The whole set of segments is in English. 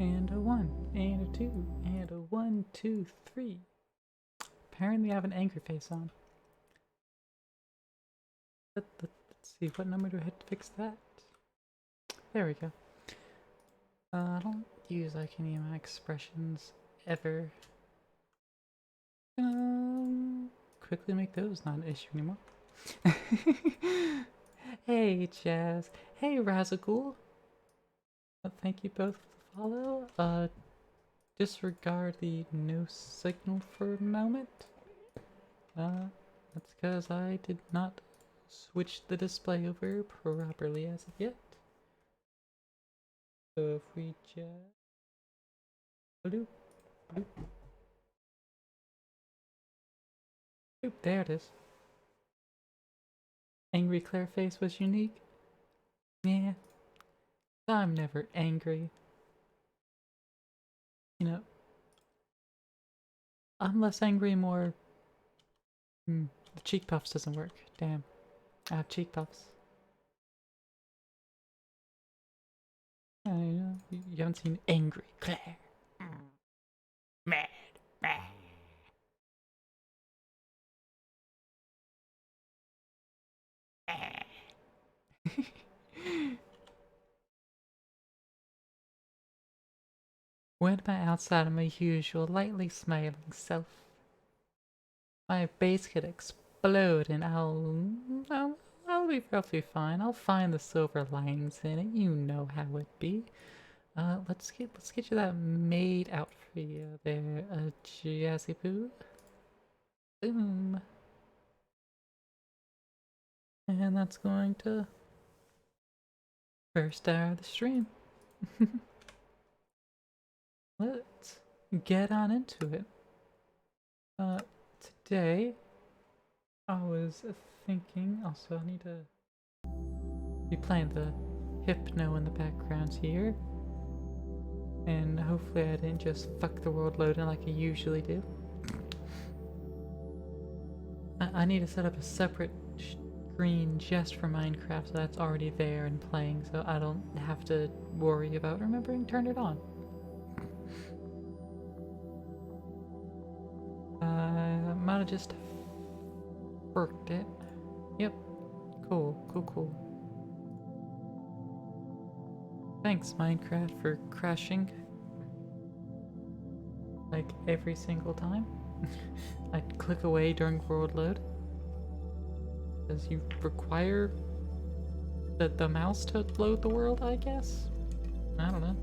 And a 1, and a 2, and a 1, 2, 3. Apparently I have an angry face on. Let's see, what number do I hit to fix that? There we go. I don't use like any of my expressions ever. Quickly make those not an issue anymore. Hey Jazz. Hey Razagul. Thank you both for the follow. Disregard the no signal for a moment. That's because I did not switch the display over properly as of yet. So if we just bloop, bloop, bloop, there it is. Angry Claireface was unique. Yeah, I'm never angry. You know, I'm less angry, more. The cheek puffs doesn't work. Damn, I have cheek puffs. You know, you haven't seen Angry Claire. Mad, mad. When am I outside of my usual lightly smiling self? My base could explode and I'll be roughly fine. I'll find the silver linings in it. You know how it be. Let's get you that made out for you there, Jazzy Boo. Boom. And that's going to first hour of the stream. Let's get on into it. Today I was thinking, also I need to be playing the hypno in the background here. And hopefully I didn't just fuck the world loading like I usually do. I need to set up a separate screen just for Minecraft so that's already there and playing so I don't have to worry about remembering to turn it on. I might have just worked it. Yep. Cool. Thanks, Minecraft, for crashing. Like, every single time. I'd click away during world load. Because you require the mouse to load the world, I guess? I don't know.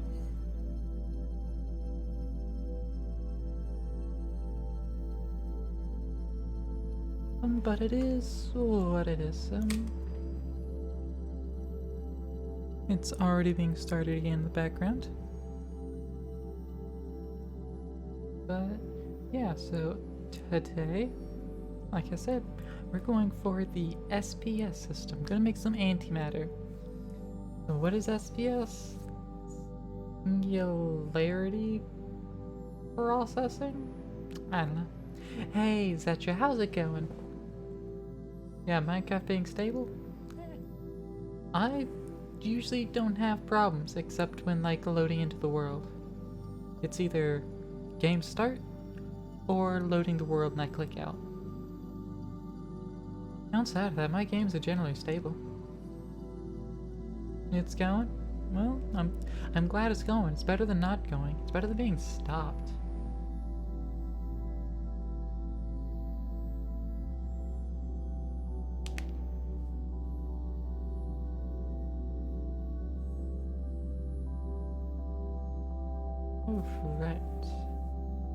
But it is what it is. It's already being started again in the background. But yeah, so today, like I said, we're going for the SPS system. Gonna make some antimatter. So what is SPS? Singularity processing? I don't know. Hey Zetra, how's it going? Yeah, Minecraft being stable? I usually don't have problems except when like loading into the world. It's either game start or loading the world and I click out. Outside of that, my games are generally stable. It's going? Well, I'm glad it's going. It's better than not going. It's better than being stopped. Alright.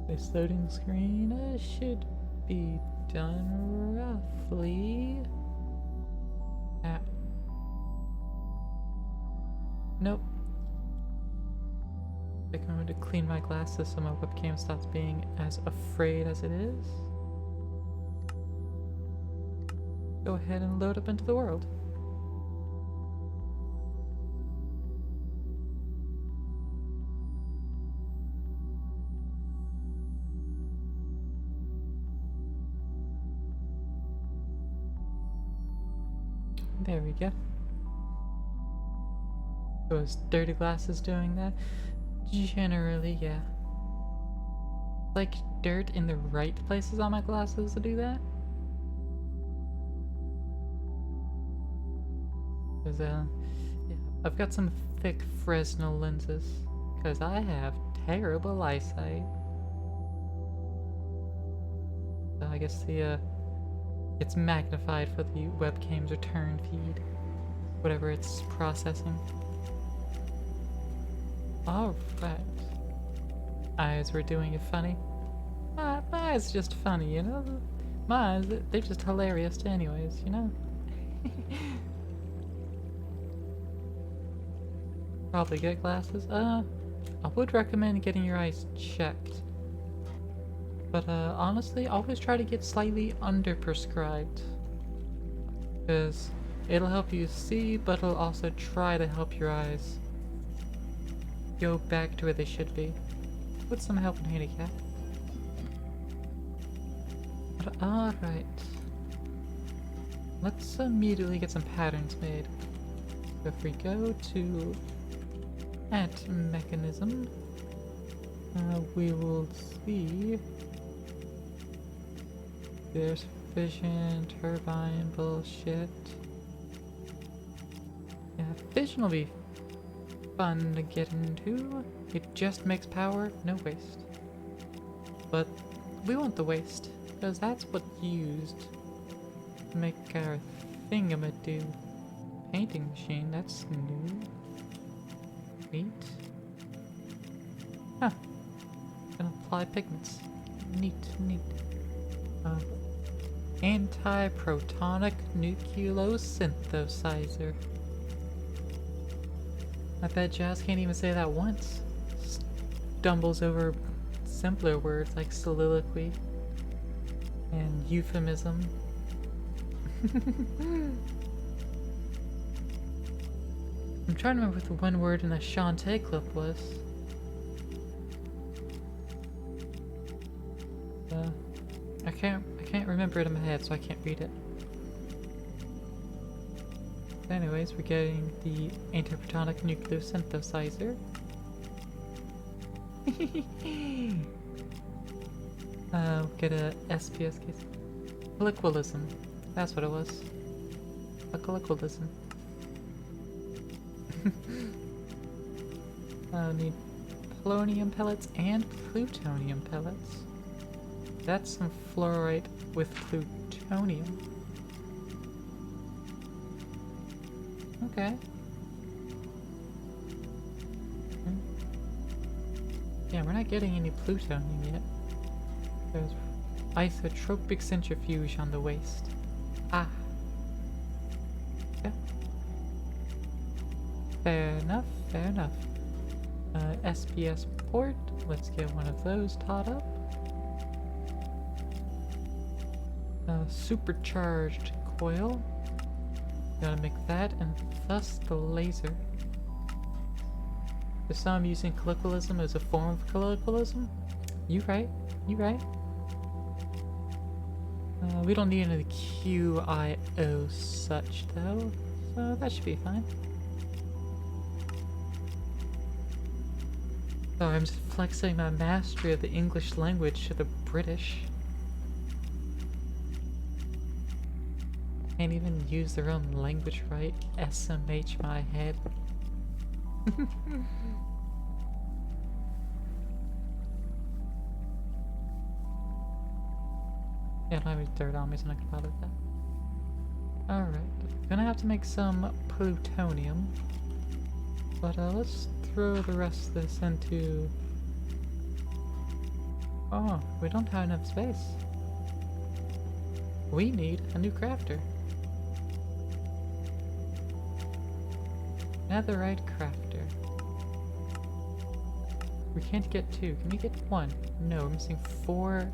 This loading screen should be done roughly at... Nope. I think I'm going to clean my glasses so my webcam stops being as afraid as it is. Go ahead and load up into the world. There we go. Those dirty glasses doing that. Generally, yeah. Like dirt in the right places on my glasses to do that. Cause yeah, I've got some thick Fresnel lenses. Cause I have terrible eyesight. So I guess the it's magnified for the webcam's return feed, whatever it's processing. All right. Eyes were doing it funny. My eyes just funny, you know? My eyes, they're just hilarious anyways, you know? Probably get glasses. I would recommend getting your eyes checked. But honestly, always try to get slightly under-prescribed. Because it'll help you see, but it'll also try to help your eyes go back to where they should be. With some help and handicap. But alright. Let's immediately get some patterns made. So if we go to Ant Mechanism, we will see there's fission, turbine, bullshit. Yeah, fission will be fun to get into. It just makes power, no waste. But we want the waste, because that's what's used to make our thingamadoo. Painting machine, that's new. Neat. Huh. Can apply pigments. Neat, neat. Anti-protonic nucleosynthesizer. I bet Jazz can't even say that once. Stumbles over simpler words like soliloquy and euphemism. I'm trying to remember what the one word in the Shantae clip was. I can't remember it in my head, so I can't read it. Anyways, we're getting the antiprotonic nucleosynthesizer. Get a SPS case. Liquilism. That's what it was. Liquilism. Need polonium pellets and plutonium pellets. That's some fluorite with plutonium. Okay. Yeah, we're not getting any plutonium yet. There's isotropic centrifuge on the waist. Ah. Okay. Fair enough, fair enough. SPS port, let's get one of those taught up. Supercharged coil. Gotta make that, and thus the laser. If some using colloquialism as a form of colloquialism, you right, you right. We don't need any QIO such though, so that should be fine. Sorry, I'm just flexing my mastery of the English language to the British. Can't even use their own language right. SMH my head. Yeah, I don't have any dirt on me, so I'm not gonna bother with that. Alright, gonna have to make some plutonium. But let's throw the rest of this into... Oh, we don't have enough space. We need a new crafter. Netherite crafter. We can't get 2. Can we get 1? No, we're missing 4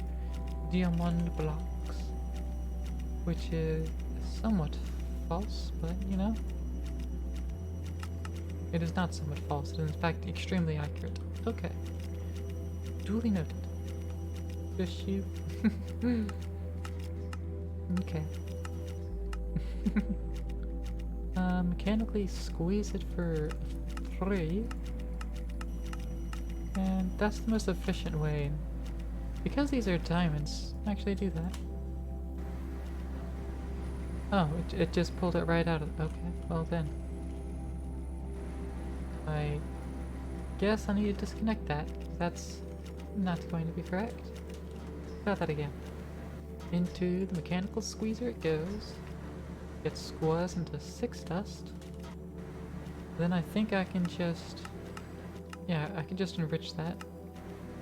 diamond blocks. Which is somewhat false, but you know. It is not somewhat false, it is in fact extremely accurate. Okay. Duly noted. Just you. Okay. Mechanically squeeze it for 3. And that's the most efficient way. Because these are diamonds, actually do that. Oh, it just pulled it right out of... Okay, well then. I guess I need to disconnect that. That's not going to be correct. Try that again. Into the mechanical squeezer it goes. Gets squeezed into 6 dust. Then I think I can just... Yeah, I can just enrich that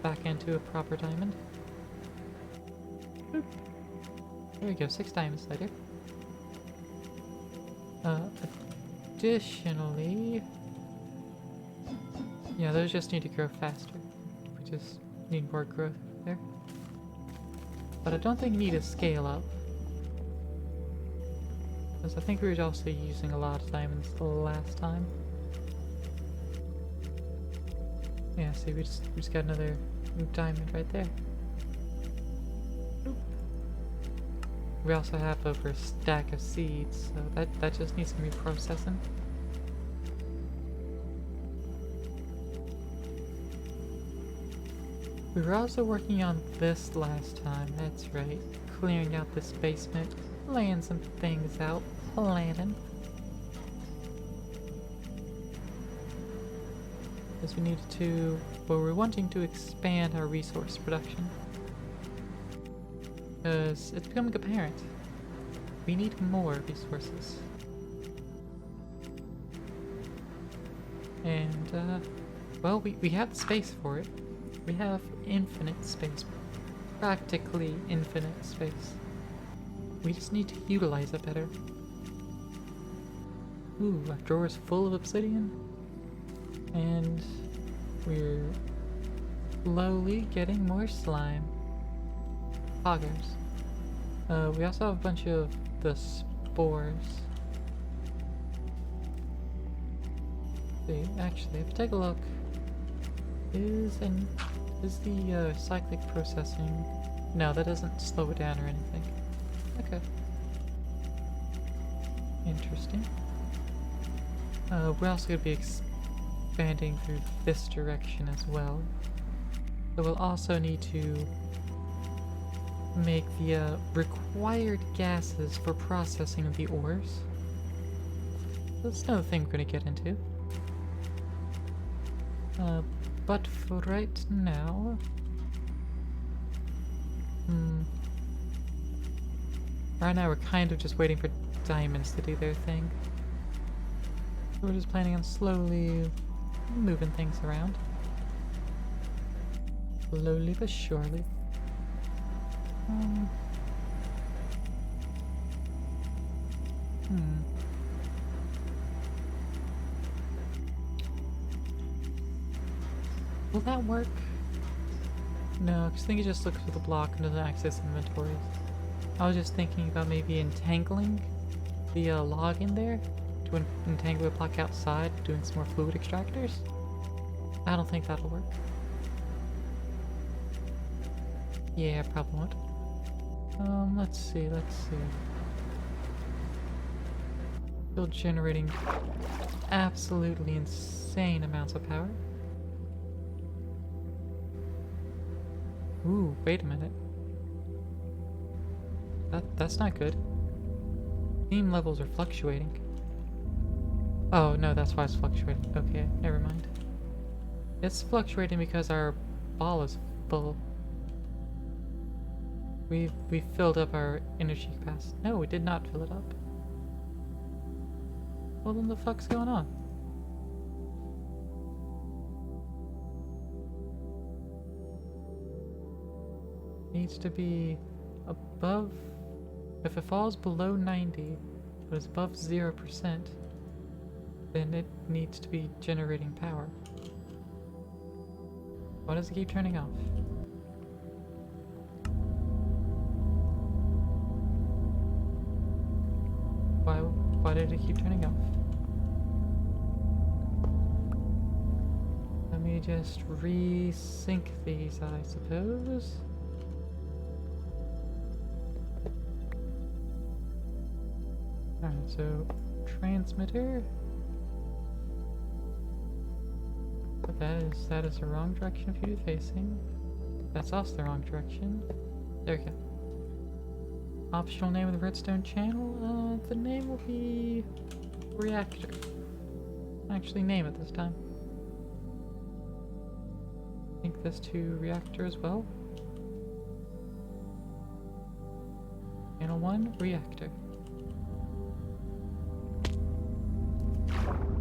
back into a proper diamond. Boop. There we go, 6 diamonds later. Additionally... Yeah, those just need to grow faster. We just need more growth there. But I don't think you need to scale up. Because I think we were also using a lot of diamonds the last time. Yeah, see, we just got another diamond right there. We also have over a stack of seeds, so that just needs some reprocessing. We were also working on this last time, that's right. Clearing out this basement, laying some things out, planning. Because we needed to, well, we're wanting to expand our resource production. Because it's becoming apparent. We need more resources. And, well, we have the space for it. We have infinite space. Practically infinite space. We just need to utilize it better. Ooh, our drawer is full of obsidian. And we're slowly getting more slime. Poggers. We also have a bunch of the spores. See, actually, if you take a look, is the cyclic processing... No, that doesn't slow it down or anything. Okay. Interesting. We're also going to be expanding through this direction as well. So we'll also need to make the required gases for processing of the ores. That's another thing we're going to get into. But for right now... Right now we're kind of just waiting for diamonds to do their thing. So we're just planning on slowly moving things around. Slowly but surely. Will that work? No, because I think it just looks for the block and doesn't access inventories. I was just thinking about maybe entangling the log in there to entangle the block outside, doing some more fluid extractors. I don't think that'll work. Yeah, probably won't. Let's see. Still generating absolutely insane amounts of power. Ooh, wait a minute. That's not good. Steam levels are fluctuating. Oh, no, that's why it's fluctuating. Okay, never mind. It's fluctuating because our ball is full. We filled up our energy capacity. No, we did not fill it up. Well, then the fuck's going on? Needs to be above... If it falls below 90, but it's above 0%, then it needs to be generating power. Why does it keep turning off? Why did it keep turning off? Let me just resync these, I suppose. Alright, so transmitter. That is the wrong direction for you to be facing. That's also the wrong direction. There we go. Optional name of the redstone channel. The name will be Reactor. Actually, name it this time. Link this to Reactor as well. Channel 1, Reactor.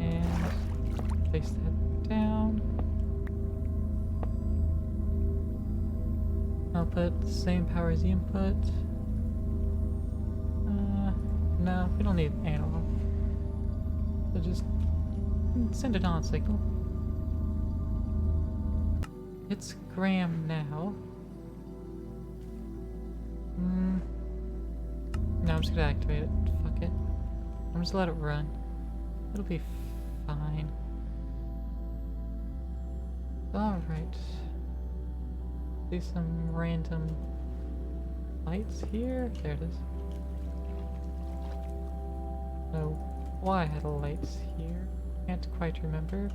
And place that down. I'll put the same power as the input. No, we don't need analog. So just send it on signal. It's Graham now. No, I'm just gonna activate it. Fuck it. I'm just gonna let it run. It'll be fine. Alright. See some random lights here? There it is. No, why I had lights here? Can't quite remember.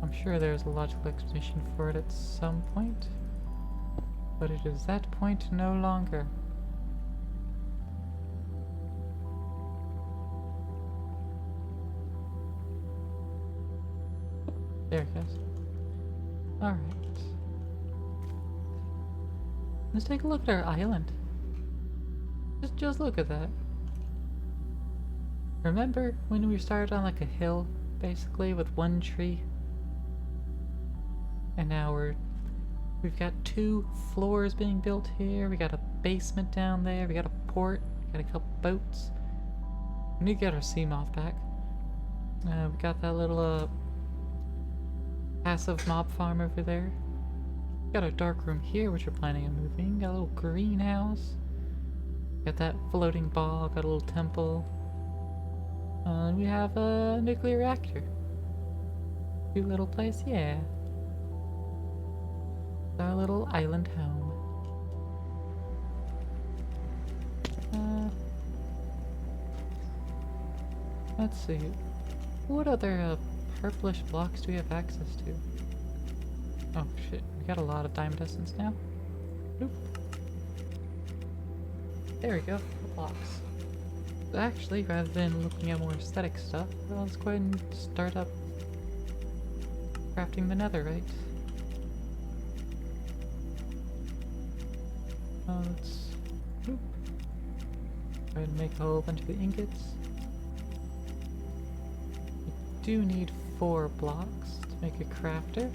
I'm sure there's a logical explanation for it at some point, but it is that point no longer. There it goes. Alright. Let's take a look at our island. Just look at that. Remember when we started on like a hill, basically, with one tree? And now we've got 2 floors being built here, we got a basement down there, we got a port, we got a couple boats. We need to get our sea moth back. We got that little passive mob farm over there. Got a dark room here, which we're planning on moving. Got a little greenhouse. Got that floating ball, got a little temple. And we have a nuclear reactor. Cute little place, yeah. Our little island home. Let's see. What other purplish blocks do we have access to? Oh shit, we got a lot of diamond essence now. Oop. There we go, blocks. So actually, rather than looking at more aesthetic stuff, let's go ahead and start up crafting the netherite. Let's go ahead and make a whole bunch of the ingots. We do need 4 blocks to make a crafter.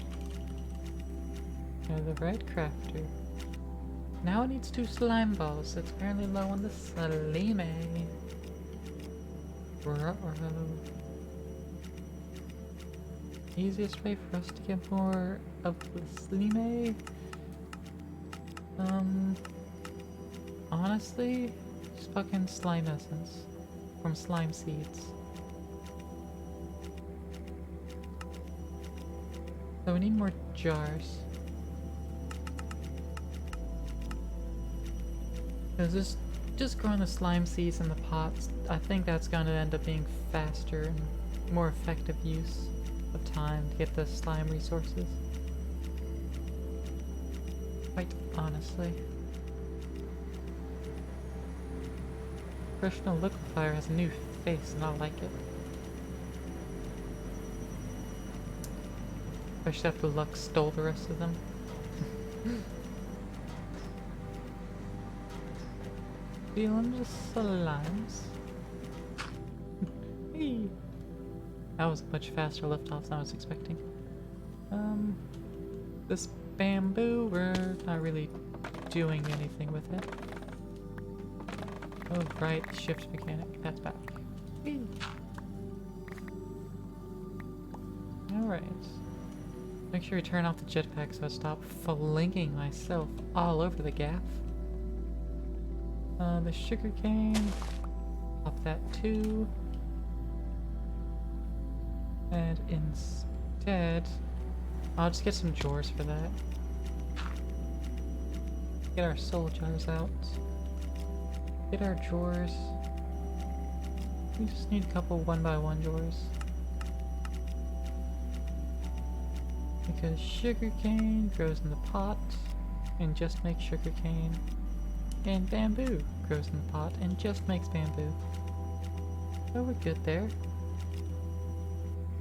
The red crafter. Now it needs 2 slime balls. It's apparently low on the slime. Easiest way for us to get more of the slime? Honestly, just fucking slime essence from slime seeds. So we need more jars. Because just growing the slime seeds in the pots, I think that's going to end up being faster and more effective use of time to get the slime resources. Quite honestly. Professional liquefier has a new face and I like it. I should have the luck stole the rest of them. Feeling just slimes. Hey. That was a much faster liftoff than I was expecting. This bamboo, we're not really doing anything with it. Oh right, shift mechanic, that's back. Hey. Alright. Make sure you turn off the jetpack so I stop flinging myself all over the gaff. The sugar cane, pop that too. And instead, I'll just get some drawers for that. Get our soul jars out. Get our drawers. We just need a couple 1x1 drawers. Because sugarcane grows in the pot and just makes sugarcane. And bamboo grows in the pot and just makes bamboo. So we're good there.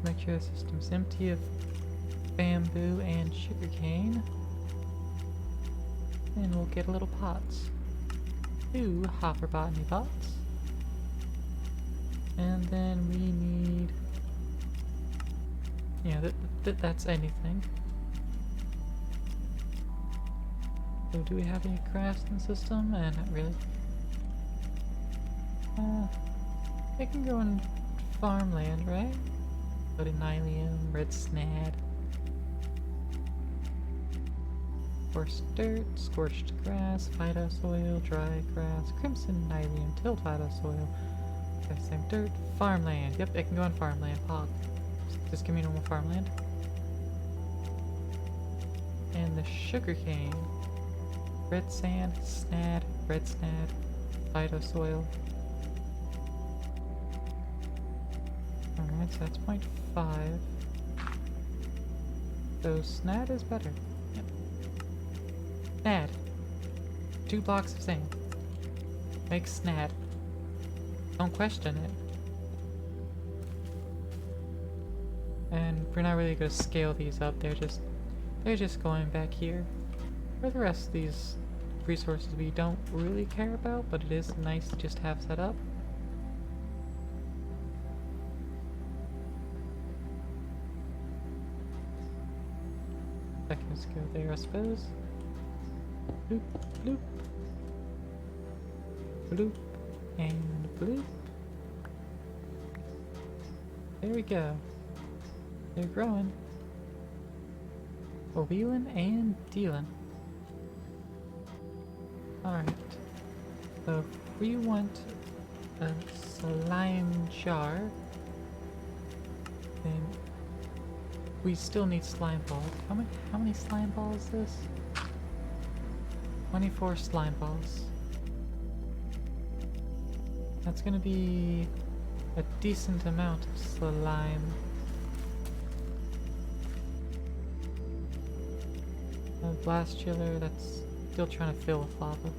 Make sure the system's empty of bamboo and sugarcane. And we'll get little pots. 2 hopper botany pots. And then we need... yeah, that's anything. So do we have any crafts in the system? Not really. It can go in farmland, right? Go to nylium, red snad. Coarse dirt, scorched grass, phyto soil, dry grass, crimson nylium, tilled phyto soil. Okay, same dirt, farmland. Yep, it can go in farmland. Pog. Just give me normal farmland. And the sugarcane. Red sand, snad, red snad, phyto soil. Alright, so that's 0.5. So snad is better. Yep. Snad. 2 blocks of sand. Make snad. Don't question it. And we're not really going to scale these up. They're just going back here. For the rest of these resources we don't really care about, but it is nice to just have set up. Seconds go there, I suppose. Bloop, bloop. Bloop, and bloop. There we go. They're growing. Oh, wheeling and dealing. Alright. So if we want a slime jar, then we still need slime balls. How many slime balls is this? 24 slime balls. That's gonna be a decent amount of slime. A blast chiller, that's still trying to fill with lava.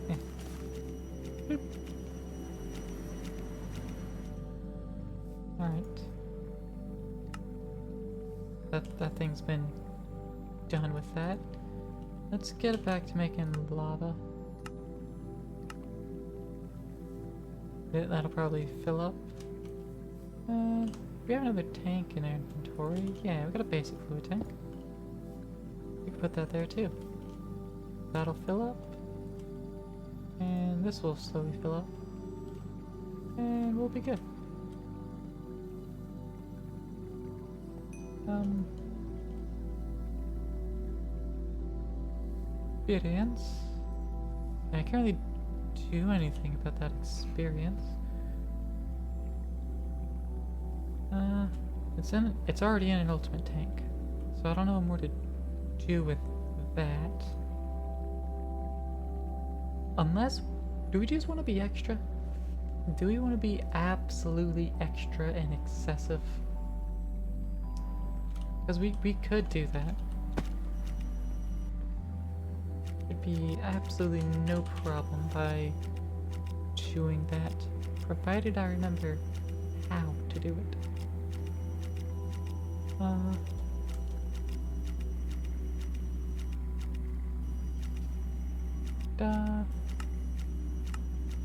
Yeah. Boop. Alright. That thing's been done with that. Let's get it back to making lava. That'll probably fill up. We have another tank in our inventory. Yeah, we got a basic fluid tank. We can put that there too. That'll fill up. And this will slowly fill up. And we'll be good. Experience. I can't really do anything about that experience. It's already in an ultimate tank, so I don't know what more to do with that. Unless, do we just want to be extra? Do we want to be absolutely extra and excessive? Because we could do that. It'd be absolutely no problem by doing that, provided I remember how to do it.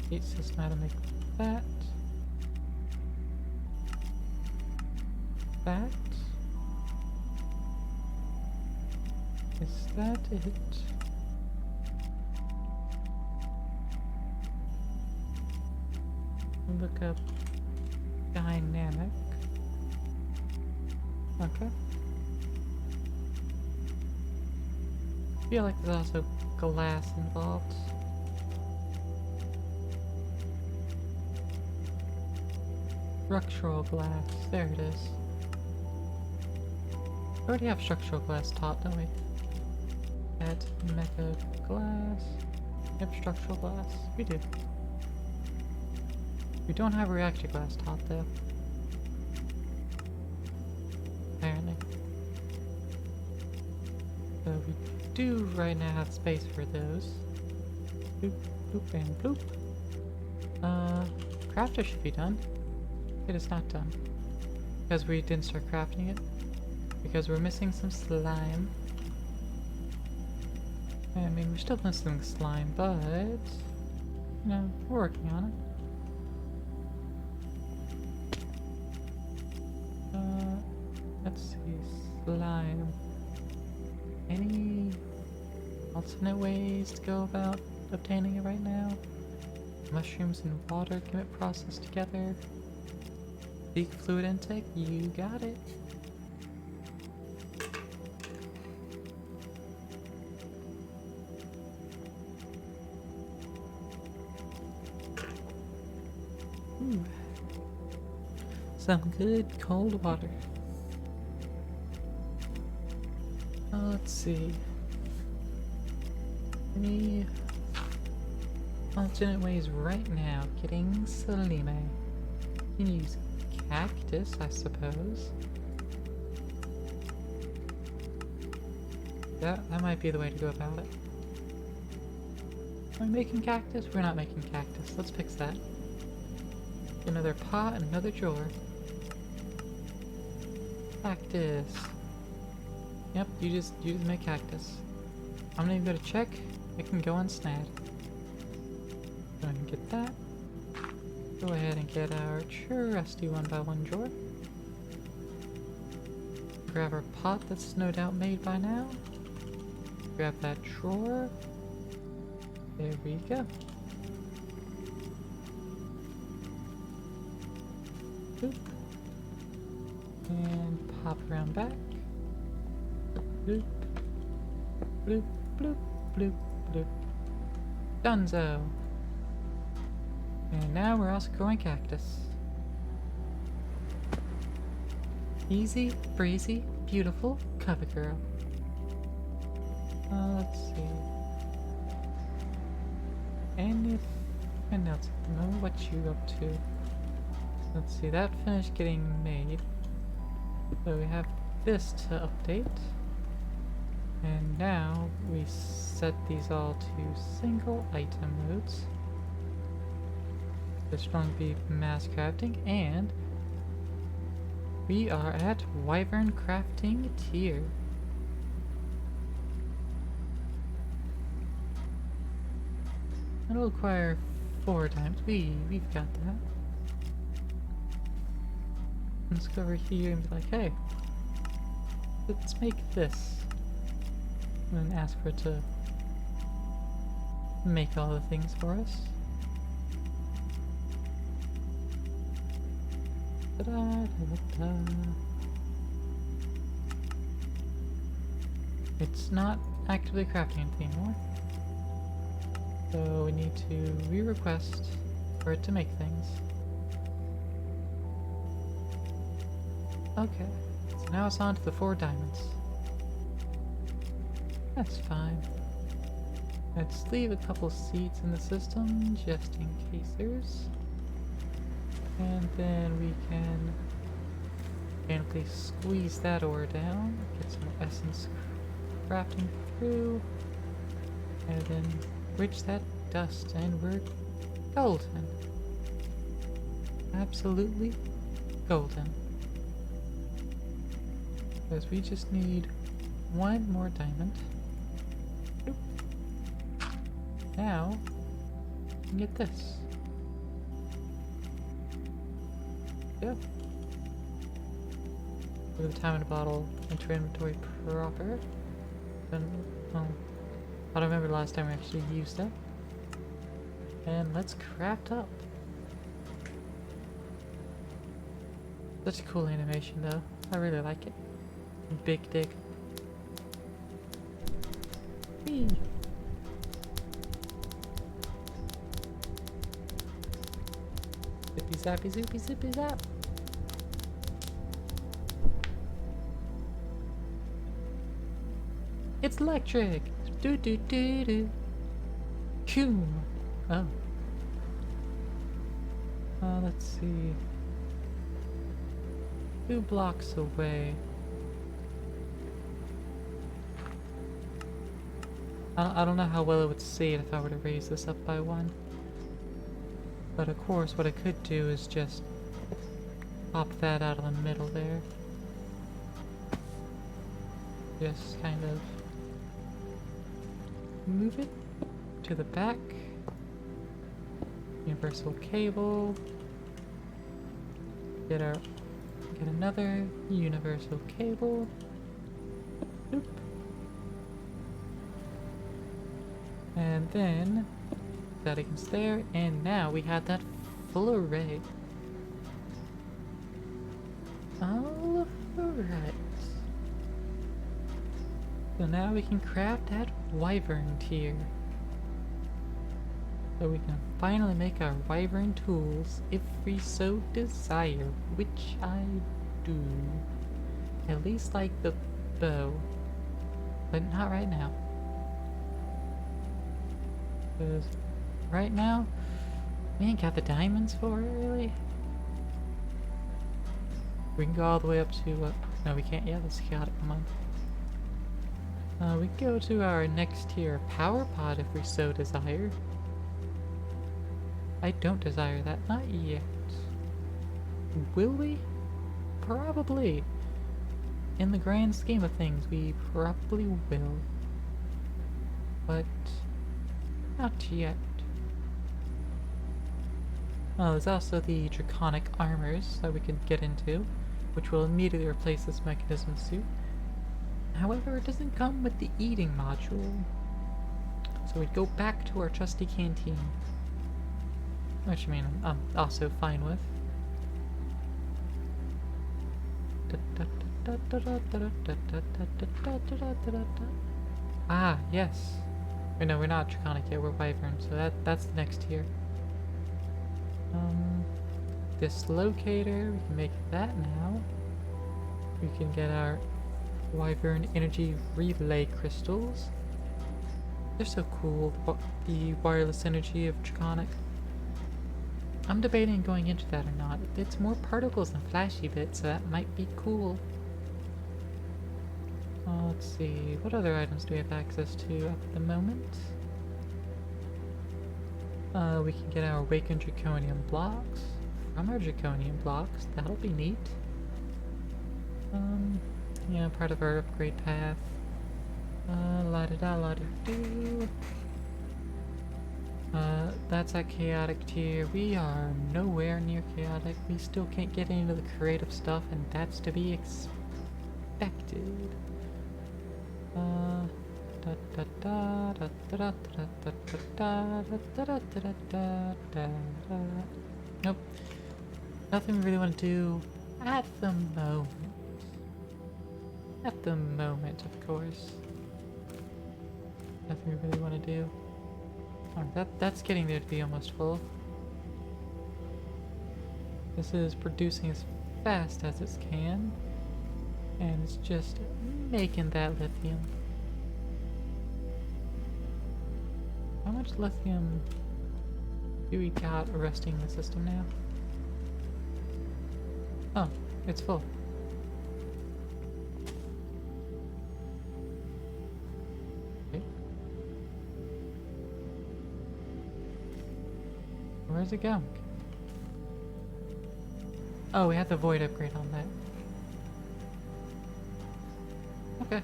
Teach us how to make that. That. Is that it? Look up dynamic. Okay. I feel like there's also glass involved. Structural glass. There it is. We already have structural glass taught, don't we? Add mecha glass. Yep, structural glass. We do. We don't have reactor glass taught though. we do right now have space for those. Bloop, bloop, and bloop. Crafter should be done. It is not done. Because we didn't start crafting it. Because we're missing some slime. I mean, we're still missing slime, but... you know, we're working on it. Let's see, slime. Any alternate ways to go about obtaining it right now? Mushrooms and water can get processed together. Leak fluid intake, you got it. Ooh. Some good cold water. Let's see. Any alternate ways right now of getting Selime? You can use cactus, I suppose. That might be the way to go about it. Are we making cactus? We're not making cactus. Let's fix that. Another pot and another drawer. Cactus. Yep, you just make cactus. I'm not even gonna check. I can go on Snad. Go ahead and get that. Go ahead and get our trusty 1x1 drawer. Grab our pot that's no doubt made by now. Grab that drawer. There we go. Boop. And pop around back. Bloop. Bloop, bloop, bloop, bloop. Dunzo! And now we're also growing cactus. Easy, breezy, beautiful, cover girl. Let's see. Anything else at the moment? What you up to? Let's see, that finished getting made. So we have this to update. And now we set these all to single item modes. The strong be mass crafting, and we are at wyvern crafting tier. It'll require 4 times. We've got that. Let's go over here and be like, hey, let's make this. And then ask for it to make all the things for us. Ta-da-da-da-da. It's not actively crafting anything anymore. So we need to re-request for it to make things. Okay, so now it's on to the 4 diamonds. That's fine. Let's leave a couple seeds in the system just in case there's. And then we can mechanically squeeze that ore down, get some essence crafting through, and then bridge that dust, and we're golden. Absolutely golden. Because we just need 1 more diamond. Boop. Now, we can get this. Yep. Put the time in a bottle into inventory proper. Then, well, I don't remember the last time we actually used it. And let's craft up. Such a cool animation though. I really like it. Big dig. Whee! Zippy zappy zoopy zippy zap. It's electric! Do do do do. Coom! Oh. Let's see. 2 blocks away. I don't know how well it would see it if I were to raise this up by 1. But of course, what I could do is just pop that out of the middle there. Just kind of move it to the back. Universal cable. Get another universal cable. Boop. And then that against there, and now we have that full array. Alright. So now we can craft that wyvern tier. So we can finally make our wyvern tools if we so desire, which I do. At least like the bow, but not right now. Because right now, we ain't got the diamonds for it, really. We can go all the way up to, no we can't, yeah, that's chaotic, come on. We go to our next tier power pod if we so desire. I don't desire that, not yet. Will we? Probably. In the grand scheme of things, we probably will. But not yet. Oh, there's also the Draconic Armors that we can get into, which will immediately replace this mechanism suit. However, it doesn't come with the eating module. So we'd go back to our trusty canteen. Which I mean, I'm also fine with. Ah, yes. Wait, no, we're not Draconic yet, we're Wyvern, so that's the next tier. This locator, we can make that now. We can get our Wyvern energy relay crystals. They're so cool, the wireless energy of Draconic. I'm debating going into that or not. It's more particles than flashy bits, so that might be cool. Let's see, what other items do we have access to at the moment? We can get our awakened draconium blocks from our draconium blocks. That'll be neat. Yeah, part of our upgrade path. La-da-da-la-da-doo. That's at chaotic tier. We are nowhere near chaotic. We still can't get into the creative stuff, and that's to be expected. Nope. Nothing we really want to do at the moment. At the moment, of course. Nothing we really want to do. Oh, that's getting there to be almost full. This is producing as fast as it can. And it's just making that lithium. How much lithium do we got resting the system now? Oh, it's full. Okay. Where's it going? Oh, we have the void upgrade on that. Okay.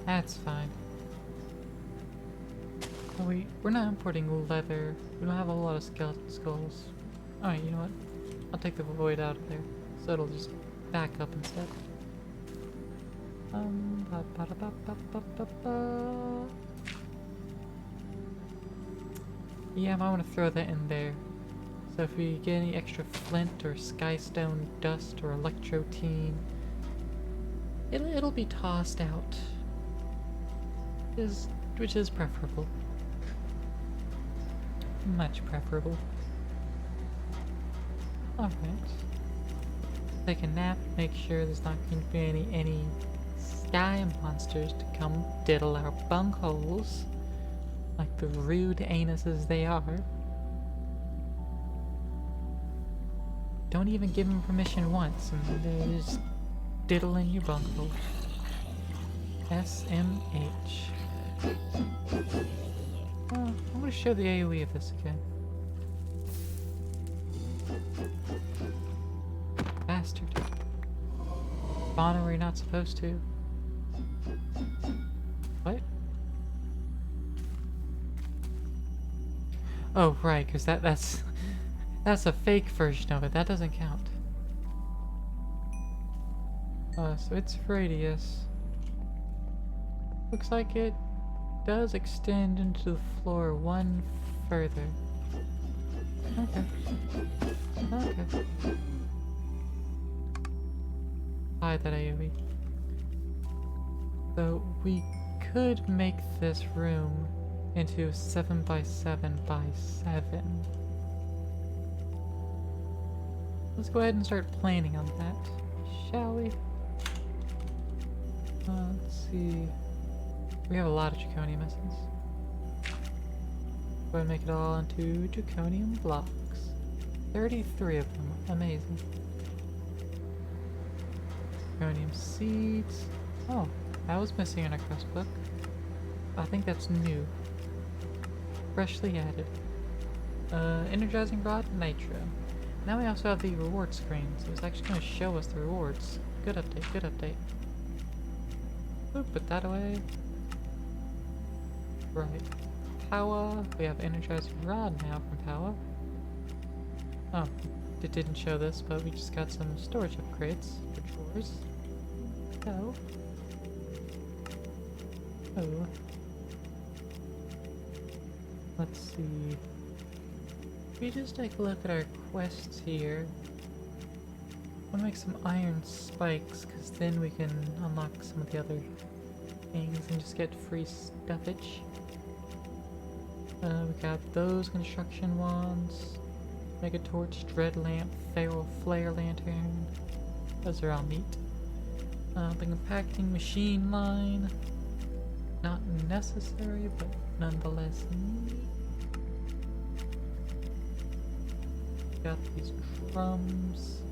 That's fine. Oh, we're not importing leather. We don't have a whole lot of skeleton skulls. Alright, you know what? I'll take the void out of there. So it'll just back up instead. Yeah, I might want to throw that in there. So if we get any extra flint or skystone dust or electrotine, it'll be tossed out. Which is preferable. Much preferable. Alright. Take a nap, make sure there's not going to be any sky monsters to come diddle our bunk holes, like the rude anuses they are. Don't even give them permission once, and they're just diddling your bunk hole. SMH. show the AoE of this again. Bastard. Spawn where you're not supposed to. What? Oh, right, because that's a fake version of it. That doesn't count. So its radius looks like it does extend into the floor one further. Okay. Okay. Hide that AoE. So we could make this room into 7 by 7 by 7. Let's go ahead and start planning on that, shall we? Let's see. We have a lot of draconium essence. Go ahead and make it all into draconium blocks. 33 of them. Amazing. Draconium seeds. Oh, that was missing in our quest book. I think that's new. Freshly added. Energizing rod, nitro. Now we also have the reward screen, so it's actually going to show us the rewards. Good update, good update. Ooh, put that away. Right. Power. We have energizing rod now from power. Oh, it didn't show this, but we just got some storage upgrades for drawers. So. Oh. Let's see. If we just take a look at our quests here. I want to make some iron spikes, because then we can unlock some of the other things and just get free stuffage. We got those construction wands, mega torch, dread lamp, feral flare lantern. Those are all neat. The compacting machine line. Not necessary, but nonetheless neat. Got these drums.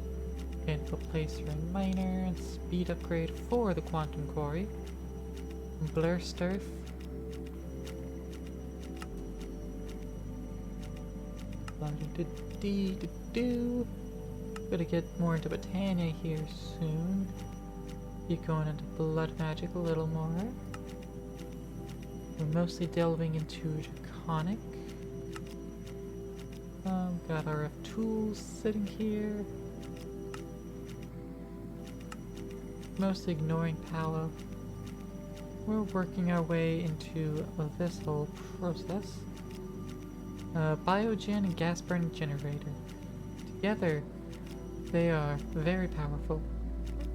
Info placer and miner, and speed upgrade for the quantum quarry. Blur sturf. Gonna get more into Botania here soon. Keep going into blood magic a little more. We're mostly delving into Draconic. Got our tools sitting here. Mostly ignoring power. We're working our way into this whole process. Biogen and gas burning generator. Together, they are very powerful.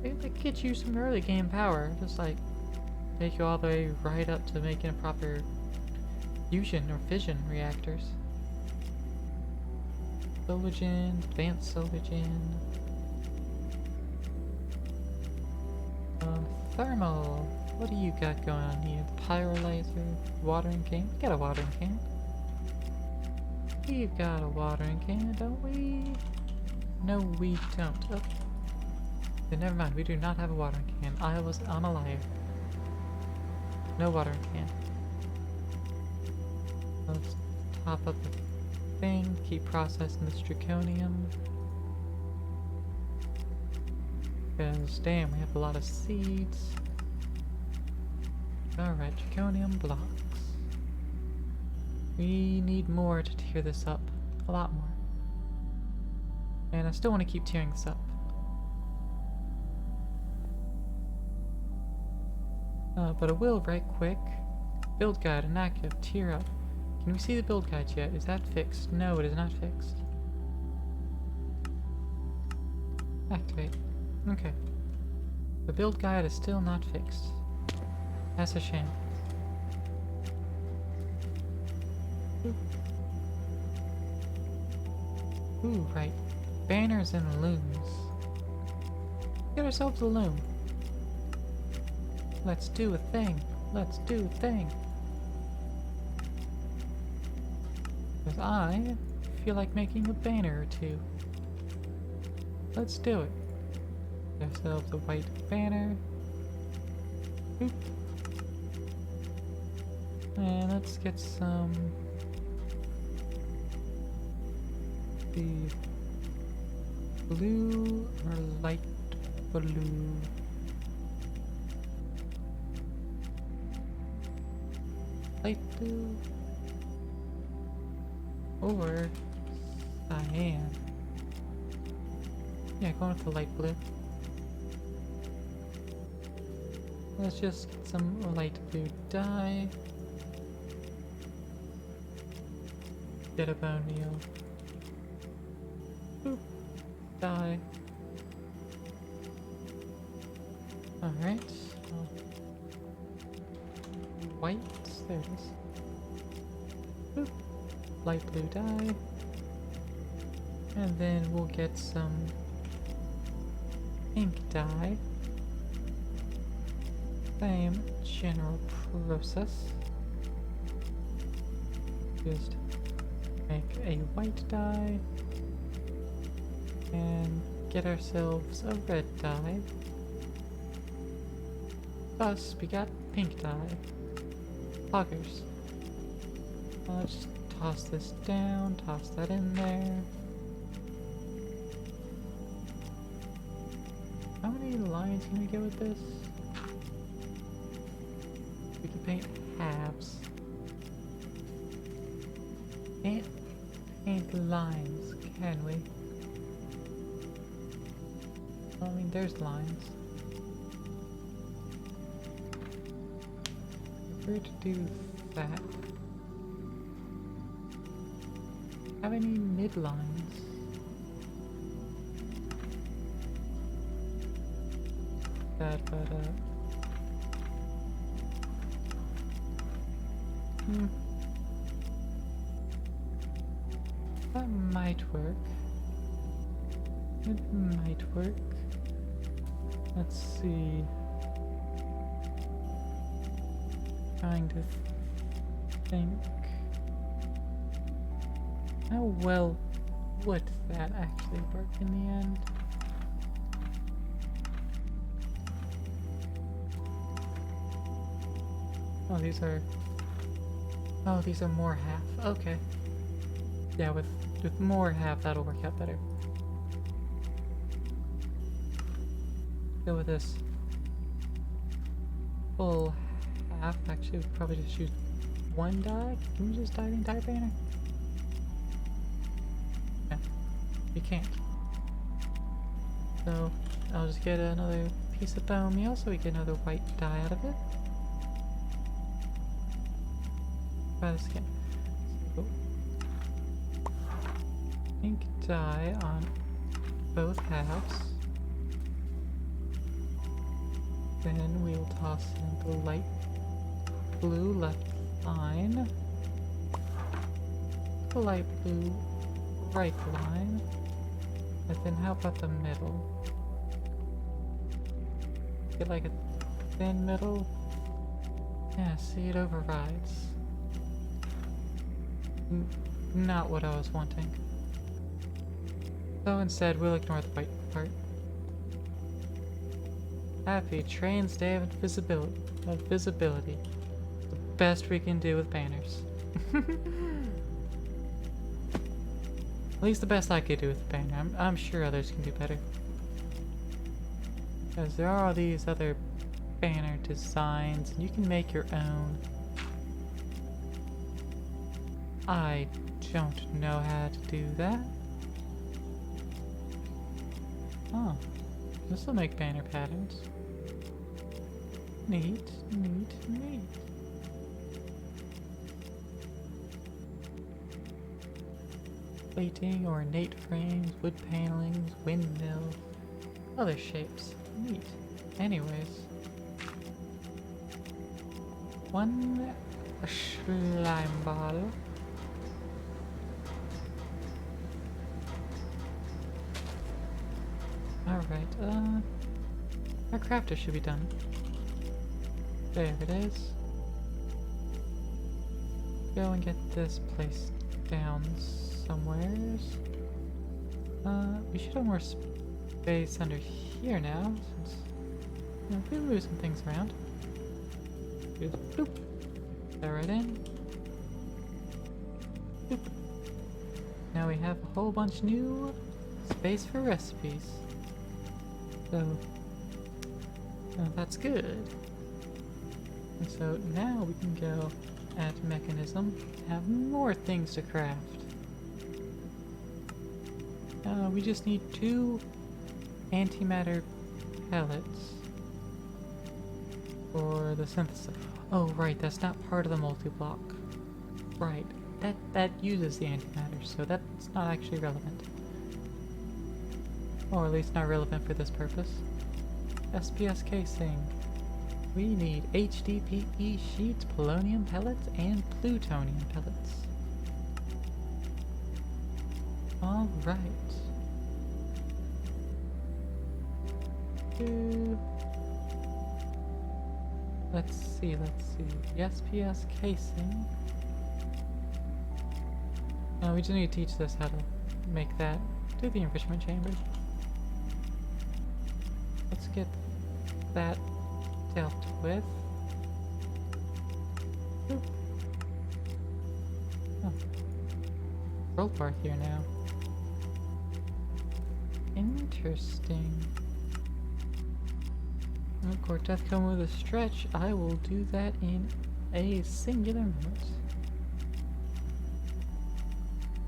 They get you some early game power, just like take you all the way right up to making a proper fusion or fission reactors. Solagen, advanced Solagen. Thermal. What do you got going on here? The pyrolyzer, watering can. We got a watering can. We've got a watering can, don't we? No, we don't. Oh. Then never mind. We do not have a watering can. I'm a liar. No watering can. Let's top up the thing. Keep processing this draconium. Because, damn, we have a lot of seeds. Alright, draconium blocks. We need more to tear this up. A lot more. And I still want to keep tearing this up. But I will right quick. Build guide inactive. Tear up. Can we see the build guide yet? Is that fixed? No, it is not fixed. Activate. Okay. The build guide is still not fixed. That's a shame. Ooh, right. Banners and looms. Get ourselves a loom. Let's do a thing. Let's do a thing. Because I feel like making a banner or two. Let's do it. Get ourselves a white banner. Oop. And let's get some see. Blue or light blue? Light blue or cyan? Yeah, going with the light blue. Let's just get some light blue dye. Get a bone meal. Boop. Dye. Alright. White. There it is. Boop. Light blue dye. And then we'll get some pink dye. Same general process. Just make a white dye and get ourselves a red dye. Thus, we got pink dye. Poggers. Let's just toss this down, toss that in there. How many lines can we get with this? We can paint halves. Can't paint lines, can we? Well, I mean, there's lines. If we were to do that, have any midlines? That, but that might work. It might work. Let's see. Trying to think. How well would that actually work in the end? Oh, these are... Oh, these are more half. Okay. Yeah, with more half, that'll work out better. Go with this full half. Actually, we'd probably just use one die. Can we just dye the entire banner? No, you can't. So, I'll just get another piece of bone meal so we get another white dye out of it. Try this again. So, pink dye on both halves. Then we'll toss in the light blue left line, the light blue right line, and then how about the middle? Get like a thin middle? Yeah, see, it overrides. Not what I was wanting. So instead, we'll ignore the white part. Happy Trains Day of Invisibility. The best we can do with banners. At least the best I could do with the banner. I'm sure others can do better. Because there are all these other banner designs, and you can make your own. I don't know how to do that. Oh, this will make banner patterns. Neat, neat, neat. Plating, ornate frames, wood panelings, windmill, other shapes. Neat. Anyways. One slime ball. Alright, our crafter should be done. There it is. Go and get this placed down somewheres. We should have more space under here now, since we're moving things around. Just boop. Throw it in. Boop. Now we we have a whole bunch new space for recipes. So, that's good. And so now we can go at mechanism, have more things to craft. We just need 2 antimatter pellets for the synthesis. Oh right, that's not part of the multi-block. Right, that uses the antimatter, so that's not actually relevant. Or at least not relevant for this purpose. SPS casing. We need HDPE sheets, polonium pellets, and plutonium pellets. Alright. Let's see. The SPS casing. We just need to teach this how to make that. Do the enrichment chamber. Let's get that dealt with. Oop. Oh. Roll bar here now. Interesting. Cortez come with a stretch. I will do that in a singular moment.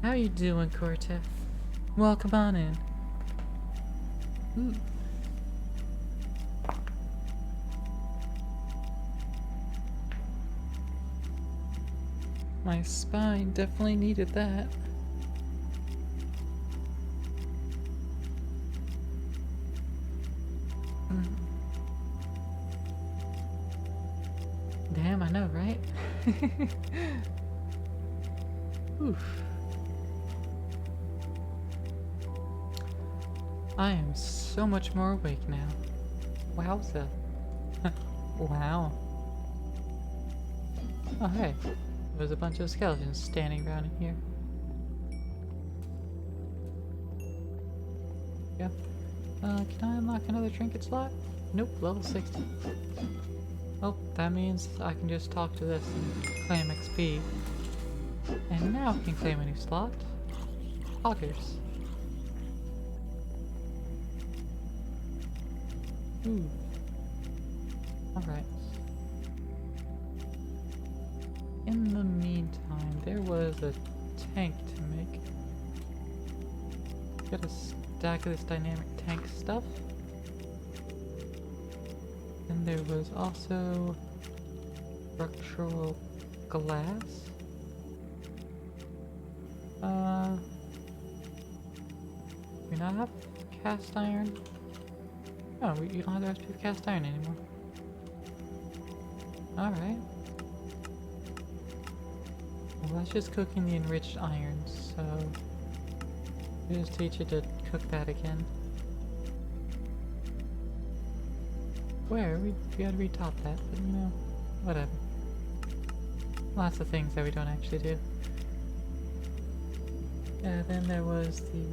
How you doing, Cortez? Welcome on in. Ooh. My spine definitely needed that. Damn, I know, right? Oof. I am so much more awake now. Wowza. Wow. Oh hey, there's a bunch of skeletons standing around in here. Yeah. Can I unlock another trinket slot? Nope, level 60. Oh, that means I can just talk to this and claim XP. And now I can claim a new slot. Augers. Ooh. Alright. In the meantime, there was a tank to make. Got a stack of this dynamic tank stuff. And there was also structural glass. We not have cast iron? Oh, you don't have the recipe of cast iron anymore. Alright. Well, that's just cooking the enriched iron, so we'll just teach you to cook that again. Where? We gotta retop that, but you know, whatever. Lots of things that we don't actually do. Then there was the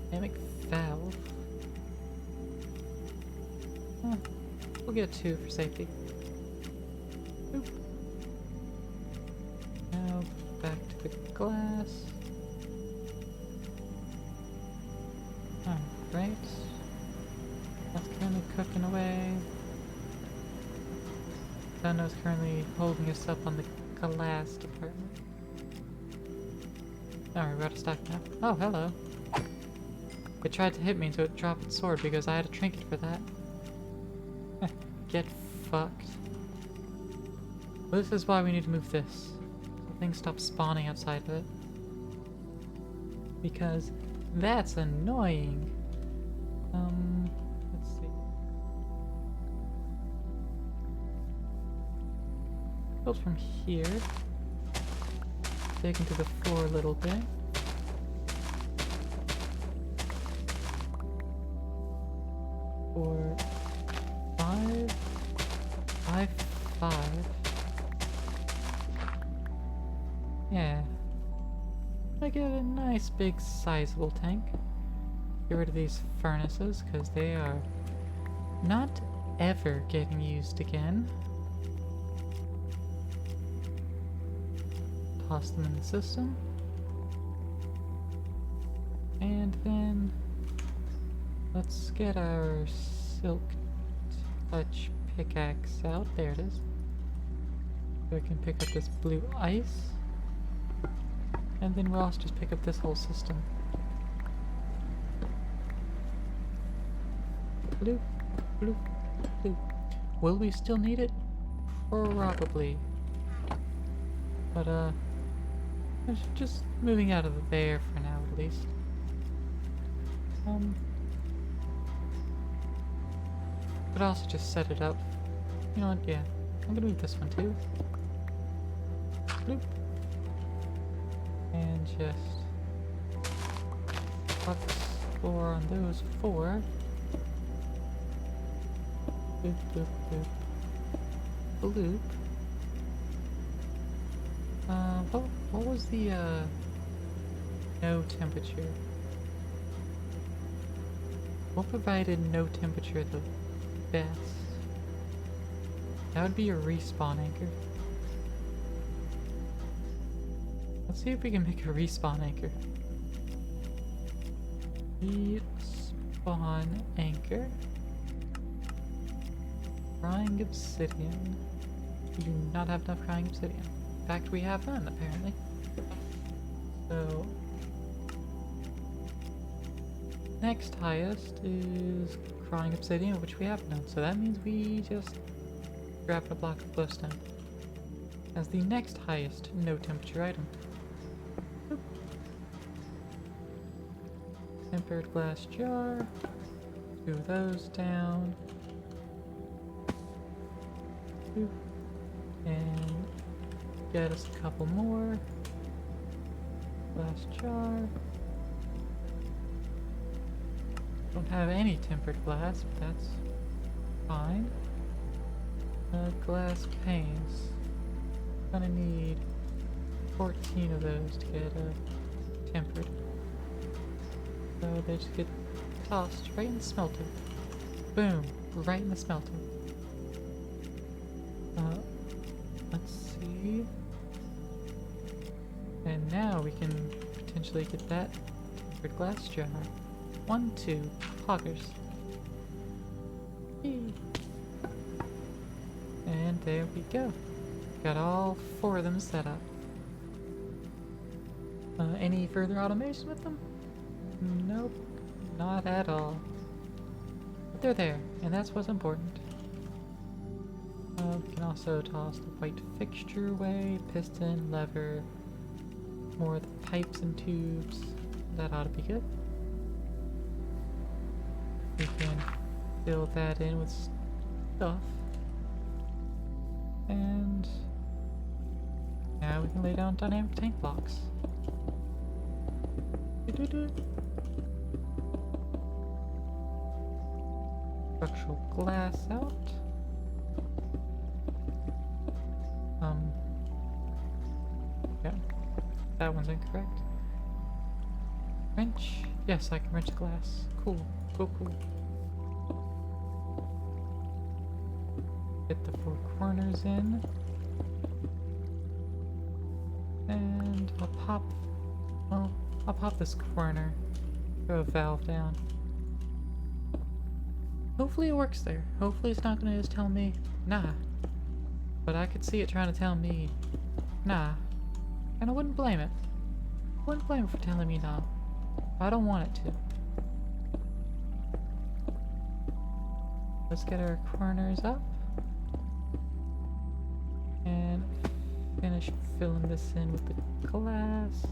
dynamic valve. We'll get 2 for safety. Oop. Now back to the glass. Alright. That's currently cooking away. Dunno's currently holding us up on the glass department. Alright, we're out of stock now. Oh, hello. It tried to hit me so it dropped its sword because I had a trinket for that. Get fucked. Well, this is why we need to move this. So things stop spawning outside of it. Because that's annoying. Let's see. Build from here. Dig into the floor a little bit. Four, 5, 5, 5. Yeah. I get a nice big sizable tank. Get rid of these furnaces because they are not ever getting used again. Toss them in the system. then let's get our silk touch pickaxe out. There it is. So we can pick up this blue ice. And then we'll also just pick up this whole system. Bloop, bloop, bloop. Will we still need it? Probably. But, just moving out of there for now, at least. Could also just set it up. You know what? Yeah, I'm gonna move this one too. Bloop. And just flux 4 on those 4. Bloop, bloop, bloop. Bloop. What was the, no temperature? What provided no temperature the best? That would be a respawn anchor. Let's see if we can make a respawn anchor. Respawn anchor. Crying obsidian. We do not have enough crying obsidian. In fact, we have none, apparently. So, next highest is crying obsidian, which we have none. So that means we just grab a block of glowstone as the next highest no temperature item. Boop. Tempered glass jar. 2 of those down. Boop. And get us a couple more. Glass jar. Don't have any tempered glass, but that's fine. Glass panes. Gonna need 14 of those to get tempered. So they just get tossed right in the smelter. Boom! Right in the smelter. Let's see. And now we can potentially get that tempered glass jar. 1, 2, poggers. Yee. And there we go. Got all 4 of them set up. Any further automation with them? Nope, not at all. But they're there, and that's what's important. We can also toss the white fixture away, piston, lever, more of the pipes and tubes. That ought to be good. We can fill that in with stuff. And now we can lay down dynamic tank blocks. Structural glass out. Yeah, that one's incorrect. Wrench. Yes, I can wrench glass. Cool, cool, cool. Get the 4 corners in. And I'll pop this corner. Throw a valve down. Hopefully it works there. Hopefully it's not gonna just tell me, nah. But I could see it trying to tell me, nah. And I wouldn't blame it. I wouldn't blame it for telling me nah. I don't want it to. Let's get our corners up. And finish filling this in with the glass.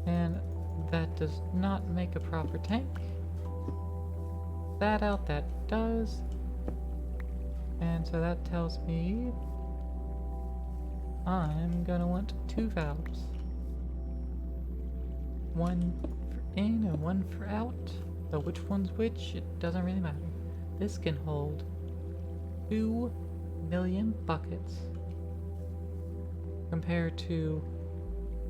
And that does not make a proper tank. That out, that does. And so that tells me I'm gonna want 2 valves. 1 for in and 1 for out. So which one's which, it doesn't really matter. This can hold 2 million buckets compared to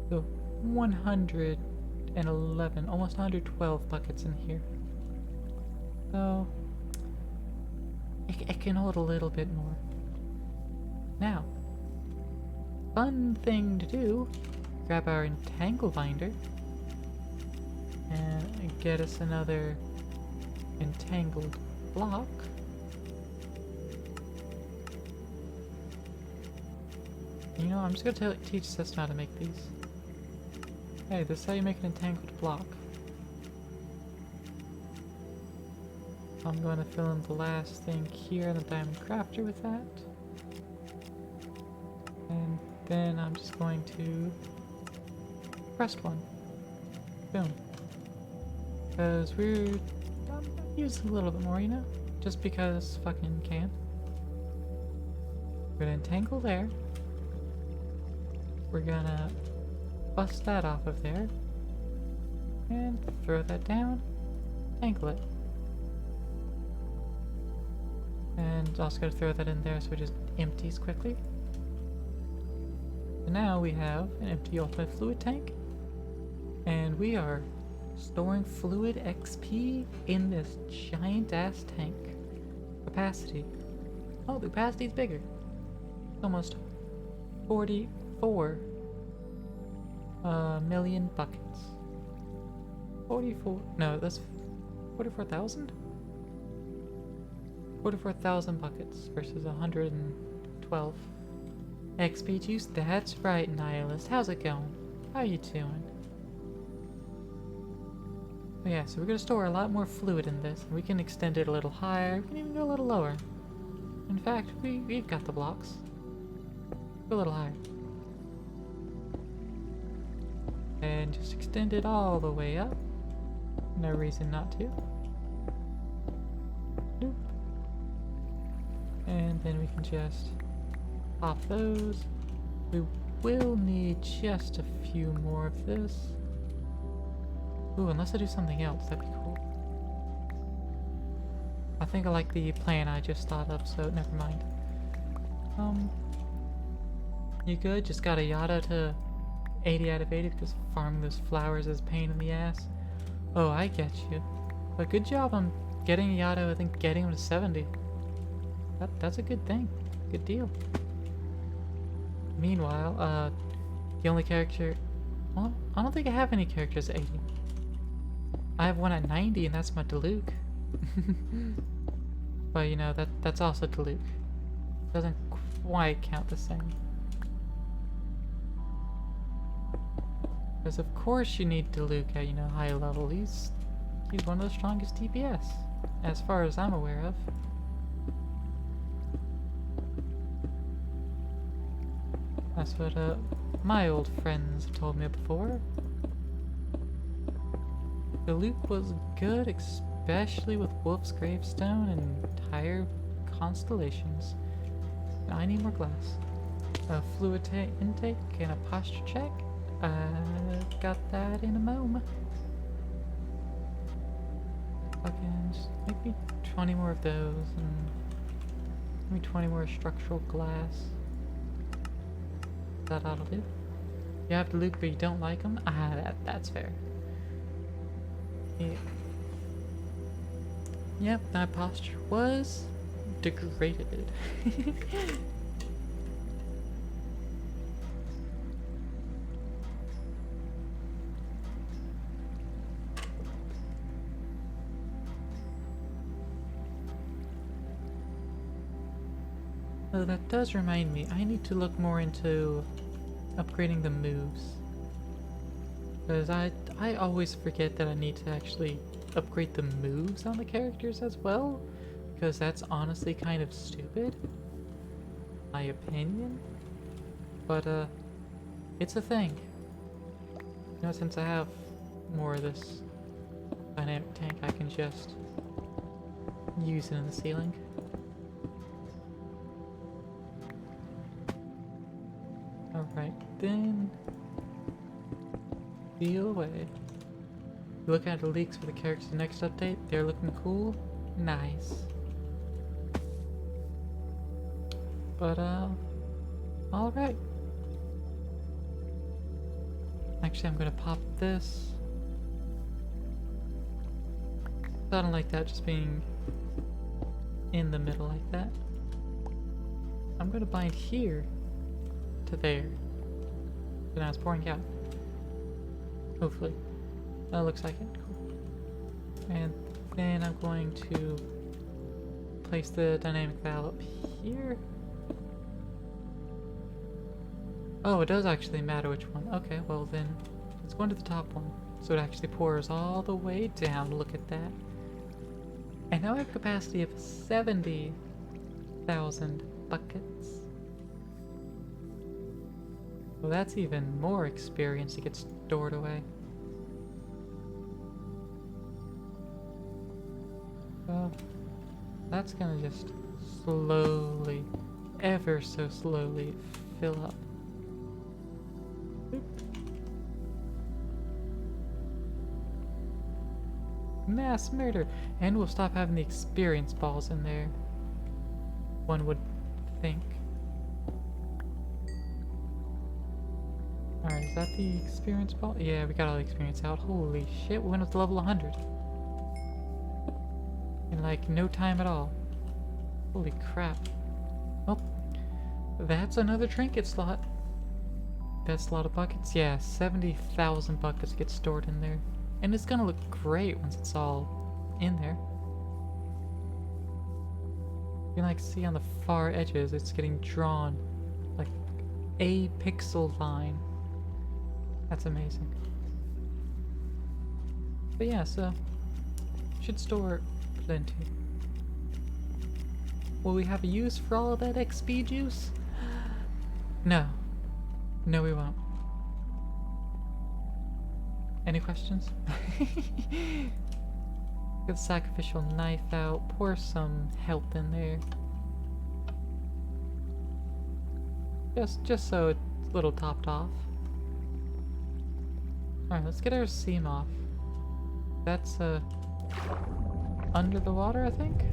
the 111, almost 112 buckets in here. So it can hold a little bit more. Now, fun thing to do, grab our entangle binder and get us another entangled block. You know, I'm just gonna teach System how to make these. Hey, this is how you make an entangled block. I'm going to fill in the last thing here in the diamond crafter with that. And then I'm just going to press one. Boom. Because I'm using a little bit more, you know? Just because fucking can. We're gonna entangle there. We're gonna bust that off of there. And throw that down. Angle it. And also gotta throw that in there so it just empties quickly. And now we have an empty ultimate fluid tank. And we are storing fluid XP in this giant ass tank. Capacity. Oh, the capacity is bigger. Almost 44 million buckets. 44, no, that's 44,000? 44,000 buckets versus 112 XP juice. That's right, Nihilist. How's it going? How you doing? Oh yeah, so we're gonna store a lot more fluid in this. We can extend it a little higher. We can even go a little lower. In fact, we've got the blocks. Go a little higher. And just extend it all the way up. No reason not to. Nope. And then we can just pop those. We will need just a few more of this. Ooh, unless I do something else, that'd be cool. I think I like the plan I just thought of, so never mind. You good? Just got a Yada to 80 out of 80 because farming those flowers is a pain in the ass. Oh, I get you. But good job on getting a Yada, I think getting him to 70. That's a good thing. Good deal. Meanwhile, the only character... Well, I don't think I have any characters at 80. I have one at 90 and that's my Diluc. But you know, that's also Diluc. Doesn't quite count the same. Because of course you need Diluc at, you know, high level. He's one of the strongest DPS, as far as I'm aware of. That's what my old friends have told me before. Diluc was good, especially with Wolf's Gravestone and entire constellations. Now I need more glass. A fluid intake and a posture check. Got that in a moment. Fucking just maybe 20 more of those and maybe 20 more structural glass. That ought to do. You have Diluc but you don't like him? That's fair. Yeah. Yep, my posture was degraded. Oh, that does remind me, I need to look more into upgrading the moves. Because I always forget that I need to actually upgrade the moves on the characters as well. Because that's honestly kind of stupid. My opinion. But, it's a thing. You know, since I have more of this dynamic tank, I can just use it in the ceiling. Alright, then peel away. Looking at the leaks for the characters next update, they're looking cool. Nice. But alright. Actually I'm gonna pop this. I don't like that just being in the middle like that. I'm gonna bind here to there. So now it's pouring out. Hopefully. That looks like it. Cool. And then I'm going to place the dynamic valve up here. Oh, it does actually matter which one. Okay, well then let's go into the top one. So it actually pours all the way down. Look at that. And now I have a capacity of 70,000 buckets. Well, that's even more experience to get stored away. Well, that's gonna just slowly, ever so slowly, fill up. Boop. Mass murder! And we'll stop having the experience balls in there. One would think. Alright, is that the experience ball? Yeah, we got all the experience out. Holy shit, we went up to level 100. In like no time at all. Holy crap. Well, that's another trinket slot. Best slot of buckets? Yeah, 70,000 buckets get stored in there. And it's gonna look great once it's all in there. You can like see on the far edges, it's getting drawn like a pixel line. That's amazing. But yeah, so should store plenty. Will we have a use for all of that XP juice? No. No, we won't. Any questions? Get the sacrificial knife out, pour some health in there. Just so it's a little topped off. Alright, let's get our seam off. That's under the water, I think?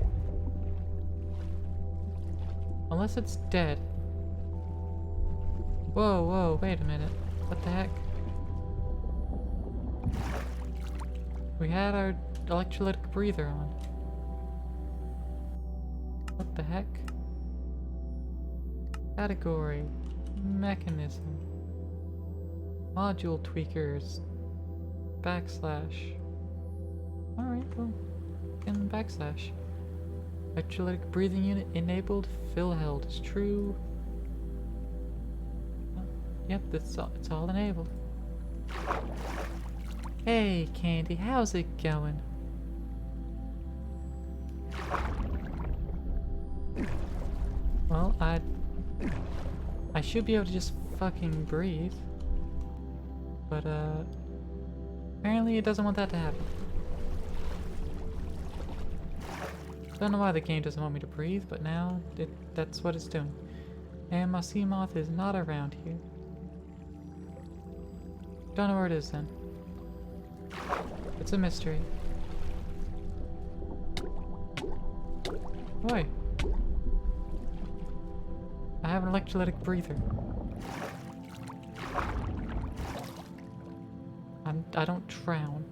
Unless it's dead. Whoa, whoa, wait a minute. What the heck? We had our electrolytic breather on. What the heck? Category. Mechanism. Module tweakers. Backslash. Alright, well. And backslash. Electrolytic breathing unit enabled. Fill held is true. Yep, it's all enabled. Hey, Candy, how's it going? Well, I should be able to just fucking breathe. But, apparently it doesn't want that to happen. Don't know why the game doesn't want me to breathe, but now that's what it's doing. And my sea moth is not around here. Don't know where it is then. It's a mystery. Oi. I have an electrolytic breather. I don't drown.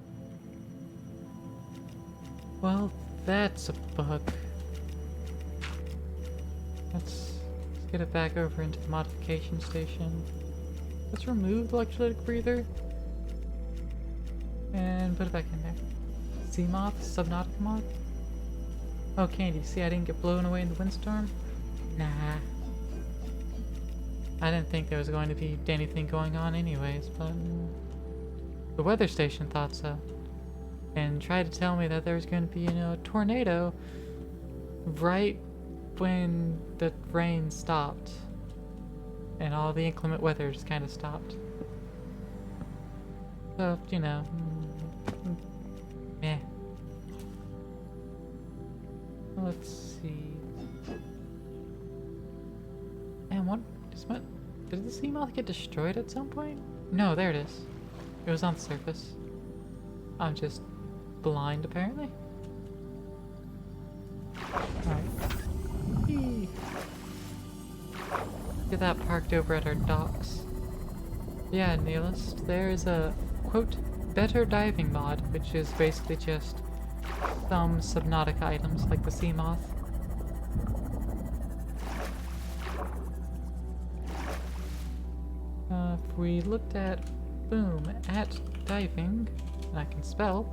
Well, that's a bug. Let's get it back over into the modification station. Let's remove the electrolytic breather. And put it back in there. Sea moth? Subnautica mod? Oh, Candy, see I didn't get blown away in the windstorm? Nah. I didn't think there was going to be anything going on anyways, but the weather station thought so. And tried to tell me that there was going to be, a tornado right when the rain stopped. And all the inclement weather just kind of stopped. So, meh. Let's see. And did the sea moth get destroyed at some point? No, there it is. It was on the surface. I'm just blind, apparently. Alright. Get that parked over at our docks. Yeah, Nihilist, there is a, quote, better diving mod, which is basically just some Subnautica items like the sea moth If we looked at, boom, at diving, and I can spell,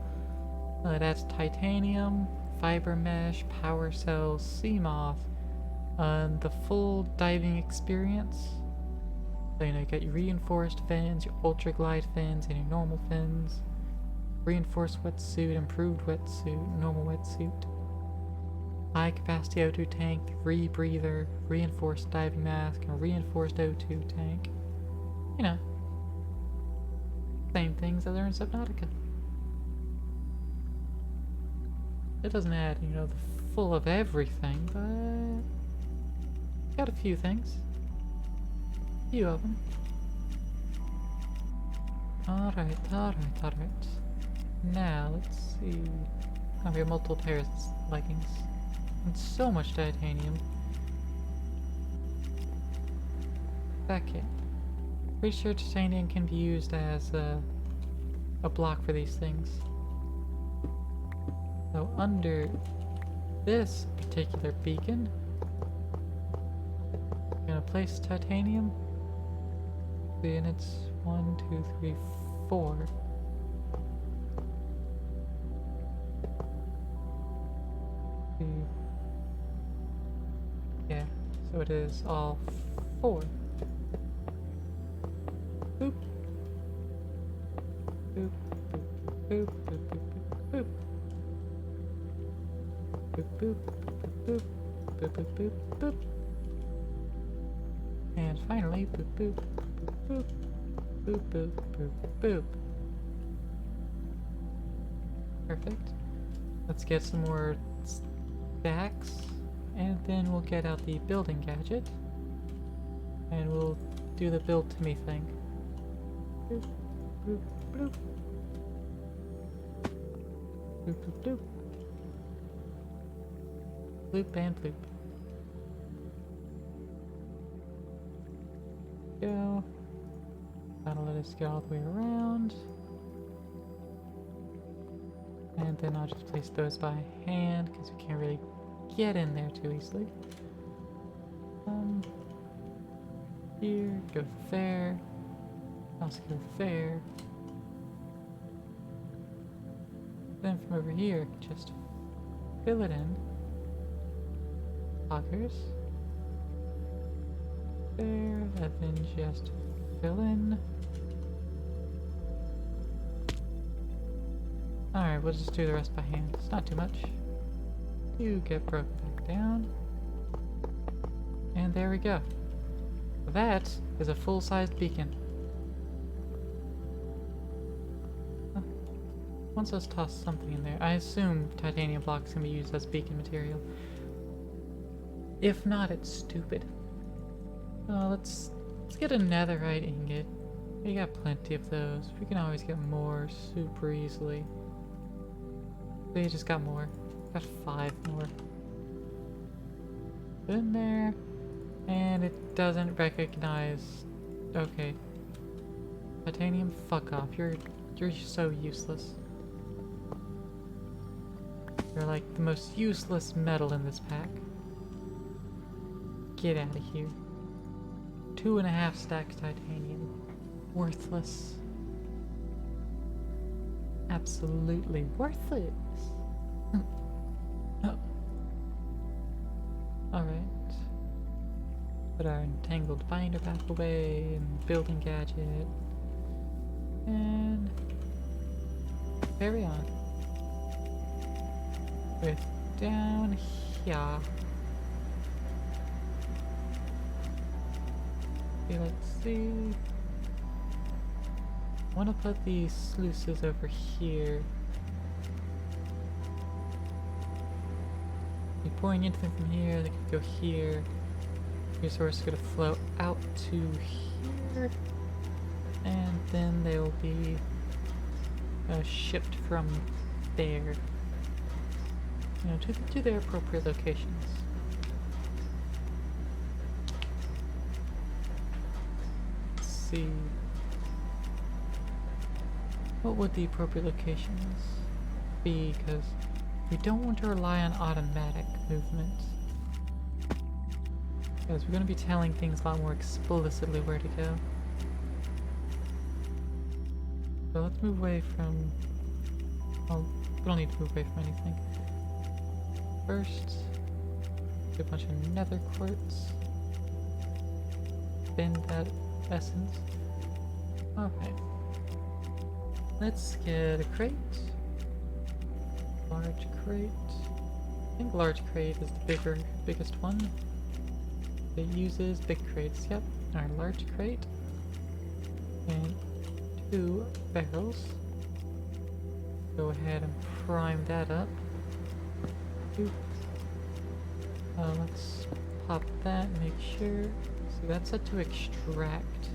that's titanium, fiber mesh, power cells, sea moth, the full diving experience. So, you know, you got your reinforced fins, your ultra glide fins, and your normal fins. Reinforced wetsuit, improved wetsuit, normal wetsuit. High capacity O2 tank, rebreather, reinforced diving mask, and reinforced O2 tank. You know, same things that are in Subnautica. It doesn't add, you know, the full of everything, but got a few things. A few of them. Alright. Now, let's see. Oh, we have multiple pairs of leggings. And so much titanium. Second. Pretty sure titanium can be used as a block for these things. So under this particular beacon, I'm gonna place titanium. And it's 1, 2, 3, 4. Yeah, so it is all 4. Boop. Boop, boop, boop, boop, boop, boop, boop, boop, boop, boop, boop, boop, and finally, boop, boop, boop, boop, boop, boop, boop. Perfect. Let's get some more stacks, and then we'll get out the building gadget, and we'll do the build to me thing. Bloop, bloop, bloop. Bloop, bloop, bloop. Bloop and bloop. Go. That'll let us go all the way around. And then I'll just place those by hand because we can't really get in there too easily. Here, go there. Also go there. Then from over here, just fill it in. Poggers. There, and then just fill in. Alright, we'll just do the rest by hand. It's not too much. You get broken back down. And there we go. That is a full-sized beacon. Once let's toss something in there. I assume titanium blocks can be used as beacon material. If not, it's stupid. Let's get a netherite ingot. We got plenty of those. We can always get more super easily. We just got more. Got 5 more. Put in there. And it doesn't recognize... Okay. Titanium, fuck off. You're so useless. You're like the most useless metal in this pack. Get out of here. 2.5 stacks titanium. Worthless. Absolutely worthless. Oh. Alright. Put our entangled binder back away and building gadget. And carry on. With down here. Okay, let's see. I want to put these sluices over here. You're pouring into them from here, they could go here. Resource is going to flow out to here. And then they'll be shipped from there. You know, to their appropriate locations. Let's see. What would the appropriate locations be? Because we don't want to rely on automatic movement. Because we're going to be telling things a lot more explicitly where to go. So let's move away from... Well, we don't need to move away from anything. First, get a bunch of nether quartz. Bend that essence. Okay. Let's get a crate. Large crate. I think large crate is the biggest one. It uses big crates. Yep, our large crate. And 2 barrels. Go ahead and prime that up. Oops. Let's pop that, make sure. So that's set to extract.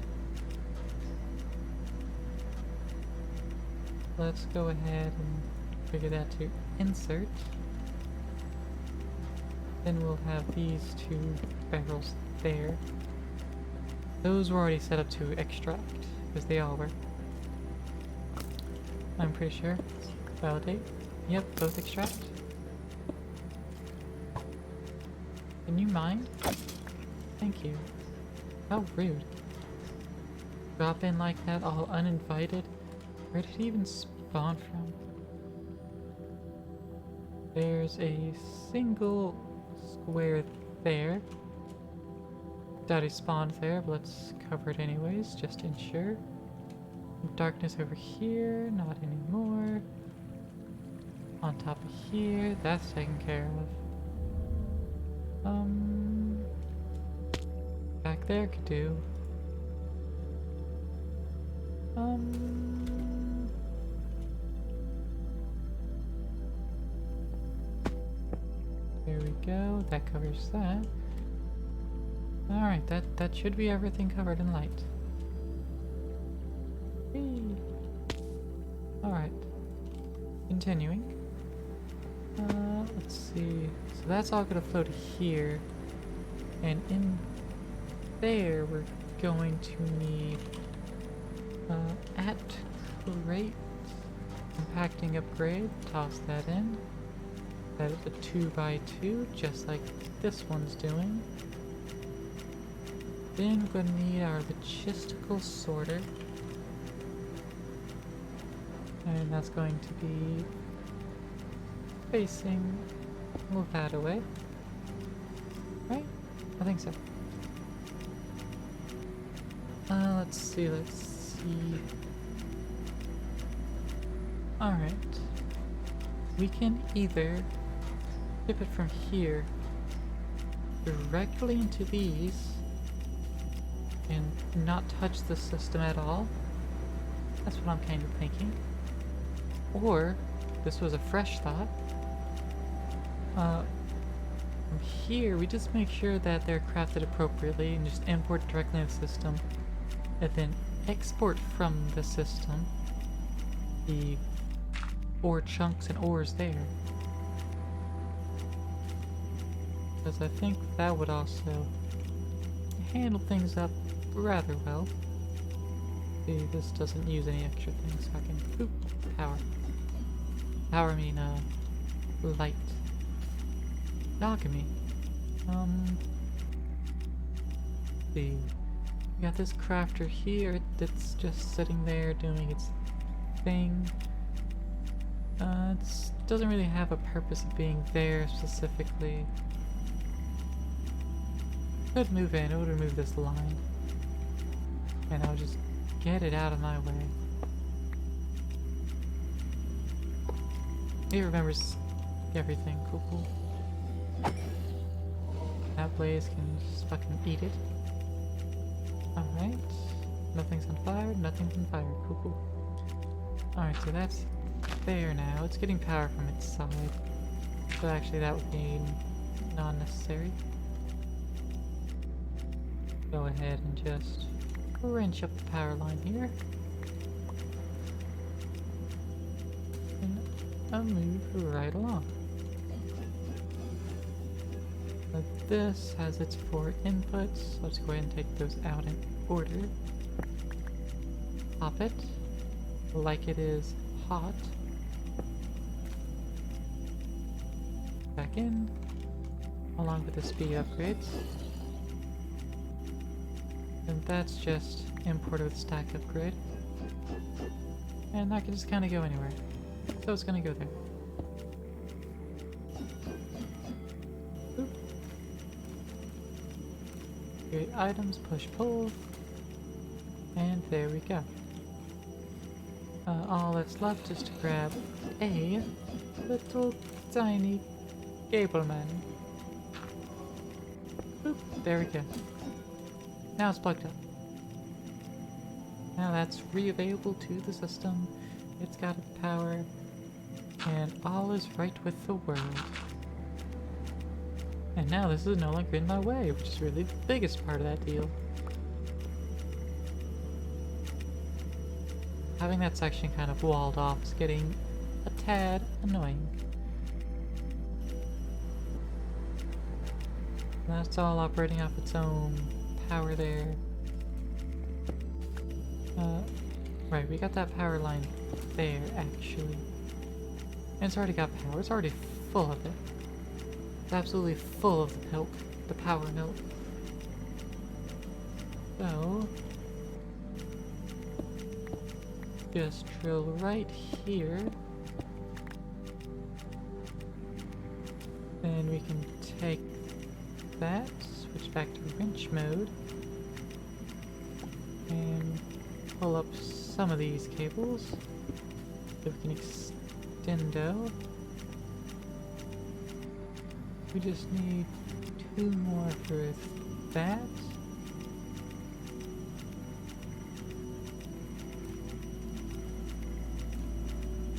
Let's go ahead and figure that to insert. Then we'll have these 2 barrels there. Those were already set up to extract, because they all were. I'm pretty sure. Let's validate. Yep, both extract. Can you mind? Thank you. How rude. Drop in like that, all uninvited. Where did he even spawn from? There's a single square there. Doubt he spawned there, but let's cover it anyways, just to ensure. Darkness over here, not anymore. On top of here, that's taken care of. Back there could do. There we go, that covers that. Alright, that should be everything covered in light. Whee! Alright. Continuing. Let's see. So that's all gonna flow to here. And in there we're going to need at crate compacting upgrade. Toss that in. That is a 2x2, just like this one's doing. Then we're going to need our logistical sorter. And that's going to be facing, move that away. Right? I think so. Let's see. Alright. We can either ship it from here directly into these and not touch the system at all. That's what I'm kind of thinking. Or, this was a fresh thought, from here we just make sure that they're crafted appropriately and just import directly into the system, and then export from the system the ore chunks and ores there. Because I think that would also handle things up rather well. See, this doesn't use any extra things, so I can boop, power. Power mean light. Alchemy. See. We got this crafter here that's just sitting there doing its thing. It doesn't really have a purpose of being there specifically. Could move in, it would remove this line. And I'll just get it out of my way. He remembers everything. Cool. That blaze can just fucking eat it. Alright. Nothing's on fire, nothing's on fire. Cool. Alright, so that's there now. It's getting power from its side. So actually that would be non-necessary. Go ahead and just wrench up the power line here. And I'll move right along. But this has its 4 inputs. Let's go ahead and take those out in order. Pop it like it is hot. Back in, along with the speed upgrades. And that's just import with stack upgrade. And that can just kind of go anywhere. So it's gonna go there. Boop. Create items, push pull. And there we go. All that's left is to grab a little tiny cable man. Boop, there we go. Now it's plugged up. Now that's re-available to the system. It's got a power, and all is right with the world. And now this is no longer in my way, which is really the biggest part of that deal. Having that section kind of walled off is getting a tad annoying. That's all operating off its own power there. Right, we got that power line there, actually. And it's already got power. It's already full of it. It's absolutely full of the milk. The power milk. So... just drill right here. Then we can take that, switch back to wrench mode, and pull up some of these cables so we can extendo. We just need 2 more for that.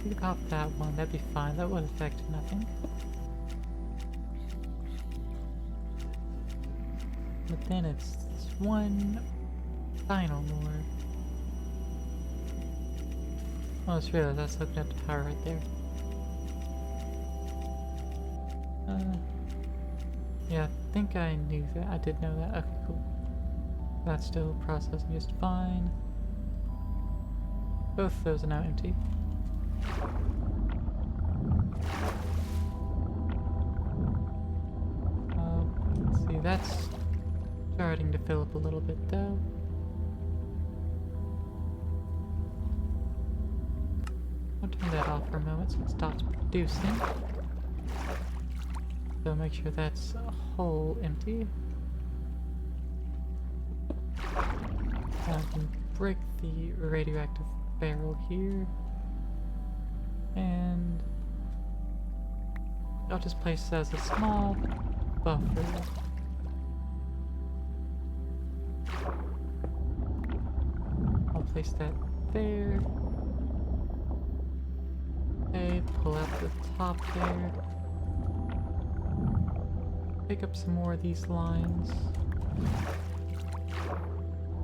We could pop that one, that'd be fine, that would affect nothing. But then it's one final more. Oh, I just realized that's hooking up the power right there. Yeah, I think I knew that. I did know that. Okay, cool. That's still processing just fine. Both of those are now empty. Let's see, that's starting to fill up a little bit though. I'll turn that off for a moment so it stops producing. So make sure that's whole empty. I can break the radioactive barrel here. And I'll just place it as a small buffer. I'll place that there. Okay, pull out the top there. Pick up some more of these lines.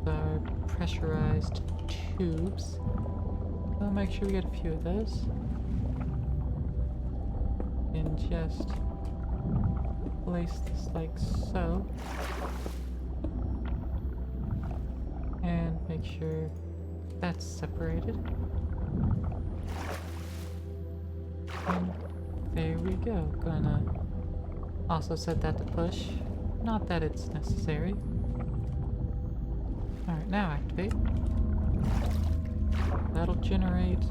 The pressurized tubes. I'll make sure we get a few of those. And just place this like so. And make sure that's separated. And there we go. Gonna also set that to push. Not that it's necessary. Alright, now activate. That'll generate.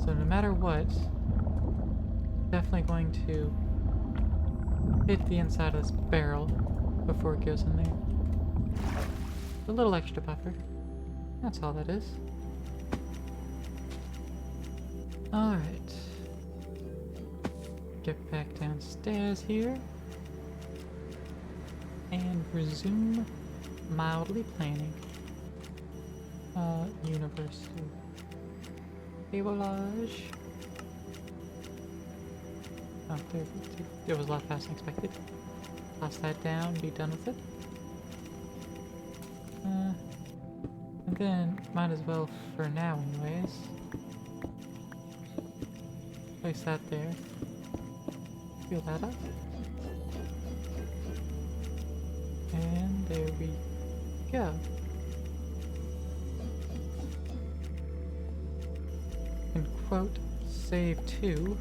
So no matter what, definitely going to hit the inside of this barrel before it goes in there. A little extra buffer. That's all that is. Alright. Get back downstairs here. And resume mildly planning. University. Cablage. Oh, there was a lot faster than expected. Toss that down, be done with it. And then, might as well for now anyways. Place that there. Fill that up. And there we go. And quote, save 2,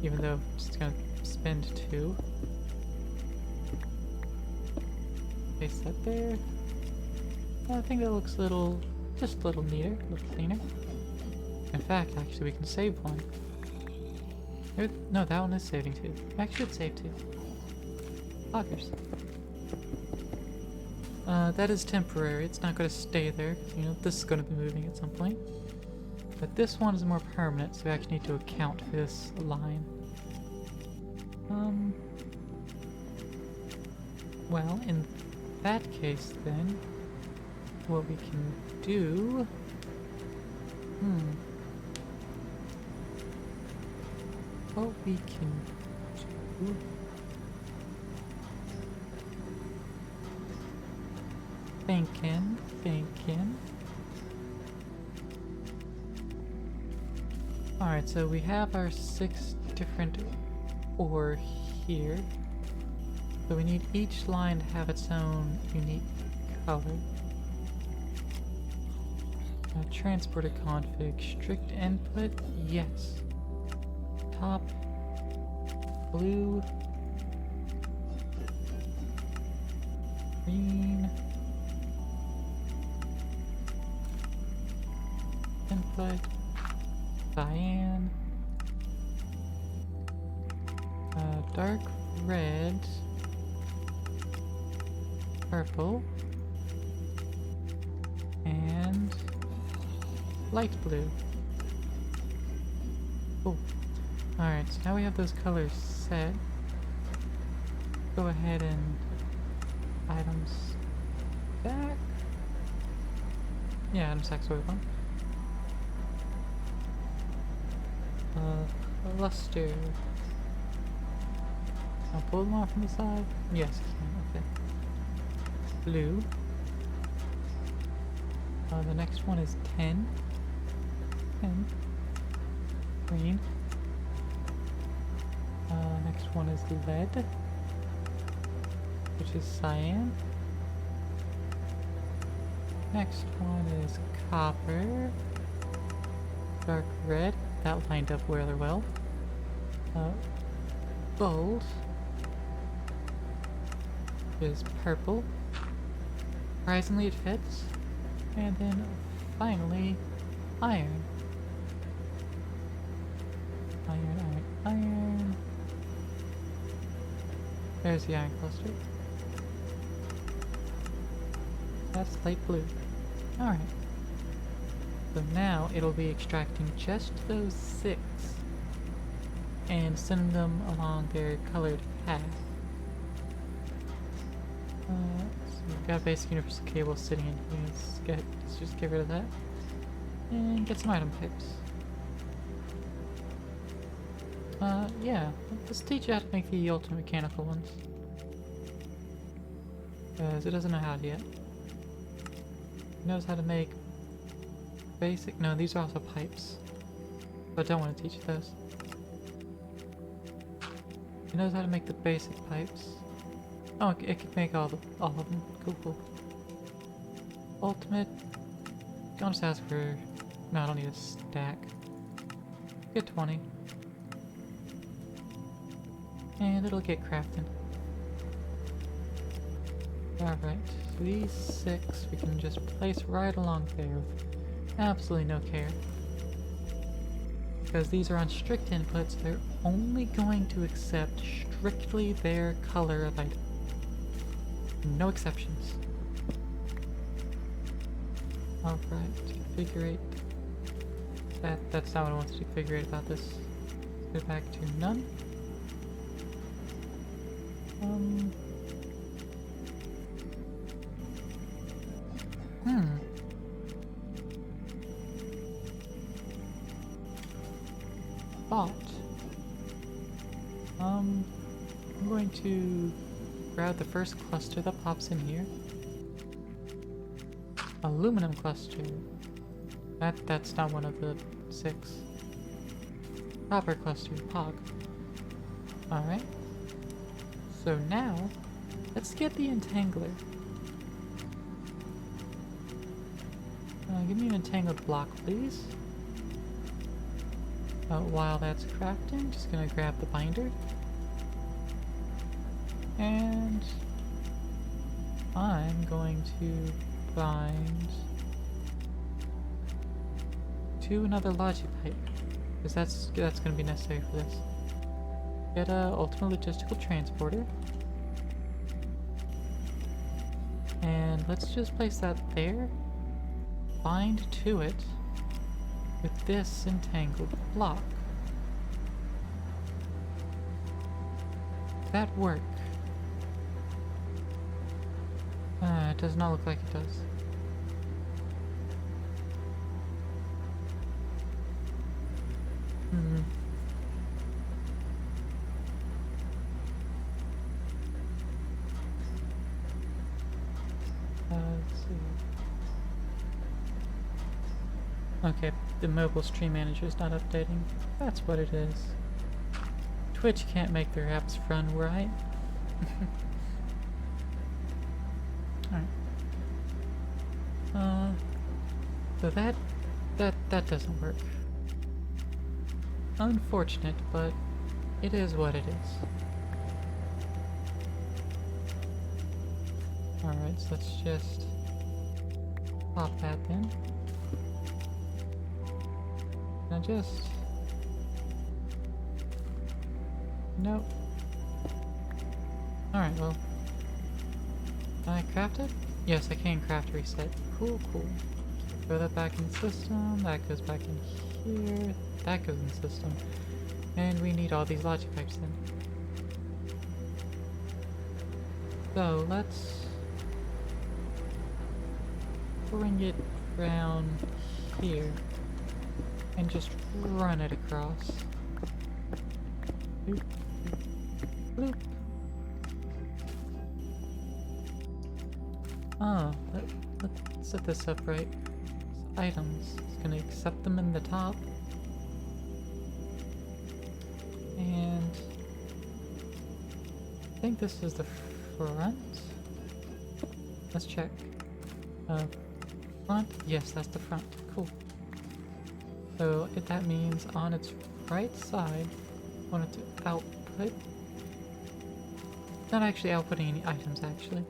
even though it's just gonna spend 2. Place that there. I think that looks a little, just a little neater, a little cleaner. In fact, actually, we can save one. No, that one is saving too. Actually, it's saved too. Lockers. That is temporary. It's not going to stay there. You know, this is going to be moving at some point. But this one is more permanent, so we actually need to account for this line. Well, in that case then, what we can do... What we can do... Thinking. Alright, so we have our 6 different ore here. So we need each line to have its own unique color. Transporter config, strict input, yes. Top, blue, green, input, cyan, dark red, purple, and light blue. Oh, alright, so now we have those colors set. Go ahead and items back. Yeah, items back's what we want. Cluster. I'll pull them off from the side. Yes, okay. Blue. The next one is 10. 10. Green. Next one is lead, which is cyan. Next one is copper. Dark red. That lined up rather well. Gold is purple. Surprisingly, it fits. And then finally, iron. Iron. There's the iron cluster. That's light blue. Alright. So now it'll be extracting just those 6 and sending them along their colored path. So we've got a basic universal cable sitting in here. Let's just get rid of that and get some item types. Yeah, let's teach you how to make the ultimate mechanical ones, because it doesn't know how to yet. It knows how to make basic. No, these are also pipes, but I don't want to teach those. It knows how to make the basic pipes. Oh, it can make all of them. Cool. Ultimate. I'll just ask for. No, I don't need a stack. Get 20. And it'll get crafting. Alright, so these 6 we can just place right along there with absolutely no care. Because these are on strict inputs, they're only going to accept strictly their color of item. No exceptions. Alright, figure 8. That's not what I want to do. Figure 8 about this. Go back to none. But I'm going to grab the first cluster that pops in here. Aluminum cluster. That's not one of the 6. Copper cluster, POG. Alright. So now, let's get the entangler. Give me an entangled block, please. While that's crafting, just gonna grab the binder. And I'm going to find another logic pipe, because that's going to be necessary for this. Get a ultimate logistical transporter, and let's just place that there. Bind to it with this entangled block. Does that work? It does not look like it does. Let's see. Okay, the mobile stream manager is not updating. That's what it is. Twitch can't make their apps run right. Alright. So that doesn't work. Unfortunate, but it is what it is. Alright, so let's just pop that in. Now just... Nope. Alright, well... Can I craft it? Yes, I can craft reset. Cool, cool. Throw that back in the system, that goes back in here, that goes in the system. And we need all these logic pipes then. So, let's... bring it around here and just run it across. Bloop, bloop. Oh, let's set this up right. Items. It's gonna accept them in the top. And I think this is the front. Let's check. Front? Yes, that's the front. Cool. So that means on its right side, I want it to output. Not actually outputting any items, actually.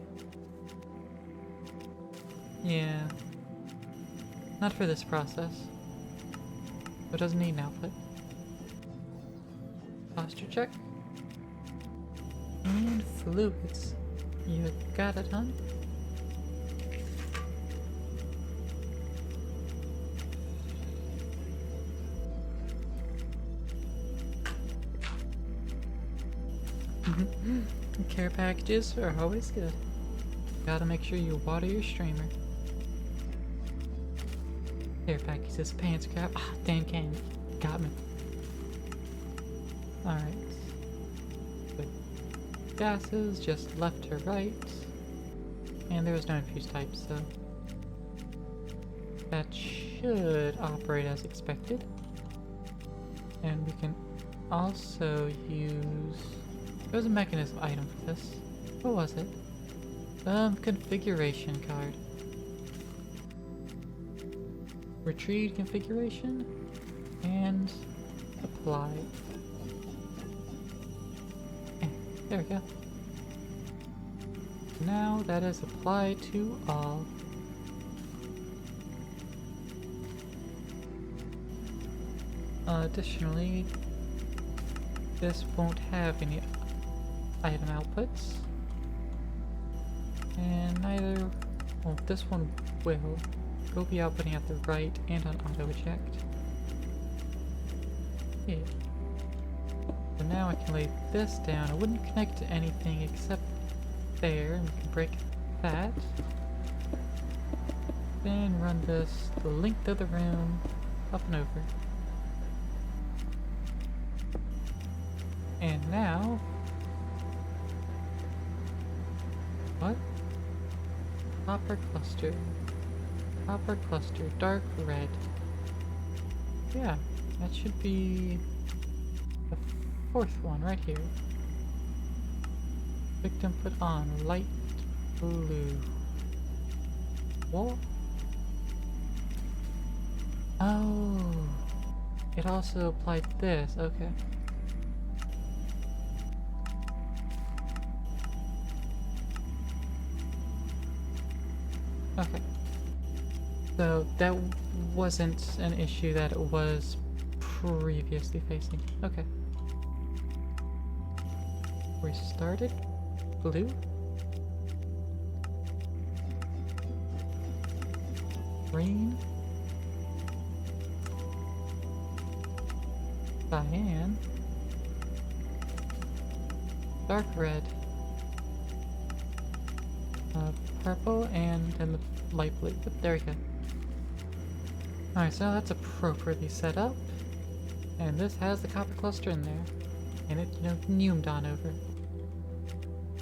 Yeah. Not for this process. So it doesn't need an output. Posture check. And fluids. You got it, huh? Care packages are always good. Gotta make sure you water your streamer. Care packages, pants crap. Ah, damn candy. Got me. Alright. Good. Gases, just left to right. And there was no infuse type, so that should operate as expected. And we can also use... There was a mechanism item for this. What was it? Configuration card. Retrieve configuration and apply. There we go. Now that is applied to all. Additionally, this won't have any item outputs, and neither, well, this one will. It'll be outputting at the right and on auto eject. Yeah. So now I can lay this down. It wouldn't connect to anything except there, and we can break that. Then run this the length of the room, up and over. And now... What? Copper cluster. Copper cluster, dark red. Yeah, that should be the fourth one right here. Victim put on light blue. What? Oh, it also applied this. Okay. Okay. So that wasn't an issue that it was previously facing. Okay. We started. Blue. Green. Cyan. Dark red. Purple and then the light blue. Yep, there we go. Alright, so that's appropriately set up. And this has the copper cluster in there. And it, neumed on over.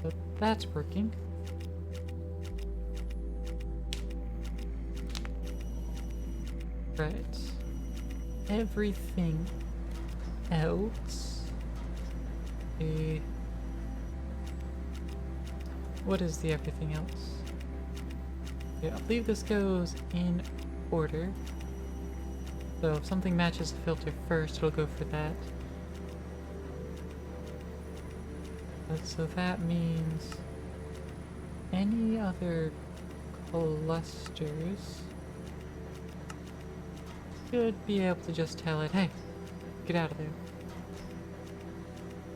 So that's working. Right. Everything else. What is the everything else? Okay, I believe this goes in order. So if something matches the filter first, it'll go for that. So that means any other clusters should be able to just tell it, hey, get out of there.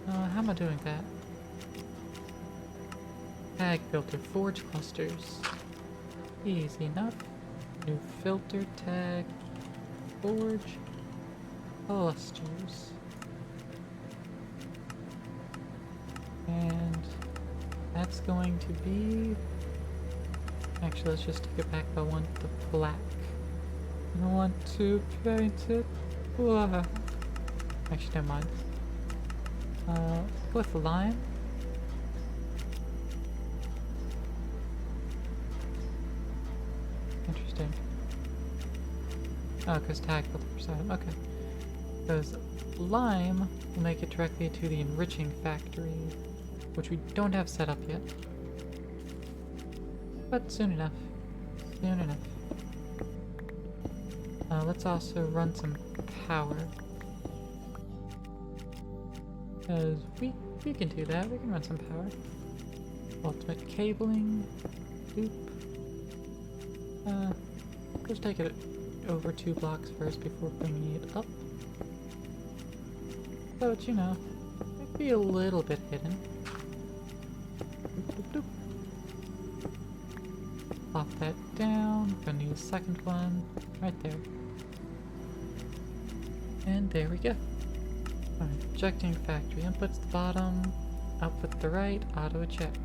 How am I doing that? Tag filter, forge clusters. Easy enough. New filter tag, forge clusters. And that's going to be... Actually, let's just take it back. I want the black. I want to paint it black. Actually, never mind. Go with the lime. Interesting. Oh, because tag filter percent. Okay. Because lime will make it directly to the enriching factory, which we don't have set up yet. But soon enough. Soon enough. Let's also run some power. Because we can do that. We can run some power. Ultimate cabling. Loop. Let's take it over 2 blocks first before bringing it up. So it's, might be a little bit hidden. Doop, doop, doop. Plop that down. Gonna need a second one. Right there. And there we go. Alright, ejecting factory. Inputs the bottom. Output the right. Auto eject.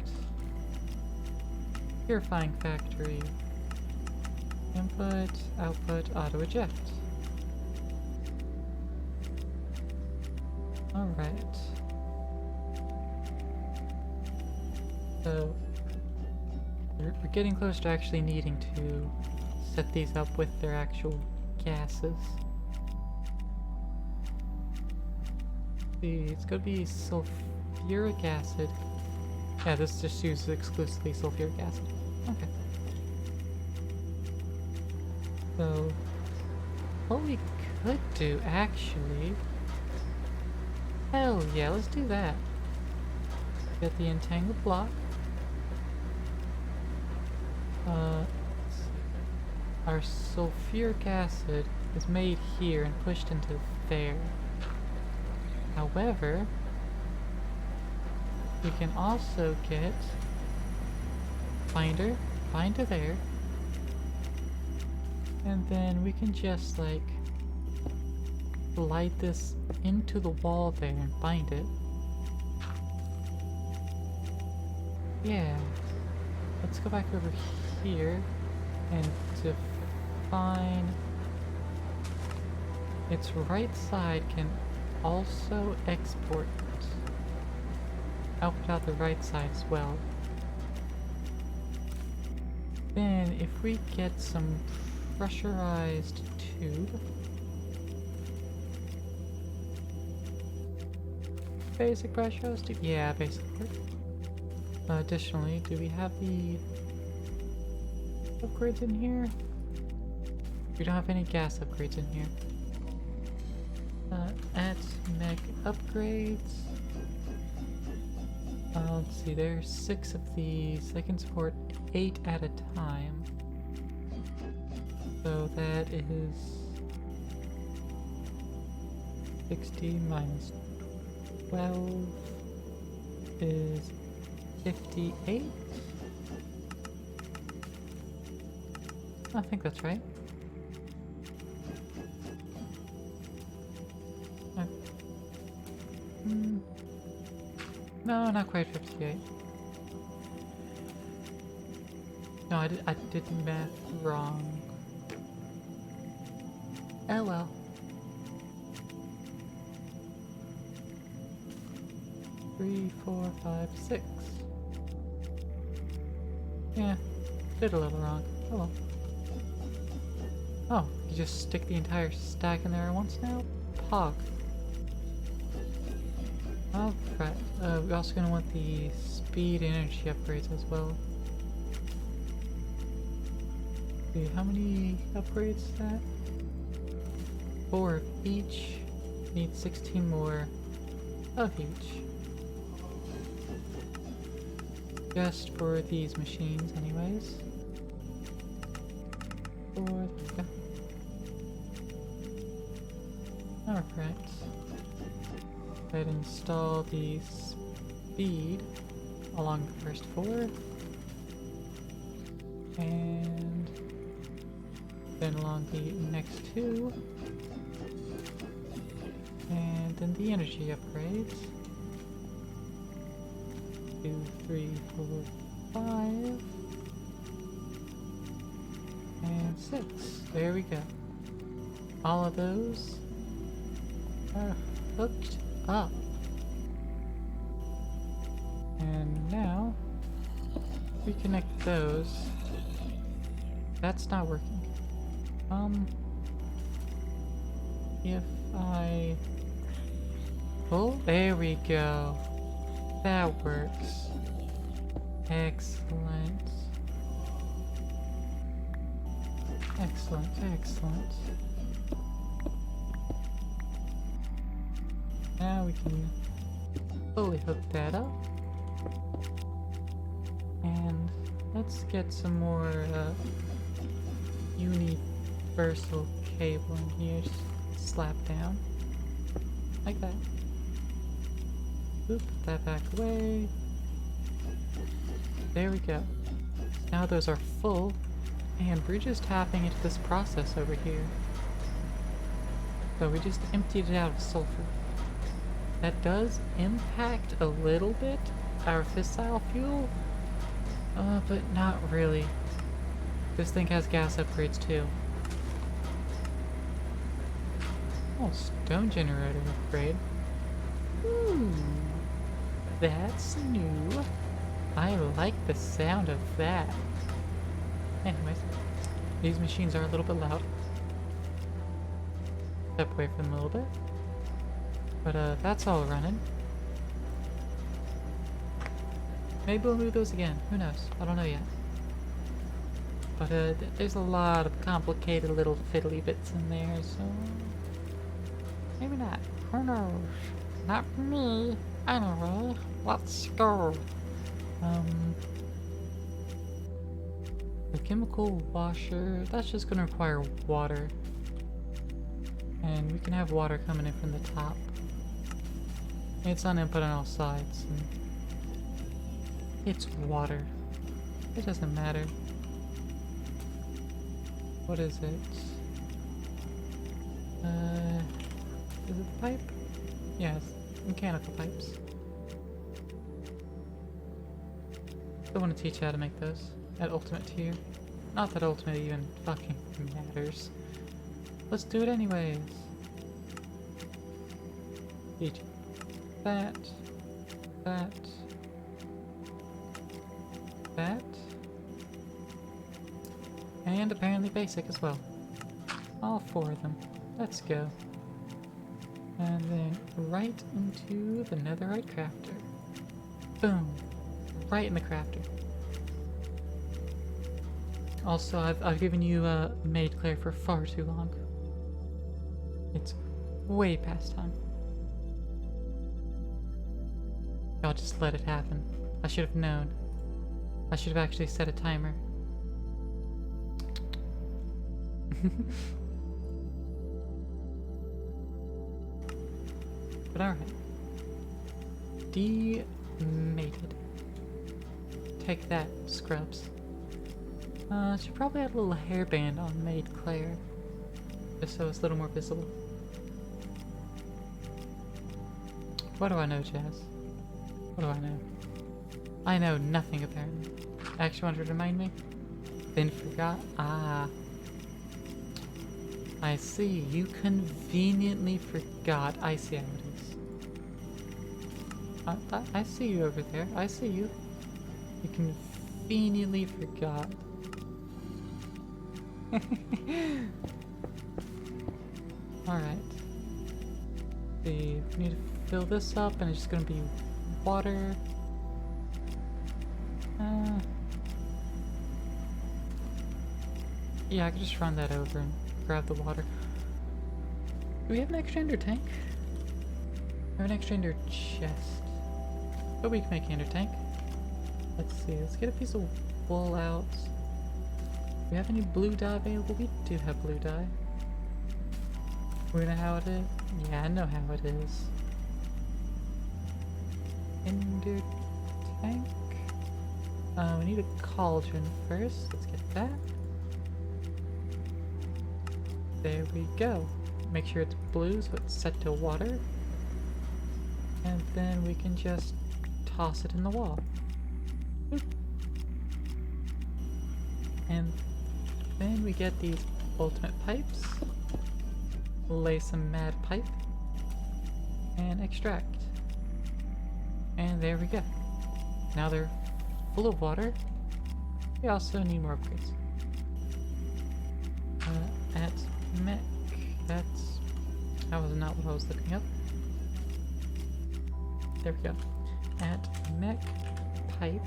Purifying factory. Input, output, auto eject. Alright. So, we're getting close to actually needing to set these up with their actual gases. See, it's gonna be sulfuric acid. Yeah, this just uses exclusively sulfuric acid. Okay. So, what we could do, actually... Hell yeah, let's do that. Get the entangled block. Our sulfuric acid is made here and pushed into there. However, we can also get binder there. And then we can just, like, slide this into the wall there and bind it. Yeah. Let's go back over here and define its right side can also export. Output out the right side as well. Then if we get some pressurized tube. Basic pressurized tube? Yeah, basically. Additionally, do we have the upgrades in here? We don't have any gas upgrades in here. At mech upgrades. Let's see, there's 6 of these. I can support 8 at a time. So that is 60 minus 12 is 58. I think that's right. No, not quite 58. No, I did math wrong. Oh well. Three, 4, 5, 6. Yeah, did a little wrong. Oh well. Oh, you just stick the entire stack in there at once now? Pog. Alright, we're also going to want the speed and energy upgrades as well. See, how many upgrades is that? 4 of each. Need 16 more of each. Just for these machines anyways. 4, yeah. Alright. Go ahead and install the speed along the first 4. And then along the next 2. And then the energy upgrades. 2, 3, 4, 5. And 6. There we go. All of those are hooked up. And now reconnect those. That's not working. If I pull, there we go. That works. Excellent. Excellent, excellent. Now we can fully hook that up. And let's get some more universal cabling here. Just slap down. Like that. Oop, put that back away. There we go. Now those are full, and we're just tapping into this process over here. So we just emptied it out of sulfur. That does impact a little bit our fissile fuel, but not really. This thing has gas upgrades too. Oh, stone generator upgrade. Ooh, that's new. I like the sound of that. Anyways, these machines are a little bit loud. Step away from them a little bit. But that's all running. Maybe we'll move those again. Who knows? I don't know yet. But there's a lot of complicated little fiddly bits in there, so maybe not. Who knows? Not me. Anyway, let's go. The chemical washer, that's just gonna require water. And we can have water coming in from the top. It's on input on all sides. And it's water. It doesn't matter. What is it? Is it the pipe? Yes, mechanical pipes. I want to teach you how to make those at ultimate tier. Not that ultimate even fucking matters. Let's do it anyways. Teach that, that, that, and apparently basic as well. All 4 of them. Let's go. And then right into the netherite crafter. Boom. Right in the crafter. Also, I've given you Maid Claire for far too long. It's way past time. I'll just let it happen. I should have known. I should have actually set a timer. But alright. Demated. Take that, scrubs. Should probably add a little hairband on Maid Claire. Just so it's a little more visible. What do I know, Jazz? What do I know? I know nothing, apparently. Actually wanted to remind me? Then forgot? Ah. I see. You conveniently forgot. I see how it is. I see you over there. I see you. You conveniently forgot. Alright. See, we need to fill this up and it's just gonna be water. Yeah, I could just run that over and grab the water. Do we have an extra ender tank? We have an extra ender chest. But we can make an ender tank. Let's see, let's get a piece of wool out. Do we have any blue dye available? We do have blue dye. We know how it is? Yeah, I know how it is. Ender tank. We need a cauldron first. Let's get that. There we go. Make sure it's blue so it's set to water. And then we can just toss it in the wall. Boop. And then we get these ultimate pipes. Lay some mad pipe. And extract. And there we go. Now they're full of water. We also need more upgrades. At mech. That was not what I was looking up. There we go. At mech pipe.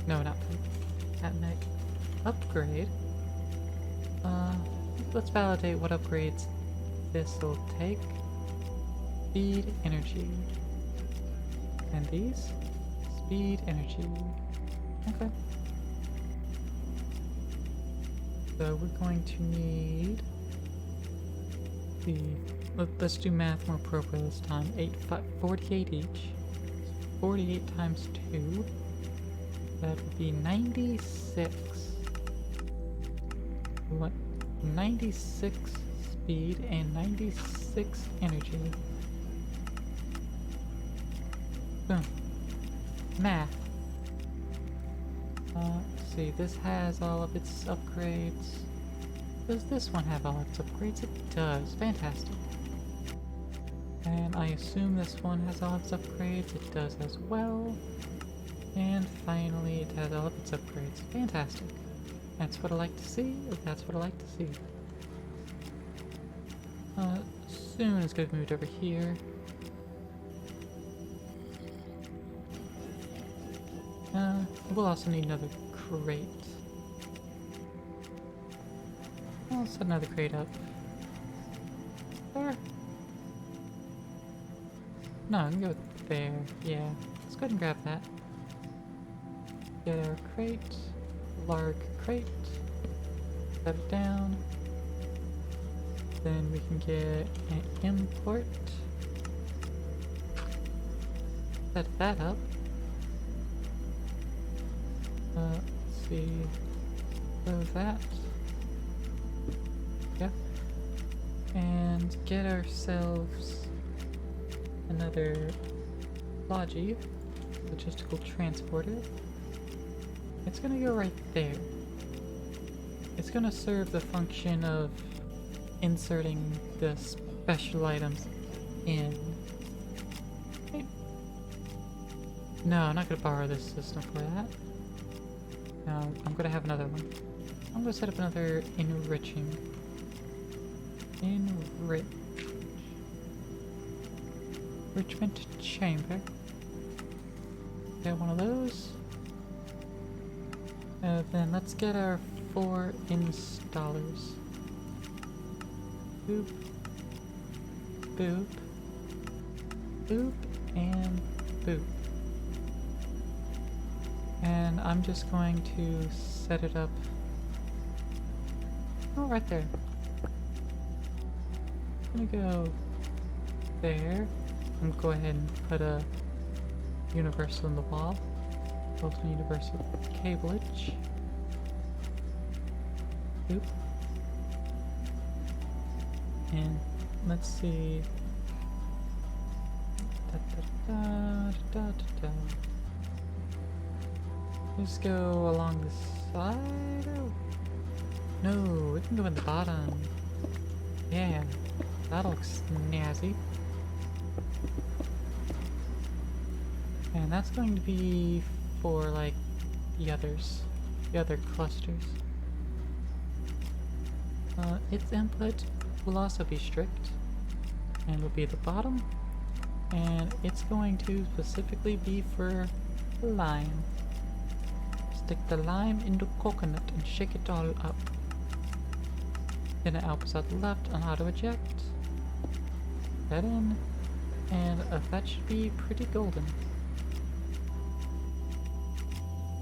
No, not pipe. At mech upgrade. Let's validate what upgrades this will take. Speed, energy. And these? Speed, energy. Okay. So we're going to need the... Let's do math more appropriate this time. 48 each. 48 times 2. That would be 96. We want 96 speed and 96 energy. Boom. Math. Let's see, this has all of its upgrades. Does this one have all its upgrades? It does. Fantastic. And I assume this one has all its upgrades. It does as well. And finally, it has all of its upgrades. Fantastic. That's what I like to see. That's what I like to see. Soon it's going to be moved over here. We'll also need another crate. I'll set another crate up. There. No, I can go there. Yeah. Let's go ahead and grab that. Get our crate. Larg crate. Set it down. Then we can get an import. Set that up. Let's see. Close that. Yeah. And get ourselves another logic, logistical transporter. It's gonna go right there. It's gonna serve the function of inserting the special items in. Okay. No, I'm not gonna borrow this system for that. No, I'm gonna have another one. I'm gonna set up another enrichment chamber. Get one of those. Then let's get our 4 installers. Boop. Boop. Boop. And boop. And I'm just going to set it up Oh, right there. I'm gonna go there. I'm gonna go ahead and put a universal in the wall. Also universal cableage. Oop. And let's see. Just go along the side. Oh. No, we can go in the bottom. Yeah, that looks snazzy. And that's going to be for like the other clusters. Its input will also be strict and will be at the bottom, and it's going to specifically be for lime. Stick the lime into coconut and shake it all up. Then it outputs out the left on auto eject. That in, and that should be pretty golden.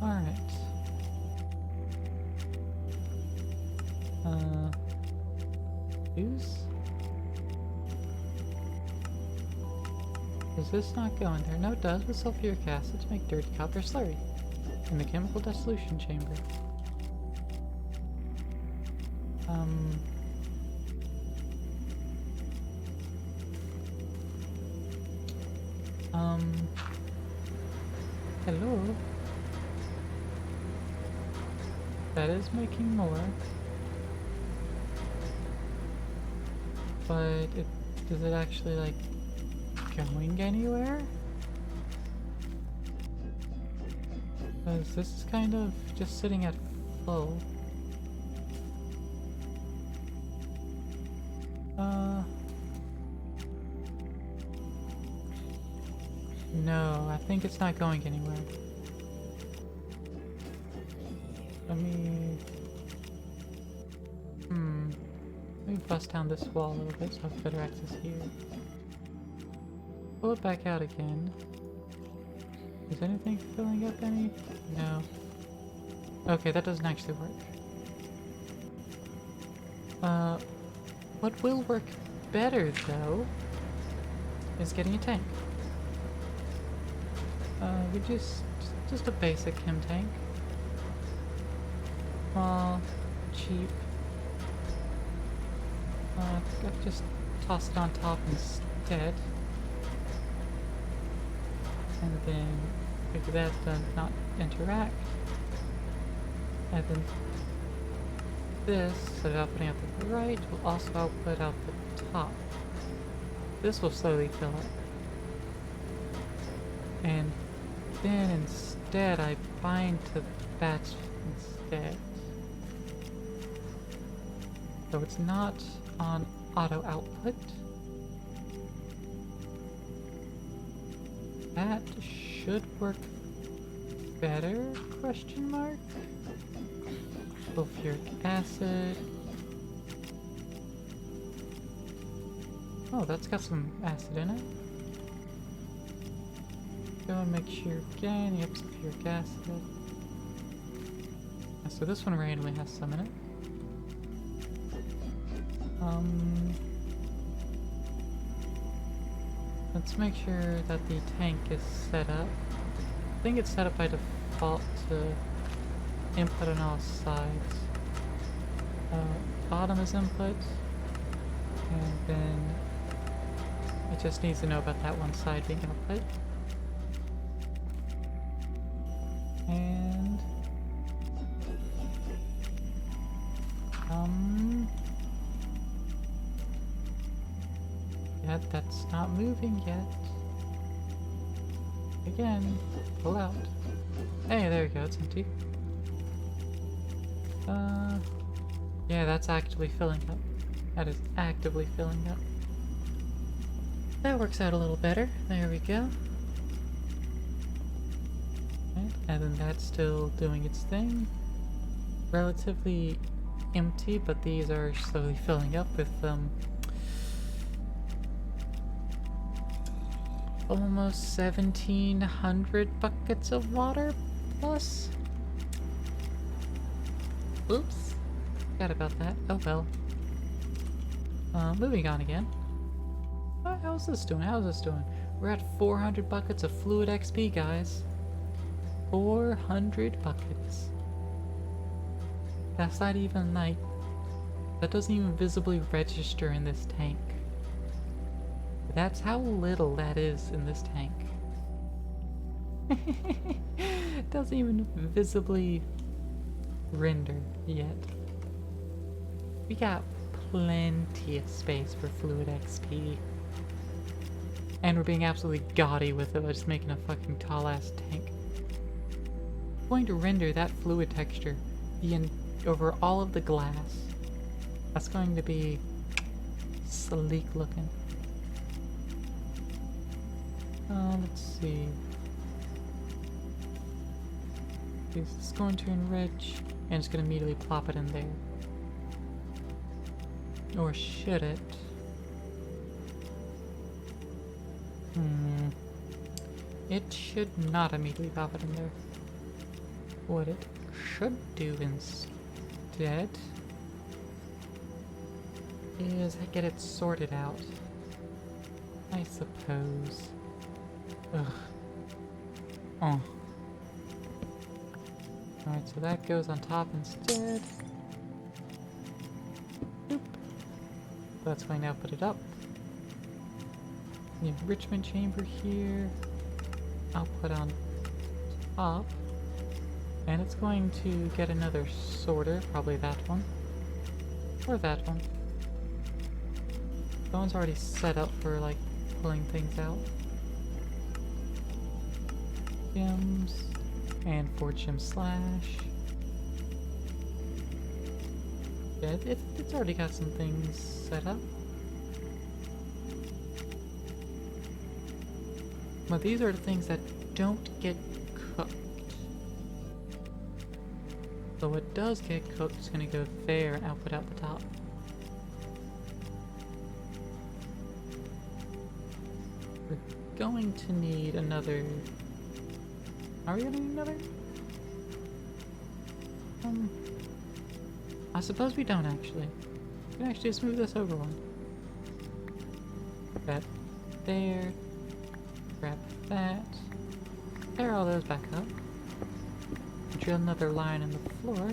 Alright. Use? Is this not going there? No, it does with sulfuric acid to make dirty copper slurry in the chemical dissolution chamber. Hello? That is making more. But does it actually, like, going anywhere? Because this is kind of just sitting at full. No, I think it's not going anywhere. Let me bust down this wall a little bit so I have better access here. Pull it back out again. Is anything filling up any? No. Okay, that doesn't actually work. What will work better though is getting a tank. We just a basic chem tank. Small, cheap. I've just tossed it on top instead. And then figure that does not interact. And then this, instead of outputting out the right, will also output out the top. This will slowly fill up. And then instead I bind to that instead. So it's not on auto output. That should work better, question mark? Sulfuric acid. Oh, that's got some acid in it. Go and make sure again, yep, sulfuric acid. So this one randomly has some in it. Let's make sure that the tank is set up. I think it's set up by default to input on all sides. Bottom is input, and then it just needs to know about that one side being output. And yeah, that's not moving yet. Again, pull out. Hey, there you go, it's empty. Yeah, that's actively filling up. That is actively filling up. That works out a little better. There we go. Right, and then that's still doing its thing. Relatively empty, but these are slowly filling up with almost 1,700 buckets of water plus. Oops. Forgot about that. Oh well. Moving on again. How's this doing? How's this doing? We're at 400 buckets of fluid XP, guys. 400 buckets. That's not even like... That doesn't even visibly register in this tank. That's how little that is in this tank. It doesn't even visibly render yet. We got plenty of space for fluid XP. And we're being absolutely gaudy with it by just making a fucking tall ass tank. I'm going to render that fluid texture over all of the glass. That's going to be sleek looking. Let's see. It's going to enrich, and it's going to immediately plop it in there. Or should it? It should not immediately pop it in there. What it should do instead is get it sorted out, I suppose. Ugh. Oh. Alright, so that goes on top instead. Boop. That's going to now put it up. The enrichment chamber here. I'll put on top. And it's going to get another sorter, probably that one. Or that one. That one's already set up for, like, pulling things out. Gems. And 4 gem slash. Yeah, it's already got some things set up. But these are the things that don't get cooked. So what does get cooked is going to go there and output out the top. We're going to need another... Are we going to need another? I suppose we don't actually. We can actually just move this over one. That there. Grab that. Pair all those back up. Drill another line in the floor.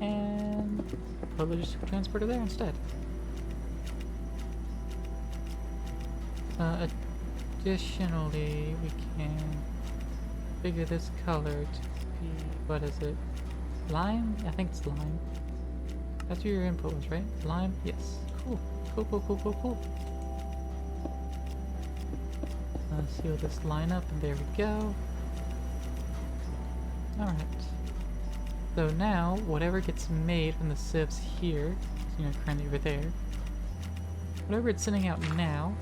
And put the logistical transporter there instead. Additionally, we can figure this color to be, what is it? Lime? I think it's lime. That's what your input was, right? Lime? Yes. Cool. Cool, cool, cool, cool, cool. Seal this line up, and there we go. Alright. So now, whatever gets made from the sieves here, you know, currently over there, whatever it's sending out now,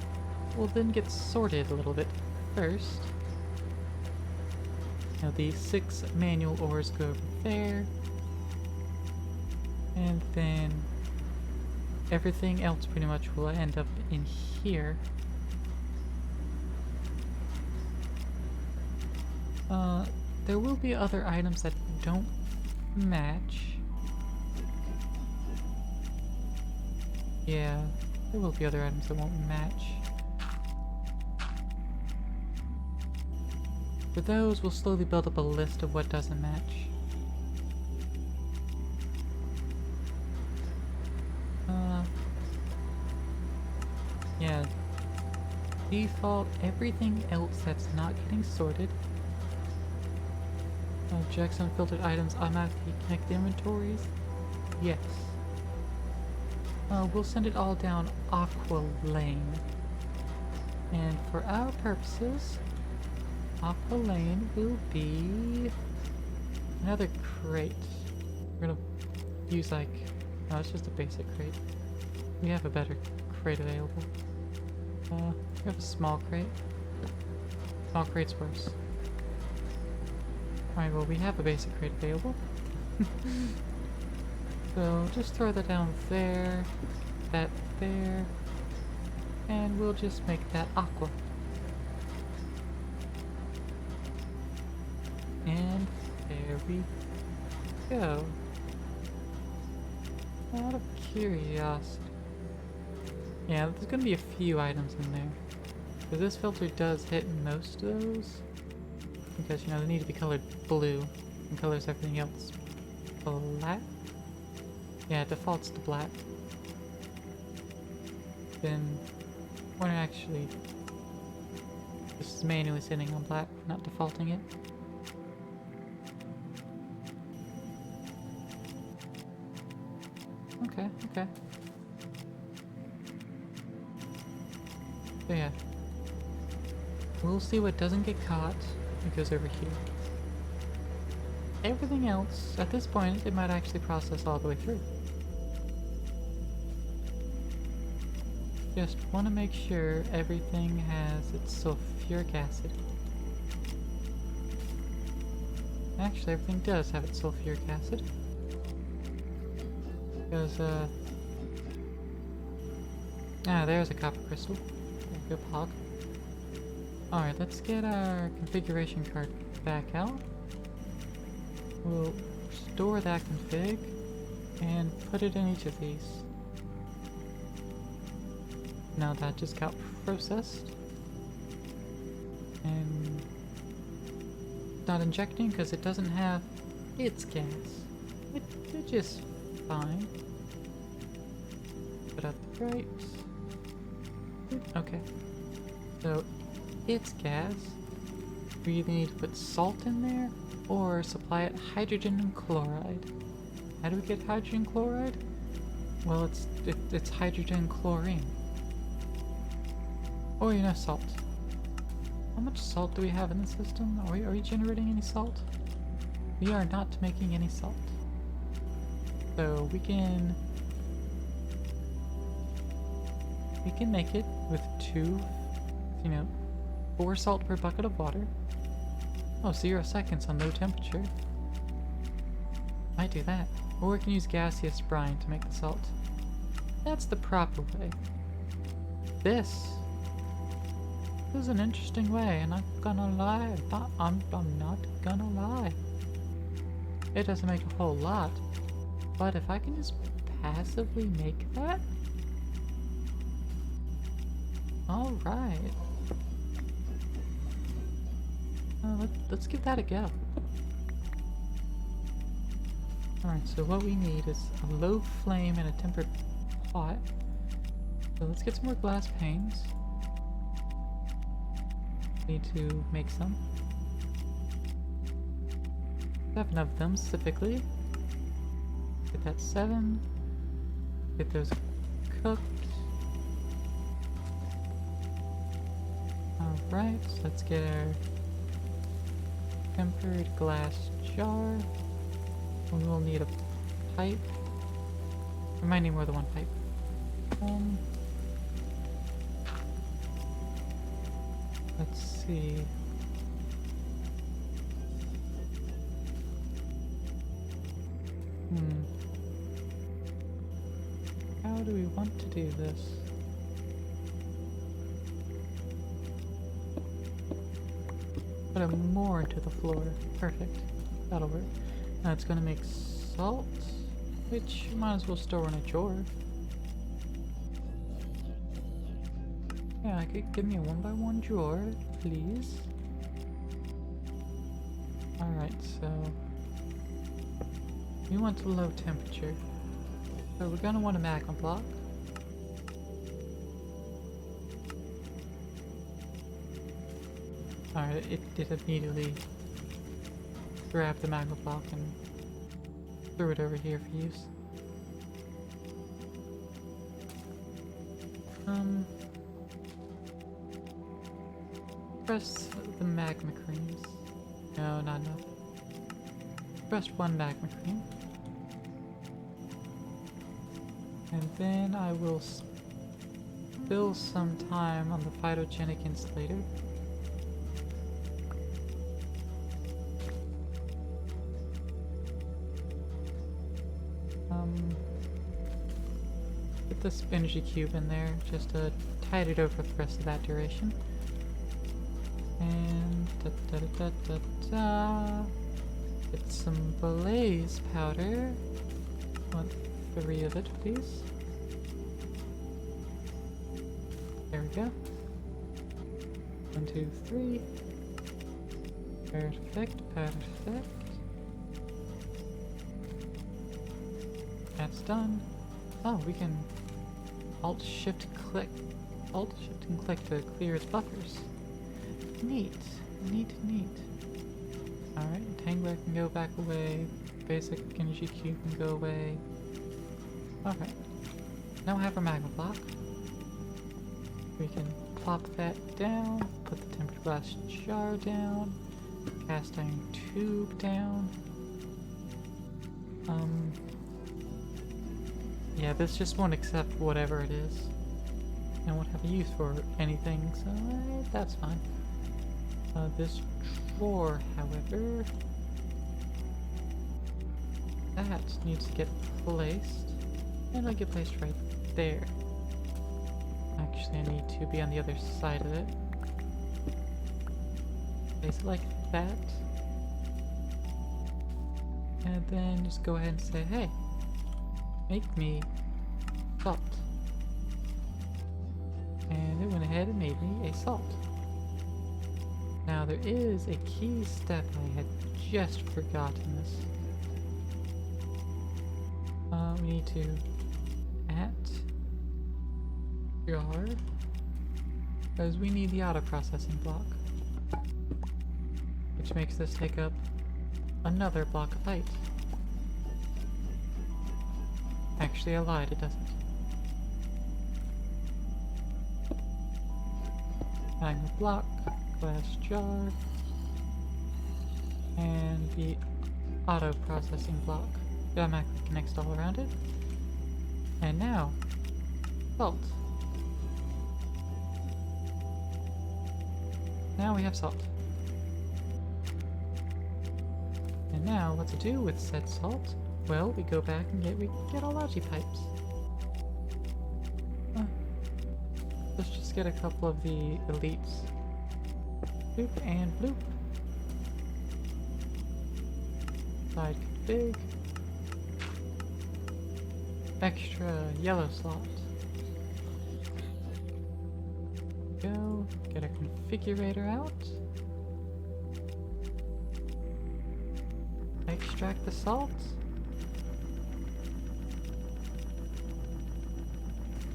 will then get sorted a little bit first. Now the 6 manual ores go over there, and then everything else pretty much will end up in here. There will be other items that don't match. Yeah, there will be other items that won't match. For those, we'll slowly build up a list of what doesn't match. Yeah. Default, everything else that's not getting sorted. Objects unfiltered items automatically connect the inventories. Yes. We'll send it all down Aqua Lane. And for our purposes, Aqua Lane will be another crate. We're gonna use like, no, it's just a basic crate. We have a better crate available. We have a small crate. Small crate's worse. Alright, well we have a basic crate available. So just throw that down there, that there, and we'll just make that aqua. And there we go. Out of curiosity. Yeah, there's gonna be a few items in there. Because this filter does hit most of those. Because, you know, they need to be colored blue. And colors everything else black. Yeah, it defaults to black. Then we're actually just manually setting on black, not defaulting it. Okay, okay. So yeah. We'll see what doesn't get caught. It goes over here. Everything else, at this point, it might actually process all the way through. Just want to make sure everything has its sulfuric acid. Actually, everything does have its sulfuric acid. Because, there's a copper crystal. Good pog. Alright, let's get our configuration card back out. We'll store that config and put it in each of these. Now that just got processed. And not injecting because it doesn't have its gas. It's just fine. Put up the grapes. Okay. So its gas, we either need to put salt in there or supply it hydrogen and chloride. How do we get hydrogen chloride? Well, it's hydrogen chlorine. Or, you know, salt. How much salt do we have in the system? Are we generating any salt? We are not making any salt. So we can make it with 4 salt per bucket of water. Oh, 0 seconds on low temperature. Might do that. Or we can use gaseous brine to make the salt. That's the proper way. This is an interesting way, and I'm gonna lie. I'm not gonna lie. It doesn't make a whole lot, but if I can just passively make that, all right. Let's give that a go. Alright, so what we need is a low flame and a tempered pot. So let's get some more glass panes. Need to make some. 7 of them specifically. Get that 7. Get those cooked. Alright, so let's get our tempered glass jar. We will need a pipe. We might need more than one pipe. Let's see. How do we want to do this? Put it more into the floor. Perfect. That'll work. Now it's gonna make salt, which you might as well store in a jar. Yeah, give me a 1x1 jar, please. Alright, so we want a low temperature. So we're gonna want a magma block. Alright, it did immediately grab the magma block and threw it over here for use. Press the magma creams. No, not enough. Press 1 magma cream. And then I will spill some time on the phytogenic insulator. Put this energy cube in there just to tide it over the rest of that duration. And get some blaze powder. Want 3 of it, please. There we go. 1, 2, 3. Perfect, perfect. That's done. Oh, we can Alt Shift click and click to clear its buffers. Neat, neat, neat. Alright, Tangler can go back away. Basic Energy Cube can go away. Alright. Now we have our magma block. We can plop that down, put the tempered glass jar down, cast iron tube down. Yeah, this just won't accept whatever it is. And won't have a use for anything, so that's fine. This drawer, however, that needs to get placed, and it'll get placed right there. Actually, I need to be on the other side of it. Place it like that. And then just go ahead and say, hey, make me salt. And it went ahead and made me a salt. Now there is a key step I had just forgotten this. We need to at jar, because we need the auto processing block, which makes this take up another block of height. Actually, I lied, it doesn't. Magma block, glass jar, and the auto processing block. It automatically connects all around it. And now, salt. Now we have salt. And now, what to do with said salt? Well, we go back and get our logi pipes. Let's just get a couple of the elites. Bloop and bloop. Side config. Extra yellow slot. Go. Get a configurator out. Extract the salt.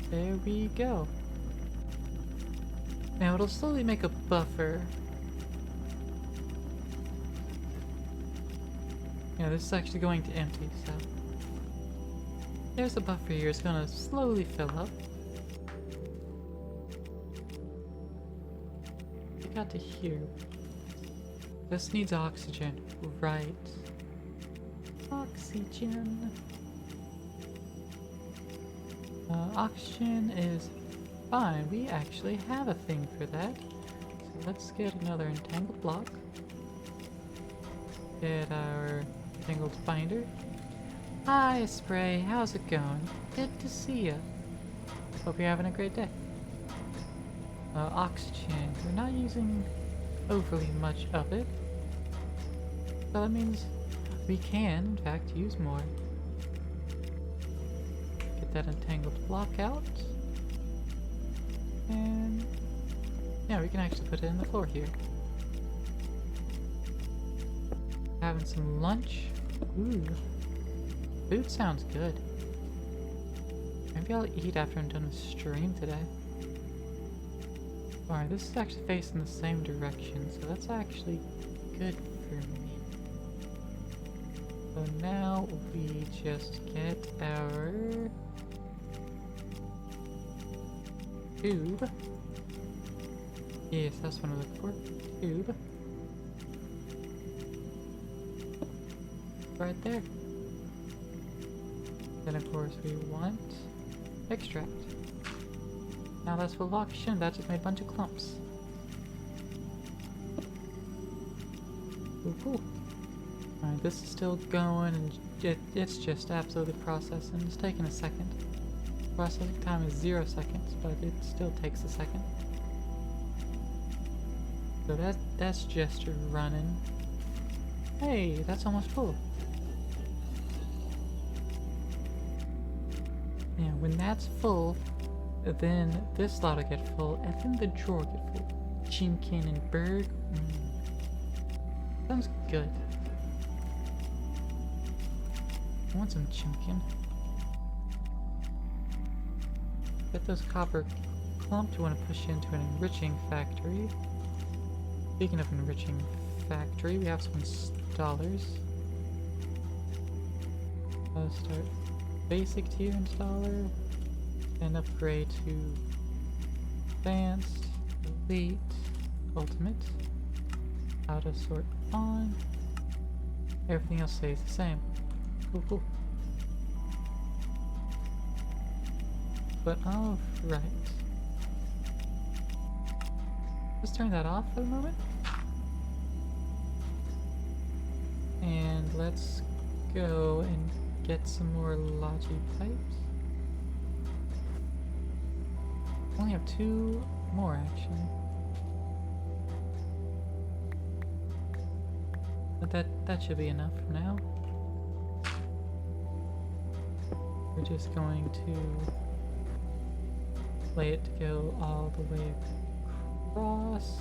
There we go. Now it'll slowly make a buffer. Yeah, this is actually going to empty, so there's a buffer here. It's gonna slowly fill up. I got to here. This needs oxygen, right? Oxygen. Oxygen is fine. We actually have a thing for that. So let's get another entangled block. Get our entangled binder. Hi, Spray. How's it going? Good to see ya. Hope you're having a great day. Oxygen. We're not using overly much of it. So that means we can, in fact, use more. Get that entangled block out. And yeah, we can actually put it in the floor here. Having some lunch. Ooh. Food sounds good. Maybe I'll eat after I'm done with stream today. Alright, this is actually facing the same direction, so that's actually good for me. So now we just get our tube. Yes, that's what I'm looking for. Tube. Right there. Then of course we want extract. Now that's full of oxygen. That just made a bunch of clumps. Ooh, cool. Alright, this is still going and it's just absolutely processing. It's taking a second. Processing time is 0 seconds, but it still takes a second. So that's just running. Hey, that's almost full. Yeah, when that's full, then this slot will get full, and then the drawer get full. Chimkin and Berg. Sounds good. I want some chimkin. Get those copper clumps. You want to push into an enriching factory. Speaking of enriching factory, we have some installers. Start basic tier installer and upgrade to advanced, elite, ultimate. Auto sort on. Everything else stays the same. Cool. But alright. Let's turn that off for the moment. And let's go and get some more logi pipes. Only have 2 more actually. But that should be enough for now. We're just going to lay it to go all the way across.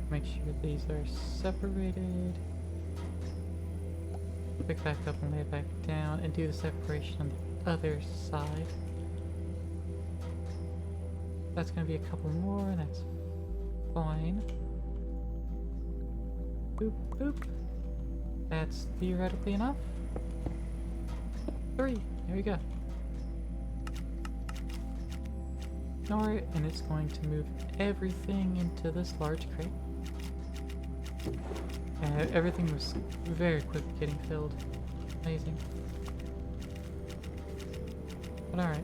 Make sure these are separated. Pick back up and lay it back down and do the separation on the other side. That's going to be a couple more, that's fine. Boop, boop. That's theoretically enough. 3. There we go. Ignore it, and it's going to move everything into this large crate. Everything was very quick getting filled. Amazing. But alright.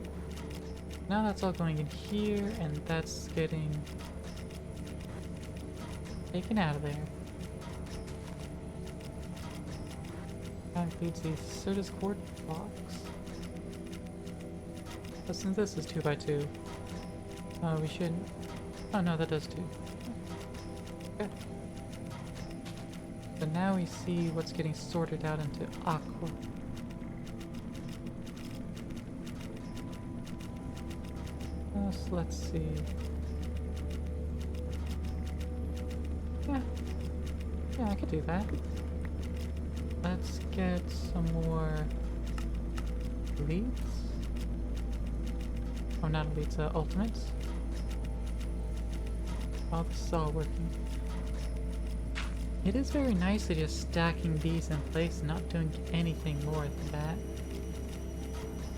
Now that's all going in here, and that's getting taken out of there. That includes the Certus Quart box. But since this is 2x2, we shouldn't... Oh no, that does 2. Okay. So now we see what's getting sorted out into aqua. So let's see. Yeah, I could do that. Let's get some more elites. Oh, not elites, ultimates. Oh, this is all working. It is very nicely just stacking these in place and not doing anything more than that.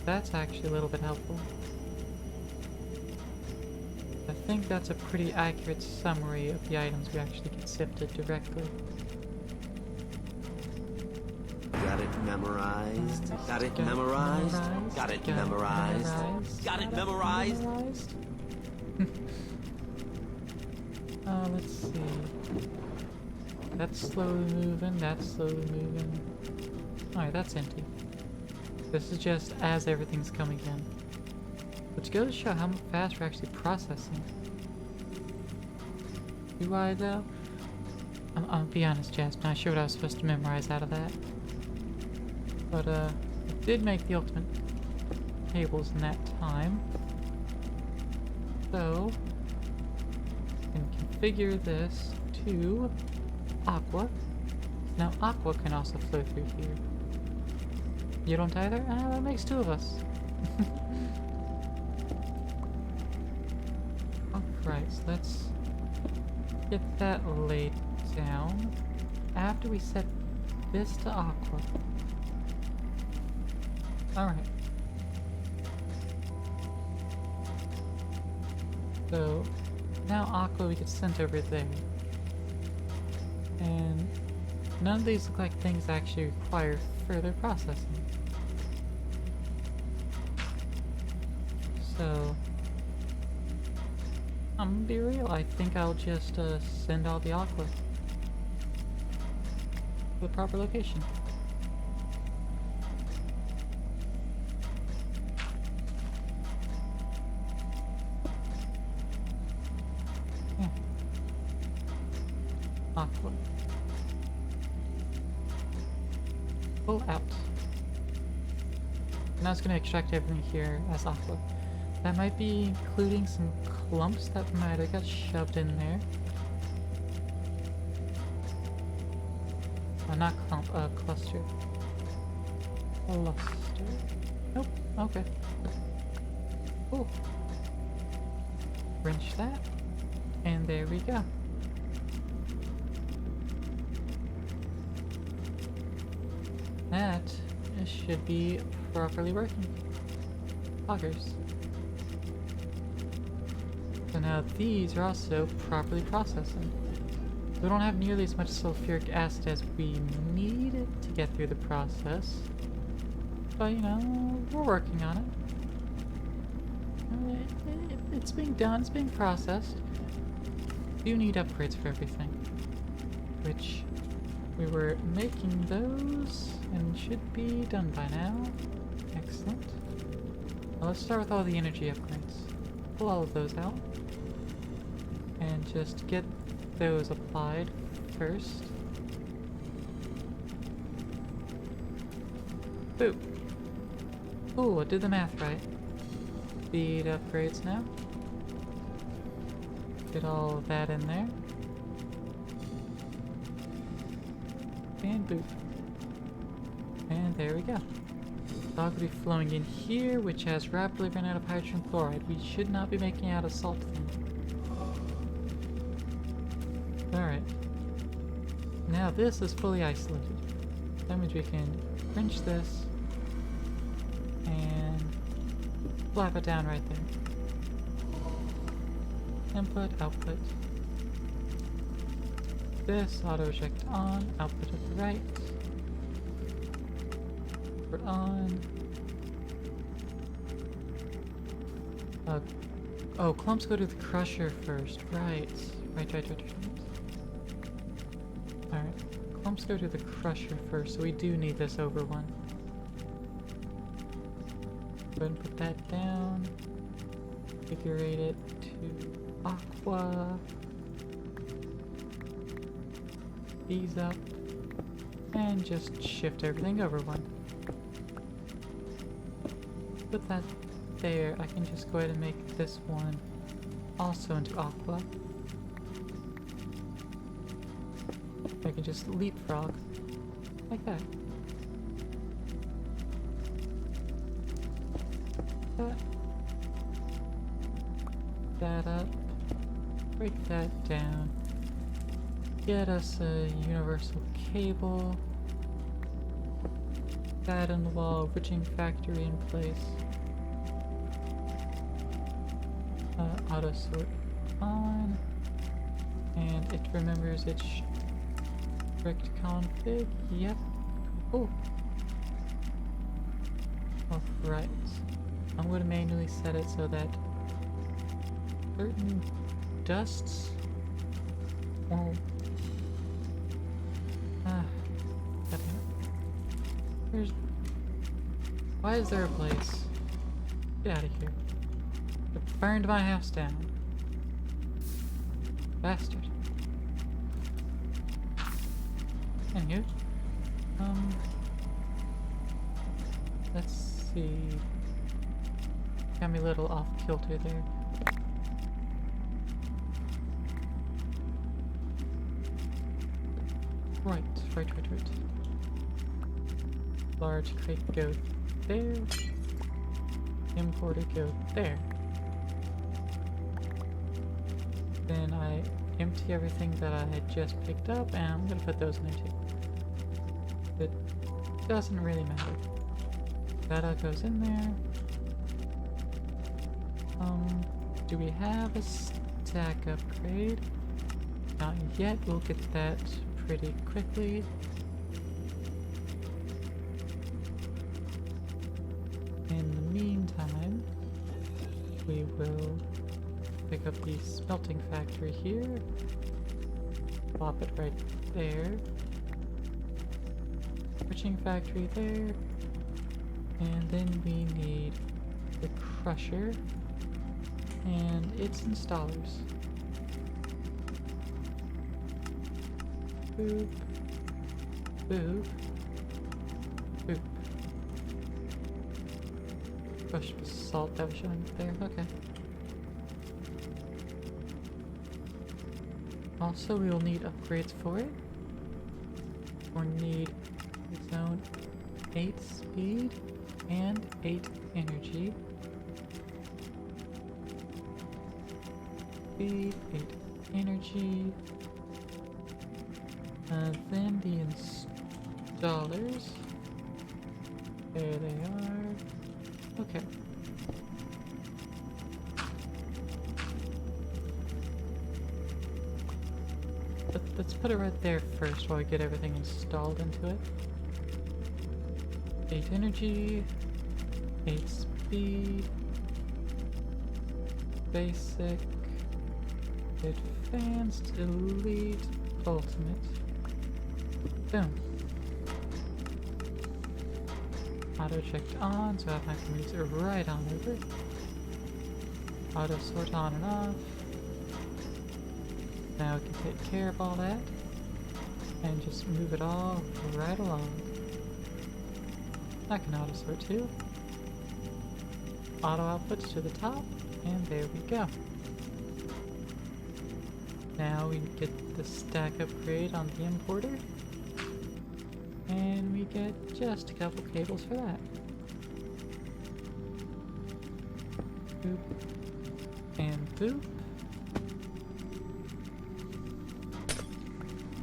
That's actually a little bit helpful. I think that's a pretty accurate summary of the items we actually get sifted directly. Got it memorized. Got it memorized. Got it memorized. Got it memorized. Let's see. That's slowly moving, that's slowly moving. Alright, that's empty. This is just as everything's coming in. Which goes to show how fast we're actually processing. Do I though? I'll be honest, Jazz, I'm not sure what I was supposed to memorize out of that. But I did make the ultimate tables in that time. So I can configure this to aqua. Now aqua can also flow through here. You don't either? That makes 2 of us. Alright, so let's get that laid down. After we set this to aqua. Alright. So now aqua we get sent over there. And none of these look like things that actually require further processing. So I'm gonna be real, I think I'll just send all the aqua to the proper location. Yeah. Aqua. Pull out. I was gonna extract everything here as aqua. That might be including some clumps that might have got shoved in there. Not clump, cluster. Cluster. Nope, okay. Cool. Wrench that. And there we go. That should be properly working. Augers. So now these are also properly processing. We don't have nearly as much sulfuric acid as we need to get through the process. But, you know, we're working on it. It's being done, it's being processed. We do need upgrades for everything. Which, we were making those, and should be done by now. Excellent. Well, let's start with all the energy upgrades. Pull all of those out. And just get those applied first. Boop. Cool, I did the math right. Speed upgrades now. Get all of that in there. And boop. And there we go. Dog will be flowing in here, which has rapidly run out of hydrogen chloride. We should not be making out a salt thing. Alright. Now this is fully isolated. That means we can wrench this and flap it down right there. Input, output. This auto eject on, output at the right. We're on. Oh, clumps go to the crusher first. Right. Right. Alright. Clumps go to the crusher first, so we do need this over one. Go ahead and put that down. Configurate it to aqua. These up. And just shift everything over one. Put that there. I can just go ahead and make this one also into aqua. I can just leapfrog like that. That up. Break that down. Get us a universal cable. That in the wall, bridging factory in place. Auto sort on. And it remembers its strict config. Yep. Cool. Alright. I'm going to manually set it so that certain dusts won't. Why is there a place? Get out of here. It burned my house down. Bastard. Anywho. Let's see. Got me a little off kilter there. Right. Large crate go there. Importer go there. Then I empty everything that I had just picked up, and I'm gonna put those in there too. It doesn't really matter. That goes in there. Do we have a stack upgrade? Not yet. We'll get that pretty quickly. In the meantime, we will pick up the smelting factory here, plop it right there, switching factory there, and then we need the crusher and its installers. Boop, boop, boop. crushed basalt that was showing up there. Okay. Also, we will need upgrades for it. We'll need zone 8 speed and 8 energy. Speed, 8 energy. Then the installers. There they are. Okay. Let's put it right there first while we get everything installed into it. 8 energy, 8 speed, basic, advanced, elite, ultimate. Boom. Auto checked on, so I can move it right on over. Auto sort on and off. Now we can take care of all that and just move it all right along. I can auto sort too. Auto outputs to the top, and there we go. Now we get the stack upgrade on the importer, and we get just a couple cables for that. Boop and boop.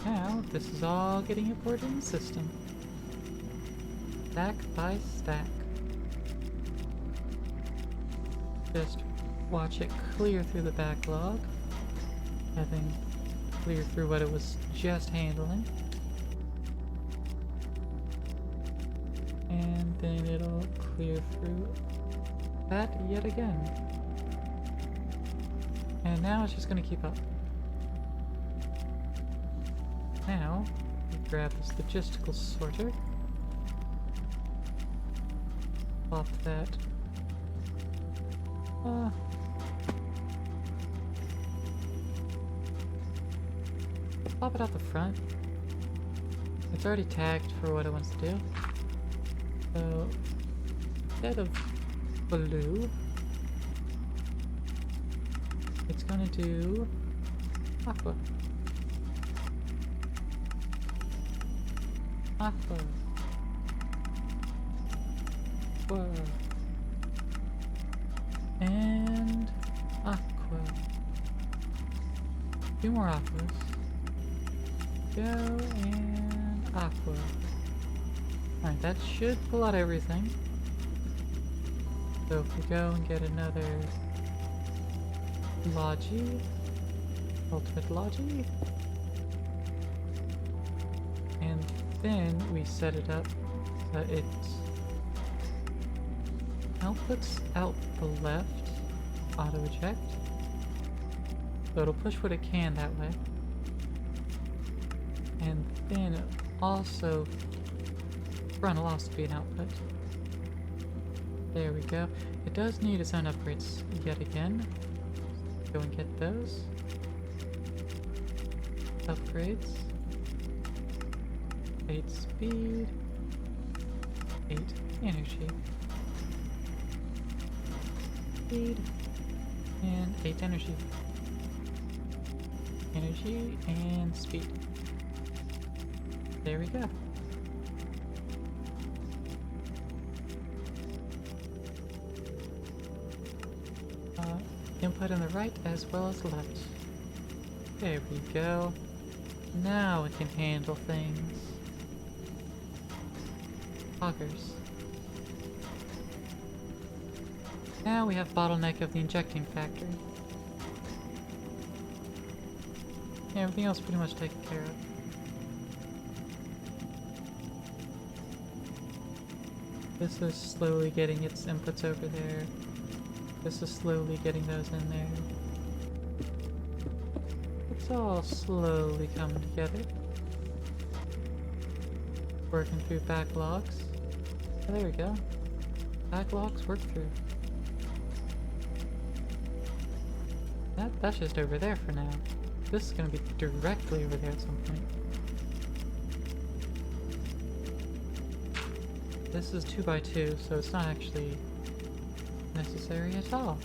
Now, this is all getting imported in the system. Stack by stack. Just watch it clear through the backlog. Having clear through what it was just handling. And then it'll clear through that yet again. And now it's just going to keep up. Now, we grab this logistical sorter. Pop that. Pop it out the front. It's already tagged for what it wants to do. So, instead of blue, it's gonna do aqua. Aqua. Aqua. And aqua. 2 more aquas. Go and aqua. Alright, that should pull out everything. So if we go and get another Logi, ultimate Logi, and then we set it up so it outputs out the left, auto eject, so it'll push what it can that way, and then also frontal also be an output. There we go. It does need its own upgrades yet again. Go and get those upgrades. 8 speed, 8 energy, speed, and 8 energy. Energy and speed. There we go. Input on the right as well as left. There we go. Now it can handle things. Poggers. Now we have bottleneck of the injecting factory. Yeah, everything else pretty much taken care of. This is slowly getting its inputs over there. This is slowly getting those in there. It's all slowly coming together. Working through backlogs. Oh, there we go. Backlogs work through. That's just over there for now. This is going to be directly over there at some point. This is 2x2, so it's not actually necessary at all.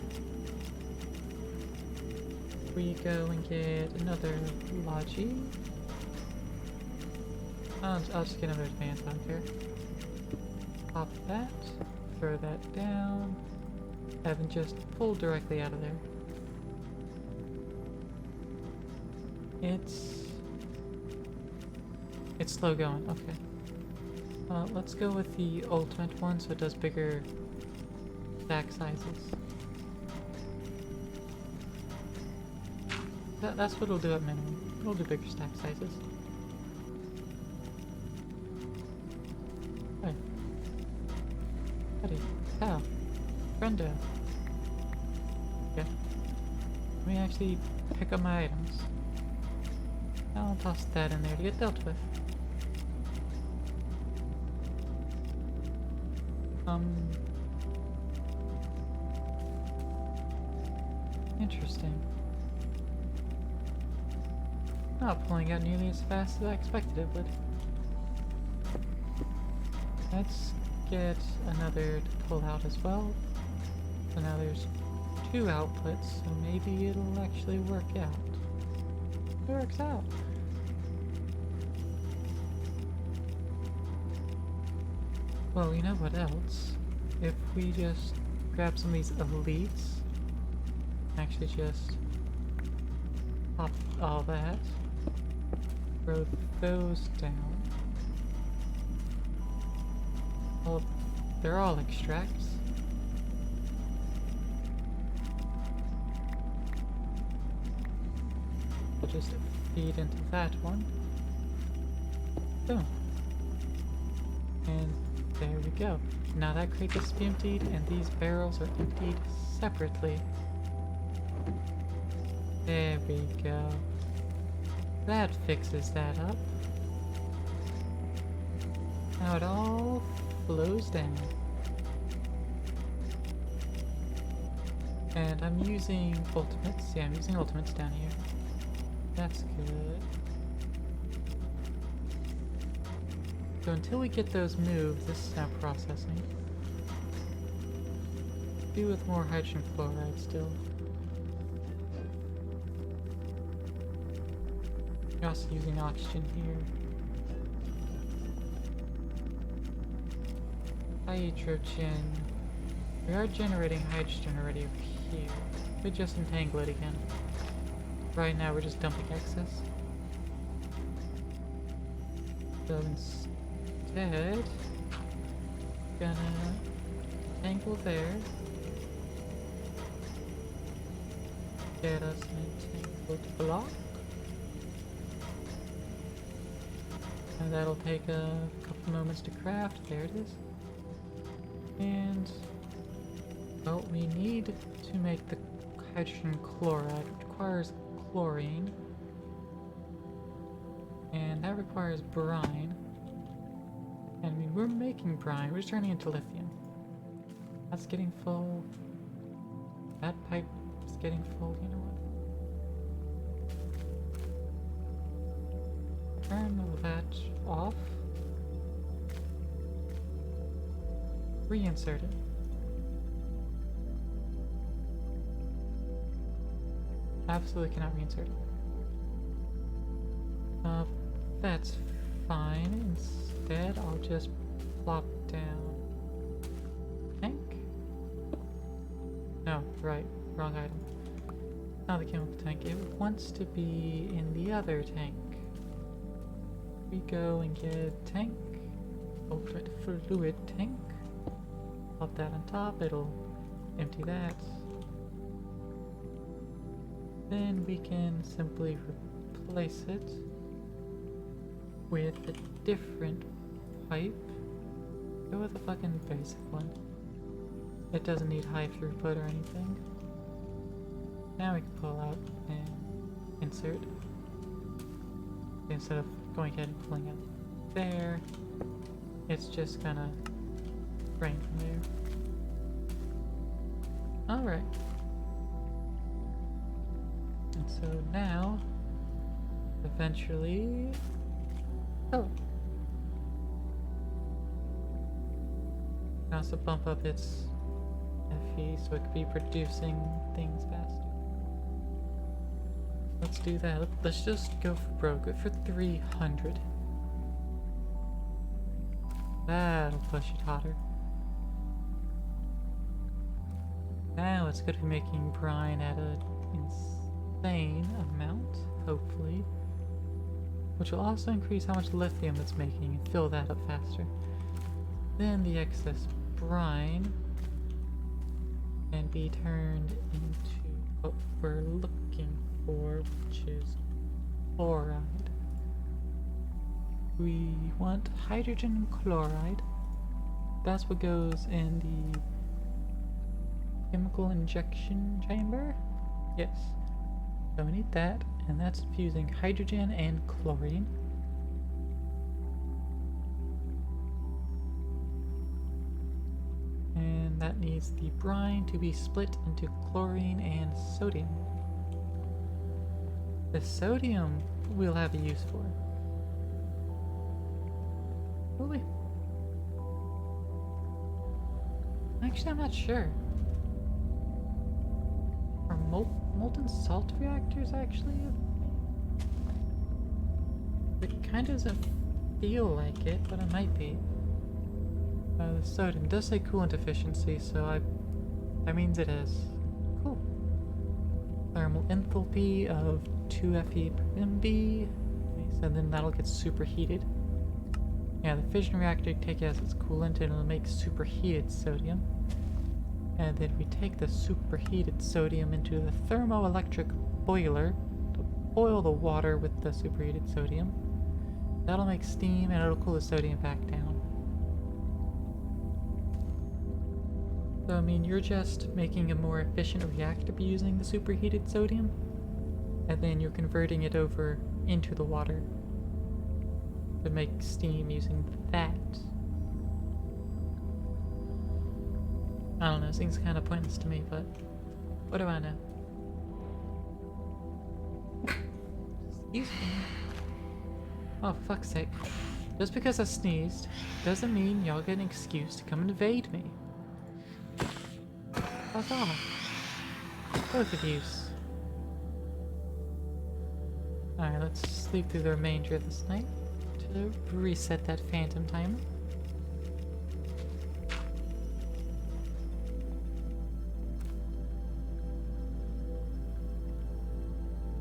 We go and get another Logi. I'll just get another advance, I don't care. Pop that, throw that down, have it just pull directly out of there. It's slow going, okay. Let's go with the ultimate one so it does bigger stack sizes. That's what it'll do at minimum. It'll do bigger stack sizes. Hey. Buddy. Pal. Friendo. Okay. Let me actually pick up my items. I'll toss that in there to get dealt with. Interesting. Not pulling out nearly as fast as I expected it would. Let's get another to pull out as well. So now there's 2 outputs, so maybe it'll actually work out. It works out. Well, you know what else? If we just grab some of these elites, actually just pop all that, throw those down. Well, they're all extracts. We'll just feed into that one. Boom. And there we go. Now that crate gets to be emptied, and these barrels are emptied separately. There we go. That fixes that up. Now it all flows down. And I'm using ultimates. Yeah, I'm using ultimates down here. That's good. So until we get those moved, this is now processing. Do with more hydrogen chloride still. You're also using oxygen here. Hydrogen. We are generating hydrogen already over here. We just entangle it again. Right now we're just dumping excess. So instead, gonna angle there. Get us an entangled block. And that'll take a couple moments to craft. There it is. And well, we need to make the hydrogen chloride, which requires chlorine. And that requires brine. And I mean, we're making brine, we're just turning it into lithium. That's getting full. That pipe is getting full, you know what? Turn that off. Reinsert it. Absolutely cannot reinsert it. That's fine. Instead, I'll just plop down. Tank? No, right. Wrong item. Not the chemical tank. It wants to be in the other tank. We go and get a tank. Ultimate fluid tank. Pop that on top. It'll empty that. Then we can simply replace it with a different pipe. Go with a fucking basic one. It doesn't need high throughput or anything. Now we can pull out and insert. Instead of going ahead and pulling out there, it's just gonna drain from there. Alright. And so now, eventually... Oh! Can also bump up its Fe so it could be producing things faster. Let's do that. Let's just go for broke. Go for 300. That'll push it hotter. Now it's going to be making brine at an insane amount, hopefully. Which will also increase how much lithium it's making and fill that up faster. Then the excess brine can be turned into what we're looking for, which is chloride. We want hydrogen chloride. That's what goes in the chemical injection chamber? Yes. So we need that, and that's fusing hydrogen and chlorine. And that needs the brine to be split into chlorine and sodium. The sodium we'll have a use for. Will we? Actually, I'm not sure. Are molten salt reactors actually a thing? It kind of doesn't feel like it, but it might be. The sodium does say coolant efficiency, so that means it is. Cool. Thermal enthalpy of 2 Fe per MB. So then that'll get superheated. Yeah, the fission reactor take it as its coolant and it'll make superheated sodium. And then we take the superheated sodium into the thermoelectric boiler to boil the water with the superheated sodium. That'll make steam and it'll cool the sodium back down. So I mean, you're just making a more efficient reactor by using the superheated sodium, and then you're converting it over into the water to make steam using that. I don't know, it seems kind of pointless to me, but what do I know? Excuse me. Oh, for fuck's sake. Just because I sneezed doesn't mean y'all get an excuse to come and invade me. Fuck off. Both of yous. Alright, let's sleep through the remainder of this night to reset that phantom timer.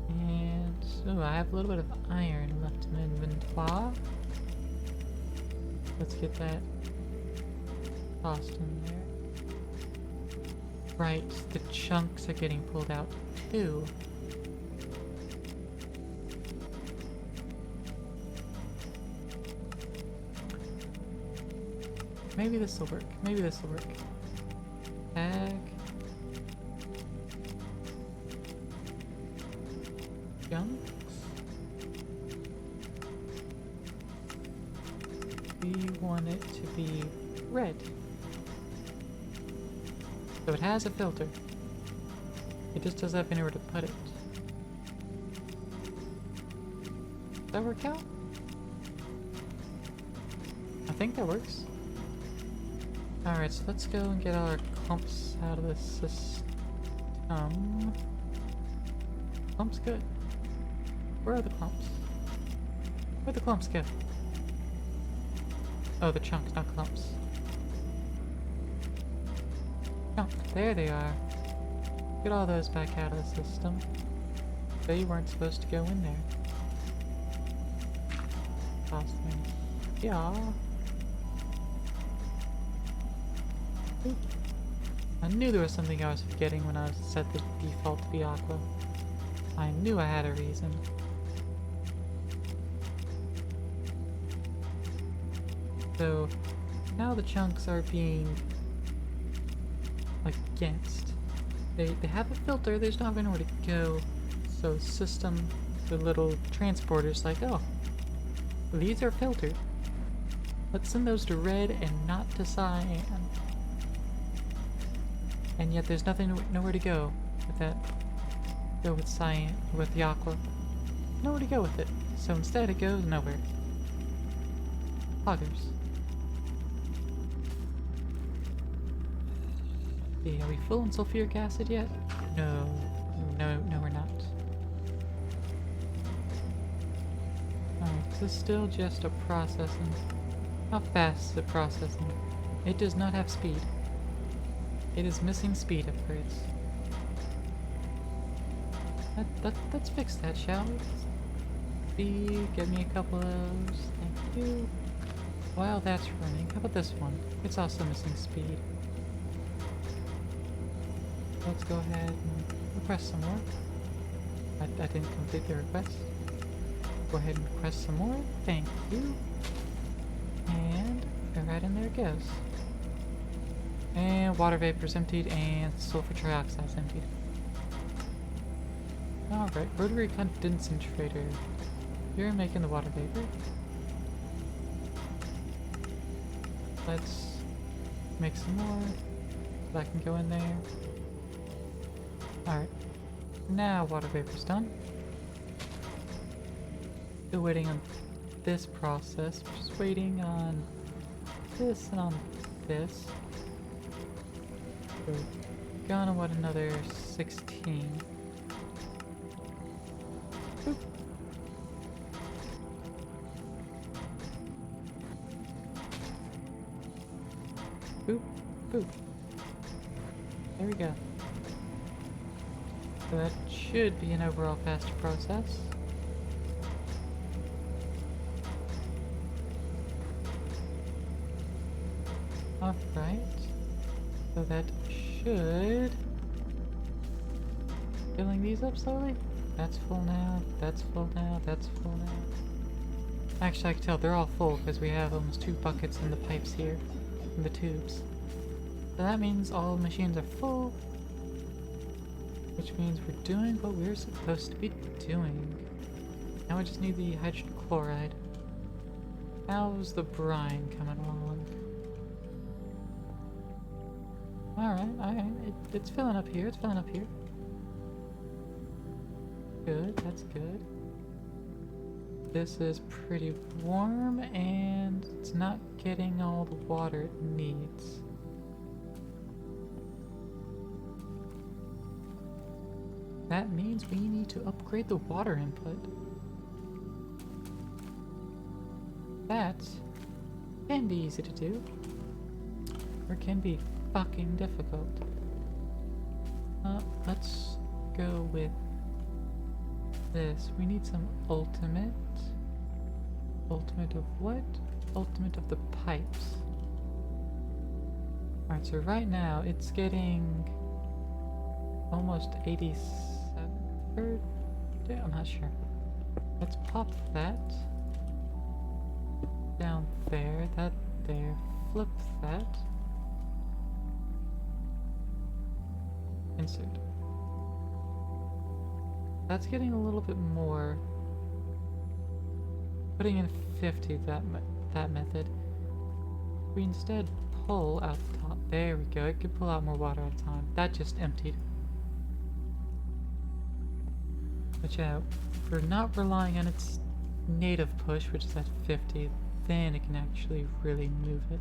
And so I have a little bit of iron left in my inventory. Let's get that tossed in there. Right, the chunks are getting pulled out too. Maybe this will work. Maybe this will work. Tag. Chunks. We want it to be red. So it has a filter. It just doesn't have anywhere to put it. Does that work out? I think that works. Alright, so let's go and get all our clumps out of the system. Clumps good. Where are the clumps? Where'd the clumps go? Oh, the chunks, not clumps. Oh, there they are. Get all those back out of the system. They weren't supposed to go in there. Toss them. Yeah. Oop. I knew there was something I was forgetting when I set the default to be aqua. I knew I had a reason. So, now the chunks are being against. They have a filter, they just don't have anywhere to go. So system, the little transporter's like, oh, these are filtered. Let's send those to red and not to cyan. And yet there's nowhere to go with that. Go with cyan, with the aqua. Nowhere to go with it. So instead it goes nowhere. Poggers. Are we full on sulfuric acid yet? No. No, we're not. Alright, this is still just a processing. How fast is it processing? It does not have speed. It is missing speed upgrades. Let's fix that, shall we? Speed, get me a couple of those. Thank you. While that's running, how about this one? It's also missing speed. Let's go ahead and request some more. I didn't complete the request. Go ahead and request some more. Thank you. And right in there it goes. And water vapor's emptied and sulfur trioxide's emptied. Alright, rotary condensator. You're making the water vapor. Let's make some more. That can go in there. Alright. Now water vapor's done. Still waiting on this process. Just waiting on this and on this. We're gonna want another 16. Boop. Boop, boop. There we go. So that should be an overall faster process. Alright. So that should... Filling these up slowly? That's full now, that's full now, that's full now. Actually, I can tell they're all full because we have almost 2 buckets in the pipes here, in the tubes. So that means all the machines are full, which means we're doing what we're supposed to be doing. Now we just need the hydrogen chloride. How's the brine coming along? Alright, it's filling up here, it's filling up here. Good, that's good. This is pretty warm and it's not getting all the water it needs. That means we need to upgrade the water input. That can be easy to do, or can be fucking difficult. Let's go with this. We need some ultimate. Ultimate of what? Ultimate of the pipes. Alright, so right now it's getting almost 87. I'm not sure. Let's pop that down there, that there, flip that. Insert. That's getting a little bit more. Putting in 50 that method. We instead pull out the top. There we go. It could pull out more water at a time. That just emptied. Watch out. If we're not relying on its native push, which is at 50, then it can actually really move it.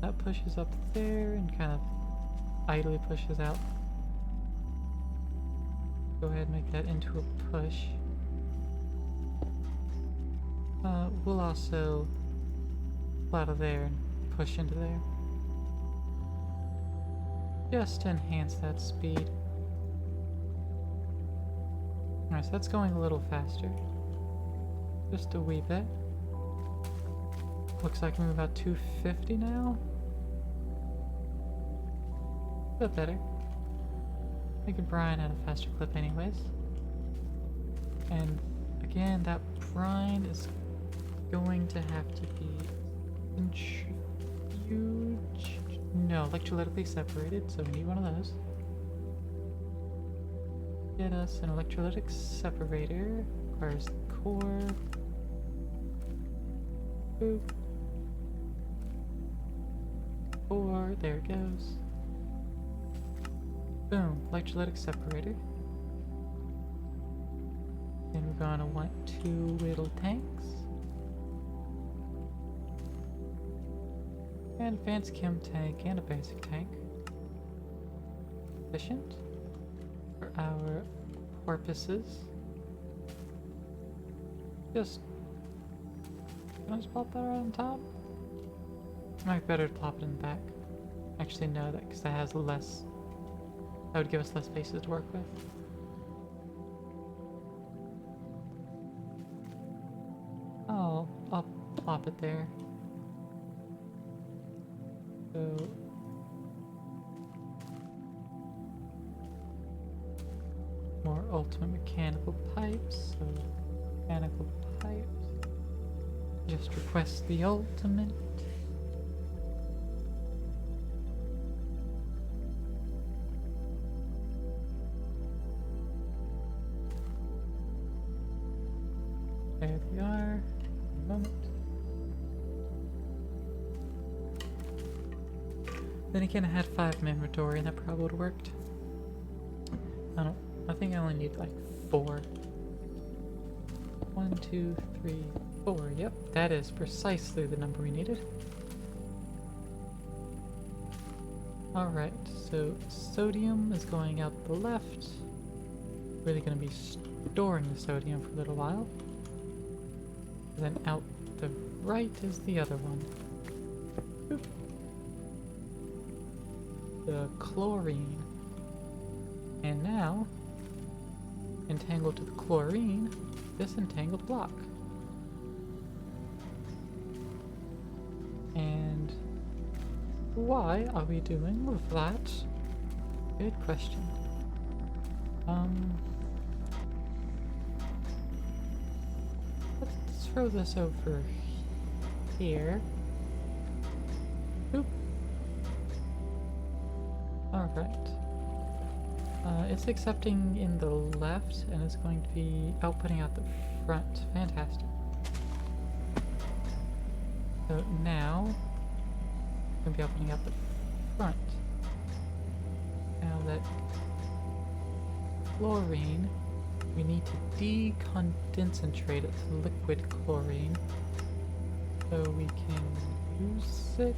That pushes up there and kind of idly pushes out. Go ahead and make that into a push. We'll also pull out of there and push into there. Just to enhance that speed. Alright, so that's going a little faster. Just a wee bit. Looks like we're about 250 now. A bit better. I think Brian had a faster clip anyways. And again, that brine is going to have to be huge. No, electrolytically separated, so we need one of those. Get us an electrolytic separator. Requires the core. Boop. Core, there it goes. Boom, electrolytic separator. Then we're gonna want 2 little tanks. And advanced chem tank and a basic tank. Efficient for our purposes. Just, can I just plop that right on top? It might be better to plop it in the back. Actually, no, that because that has less. That would give us less spaces to work with. Oh, I'll plop it there. So. More ultimate mechanical pipes, so mechanical pipes. Just request the ultimate. There they are. One moment. Then again, I had 5 in inventory, and that probably would have worked. I think I only need like 4. 1, 2, 3, 4. Yep, that is precisely the number we needed. Alright, so sodium is going out the left. Really going to be storing the sodium for a little while. And then out the right is the other one. Boop. The chlorine. And now, entangled to the chlorine, this entangled block. And why are we doing that? Good question. Let's throw this over here. Boop. Alright. It's accepting in the left, and it's going to be outputting out the front. Fantastic. So now, it's going to be outputting out the front. Now that chlorine, we need to decondentrate it to liquid chlorine, so we can use it.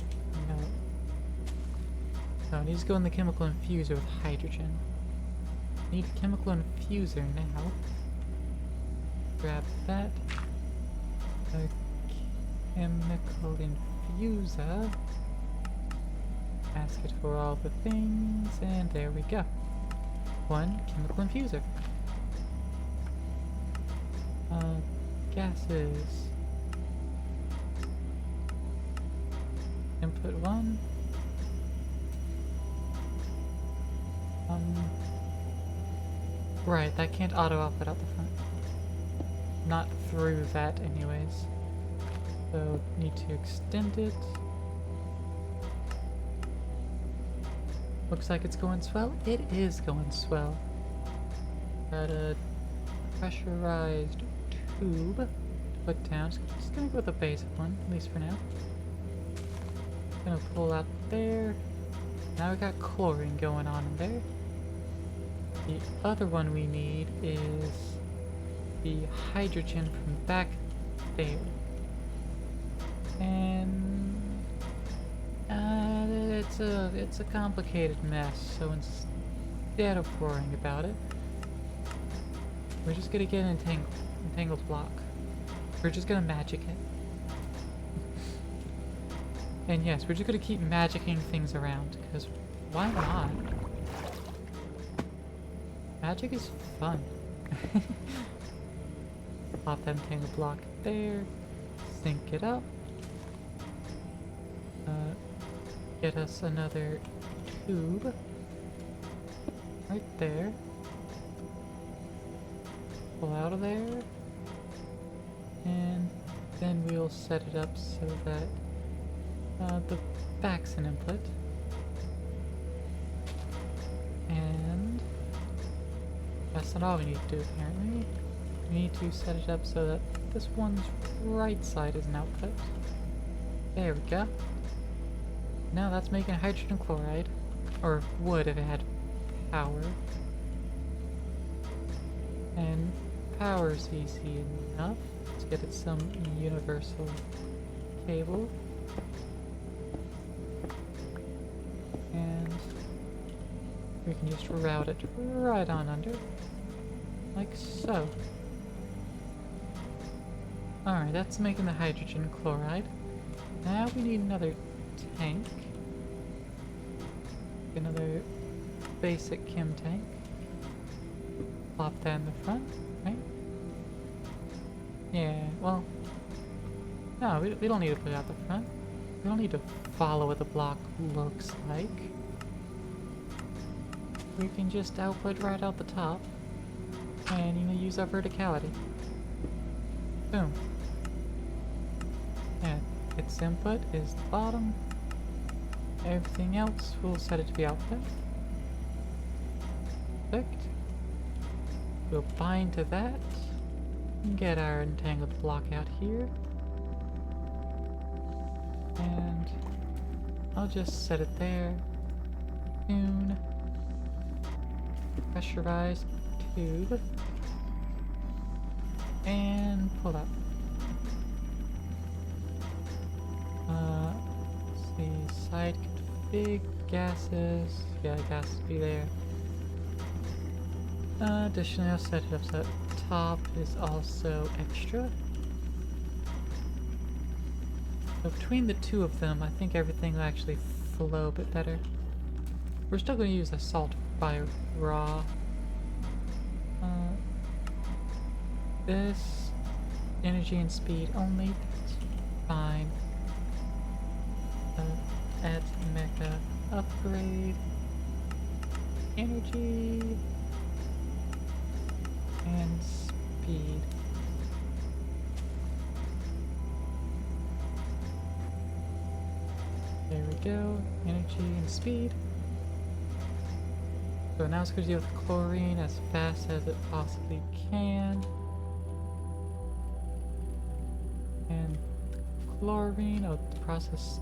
No, it needs to go in the chemical infuser with hydrogen. Need a chemical infuser now. Grab that. A chemical infuser. Ask it for all the things, and there we go. 1 chemical infuser. Gases. Input 1. Right, that can't auto-output out the front. Not through that anyways. So, need to extend it. Looks like it's going swell. It is going swell. Got a pressurized tube to put down. Just gonna go with a basic one, at least for now. Gonna pull out there. Now we got chlorine going on in there. The other one we need is the hydrogen from back there. And it's a complicated mess, so instead of worrying about it, we're just gonna get an entangled block. We're just gonna magic it. And yes, we're just gonna keep magicking things around, because why not? Magic is fun. Pop that entangled block there, sync it up, get us another tube right there, pull out of there, and then we'll set it up so that the back's an input, and that's not all we need to do apparently. We need to set it up so that this one's right side is an output. There we go. Now that's making hydrogen chloride, or would if it had power. And power's easy enough. Let's get it some universal cable. We can just route it right on under. Like so. Alright, that's making the hydrogen chloride. Now we need another tank. Another basic chem tank. Plop that in the front, right? Yeah, well... No, we don't need to put it out the front. We don't need to follow what the block looks like. We can just output right out the top. And, you know, use our verticality. Boom. And its input is the bottom. Everything else, we'll set it to be output. Perfect. We'll bind to that. And get our entangled block out here. And I'll just set it there. Tune. Pressurized tube. And pull up. Let's see, side config, gases. Yeah, gases be there. Additionally, I'll set it up so that top is also extra. So between the two of them, I think everything will actually flow a bit better. We're still going to use the salt by raw. This energy and speed only, that's fine. Add mecha upgrade, energy, and speed. There we go, energy and speed. So now it's going to deal with chlorine as fast as it possibly can. And chlorine, oh, the process,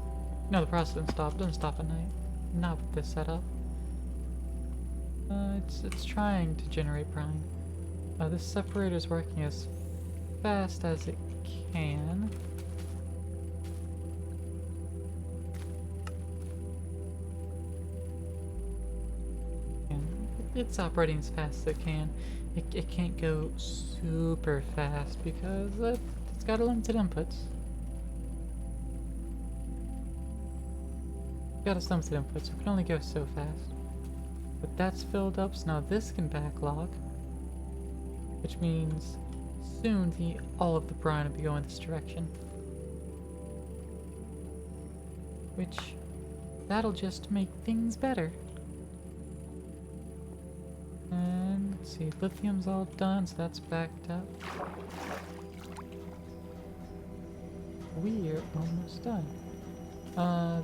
no, the process doesn't stop. It doesn't stop at night. Not with this setup. It's trying to generate brine. This separator is working as fast as it can. It's operating as fast as it can. It can't go super fast because it's got a limited inputs. Got a limited input, so it can only go so fast. But that's filled up, so now this can backlog, which means soon all of the brine will be going this direction. Which, that'll just make things better. And let's see, lithium's all done, so that's backed up. We're almost done.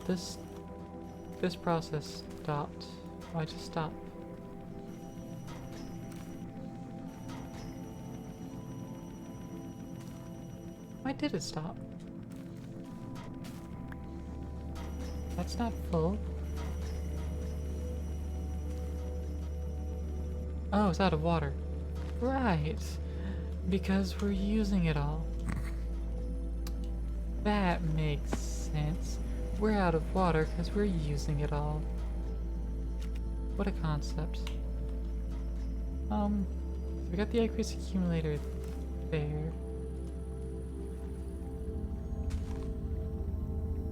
This process stopped. Why'd you stop? Why did it stop? That's not full. Oh, it's out of water. Right. Because we're using it all. That makes sense. We're out of water because we're using it all. What a concept. So we got the aqueous accumulator there.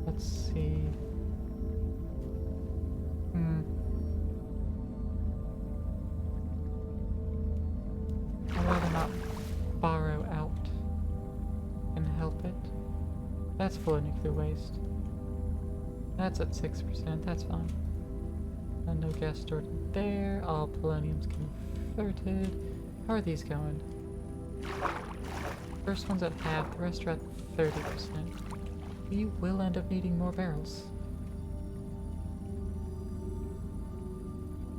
Let's see. I'd rather not borrow out and help it. That's full of nuclear waste. That's at 6%, that's fine. And no gas stored in there. All polonium's converted. How are these going? First one's at half, the rest are at 30%. We will end up needing more barrels.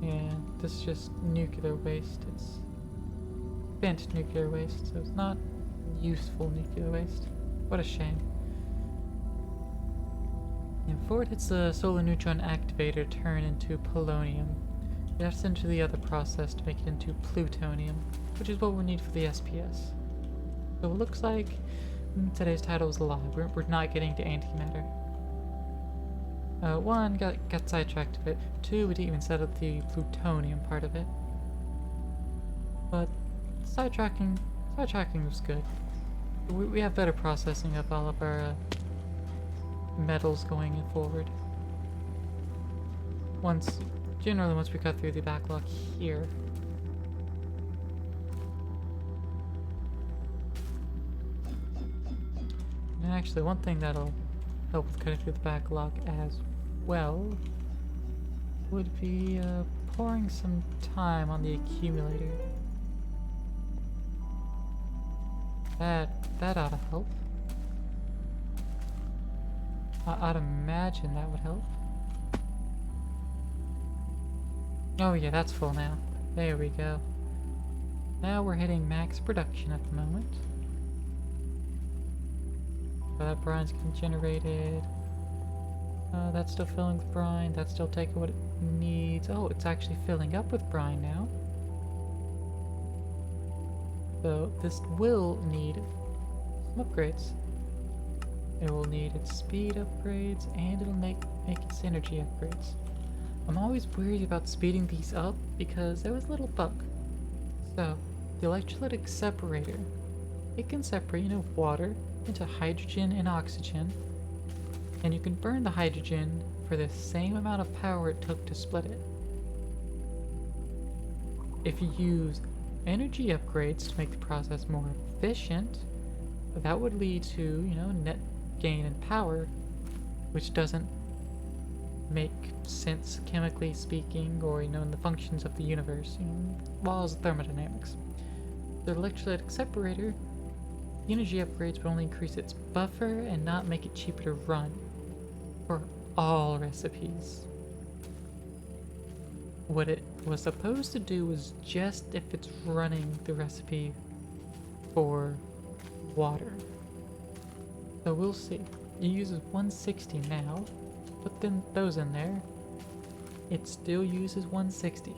And this is just nuclear waste. It's spent nuclear waste, so it's not useful nuclear waste. What a shame. And before it hits the solar neutron activator turn into polonium, you have to send it to the other process to make it into plutonium, which is what we need for the SPS. So it looks like today's title is a lie. We're not getting to antimatter. One, got sidetracked a bit. Two, we didn't even set up the plutonium part of it. But sidetracking was good. We have better processing of all of our metals going forward. Generally once we cut through the backlog here. And actually one thing that'll help with cutting through the backlog as well would be pouring some time on the accumulator. That ought to help. I'd imagine that would help. Oh yeah, that's full now. There we go. Now we're hitting max production at the moment. So that brine's getting generated. That's still filling with brine. That's still taking what it needs. Oh, it's actually filling up with brine now. So this will need some upgrades. It will need its speed upgrades, and it'll make its energy upgrades. I'm always worried about speeding these up because there was a little bug. So, the Electrolytic Separator, it can separate, water into hydrogen and oxygen, and you can burn the hydrogen for the same amount of power it took to split it. If you use energy upgrades to make the process more efficient, that would lead to, net gain in power, which doesn't make sense chemically speaking, or in the functions of the universe, laws of thermodynamics. The Electrolytic Separator, the energy upgrades would only increase its buffer and not make it cheaper to run for all recipes. What it was supposed to do was just if it's running the recipe for water. So we'll see. It uses 160 now. Put those in there. It still uses 160.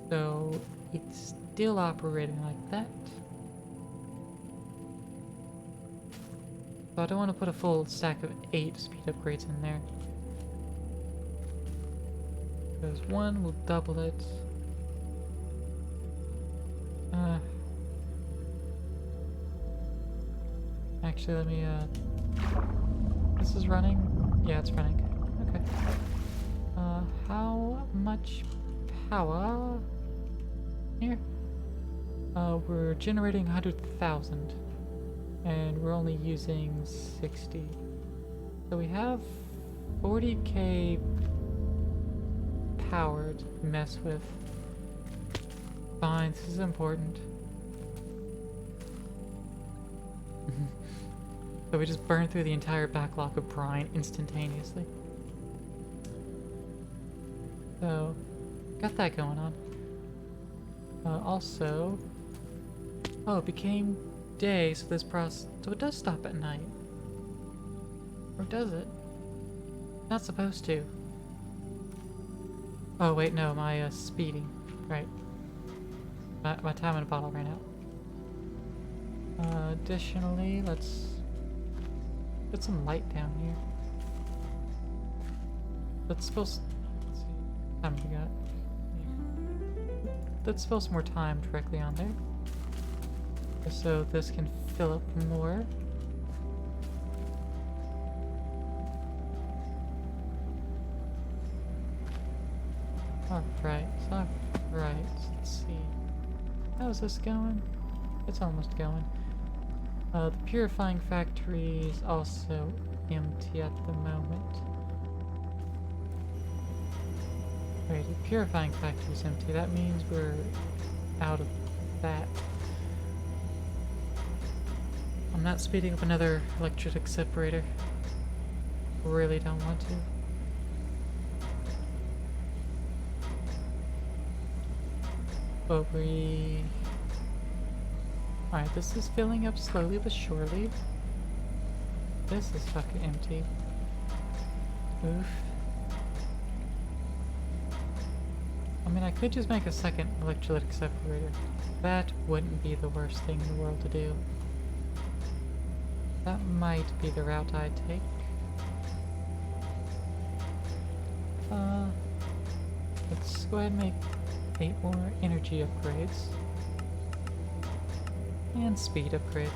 So it's still operating like that. So I don't want to put a full stack of 8 speed upgrades in there. Because one will double it. Actually, let me, this is running? Yeah, it's running. Okay. How much power? Here? We're generating 100,000. And we're only using 60. So we have 40k power to mess with. Fine, this is important. So we just burned through the entire backlog of brine instantaneously. So, got that going on. Also, it became day, so so it does stop at night. Or does it? Not supposed to. Oh wait, no, my speeding. Right. My time in a bottle ran out. Additionally, let's put some light down here. Let's spill. Let's see. How many we got? Yeah. Let's spill some more time directly on there, just so this can fill up more. Alright, let's see. How's this going? It's almost going. The purifying factory is also empty at the moment. Wait, the purifying factory is empty. That means we're out of that. I'm not speeding up another electrolytic separator. Really don't want to. But Alright, this is filling up slowly but surely. This is fucking empty. Oof. I mean, I could just make a second electrolytic separator. That wouldn't be the worst thing in the world to do. That might be the route I'd take. Let's go ahead and make 8 more energy upgrades. And speed upgrades.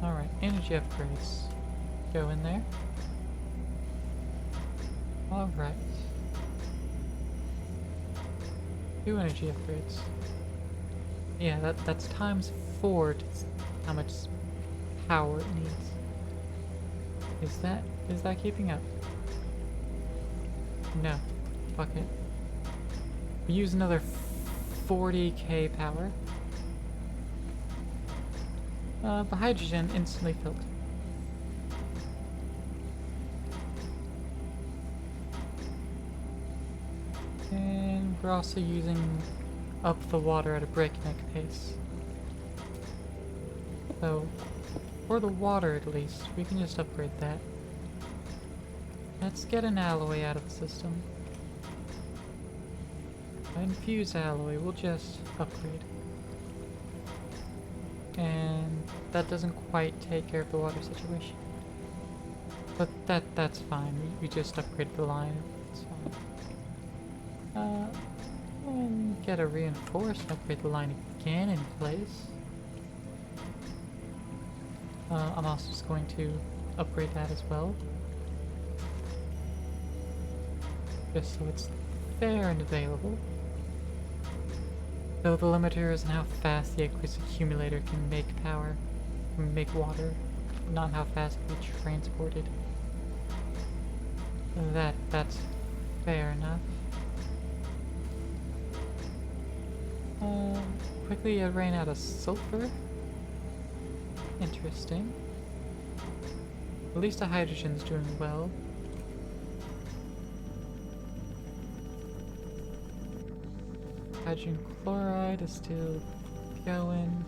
Alright, energy upgrades. Go in there. Alright. 2 energy upgrades. Yeah, that's times 4 to how much power it needs. Is that keeping up? No. Fuck it. We use another 40k power. The hydrogen instantly filled. And we're also using up the water at a breakneck pace. So, for the water at least, we can just upgrade that. Let's get an alloy out of the system. Infused alloy, we'll just upgrade. And that doesn't quite take care of the water situation. But that's fine, we just upgraded the line, it's fine. And get a reinforced and upgrade the line again in place. I'm also just going to upgrade that as well. Just so it's fair and available. Though the limiter is in how fast the aqueous accumulator can make power, make water, not how fast it can be transported. That's fair enough. Quickly I ran out of sulfur. Interesting. At least the hydrogen's doing well. Hydrogen chloride is still going.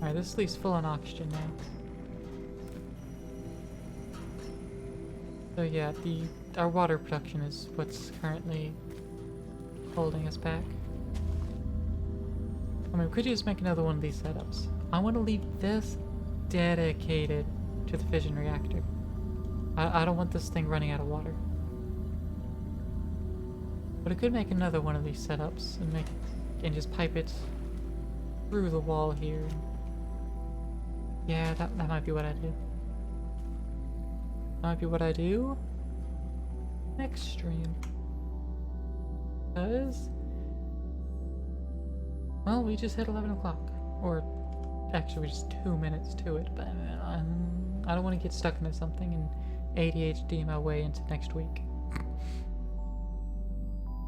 Alright, this leaves full on oxygen now. So yeah, our water production is what's currently holding us back. I mean, we could just make another one of these setups. I want to leave this dedicated to the fission reactor. I don't want this thing running out of water. But I could make another one of these setups and just pipe it through the wall here. Yeah, that might be what I do. Might be what I do next stream. Because, well, we just hit 11 o'clock. Or, actually, we're just 2 minutes to it. But I don't want to get stuck into something and ADHD my way into next week.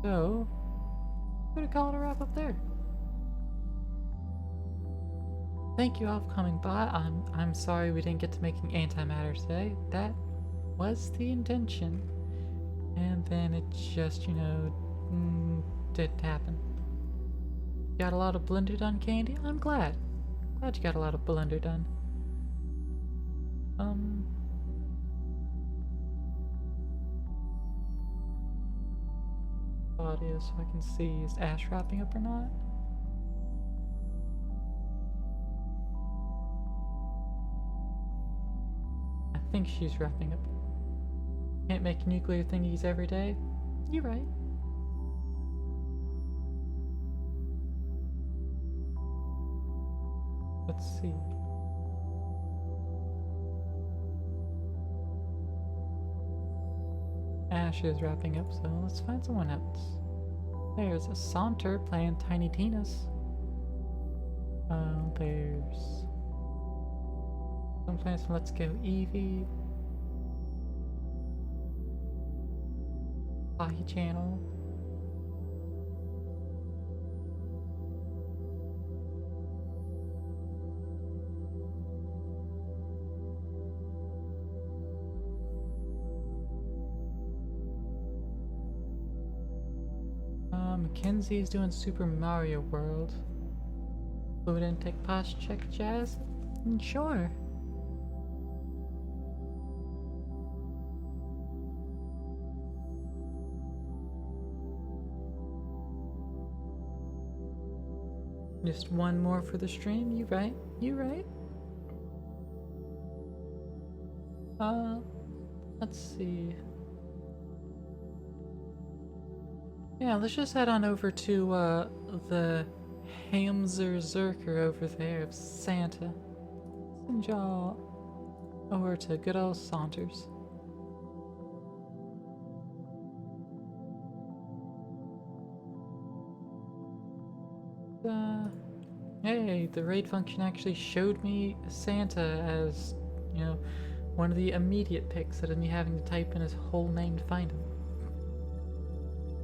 So, I'm gonna call it a wrap up there. Thank you all for coming by. I'm sorry we didn't get to making antimatter today. That was the intention. And then it just, you know, didn't happen. Got a lot of blender done, Candy? I'm glad. Glad you got a lot of blender done. Audio so I can see, is Ash wrapping up or not? I think she's wrapping up. Can't make nuclear thingies every day? You're right. Let's see. Ash is wrapping up, so let's find someone else. There's a Saunter playing Tiny Tina's. There's some playing some Let's Go Eevee. Hockey Channel. Mackenzie's doing Super Mario World. Fluid intake posture check, Jazz? Sure. Just one more for the stream? You right? You right? Let's see. Yeah, let's just head on over to, the Hamzer Zerker over there of Santa. Send y'all over to good old Saunters. Hey, the raid function actually showed me Santa as, you know, one of the immediate picks instead of me having to type in his whole name to find him.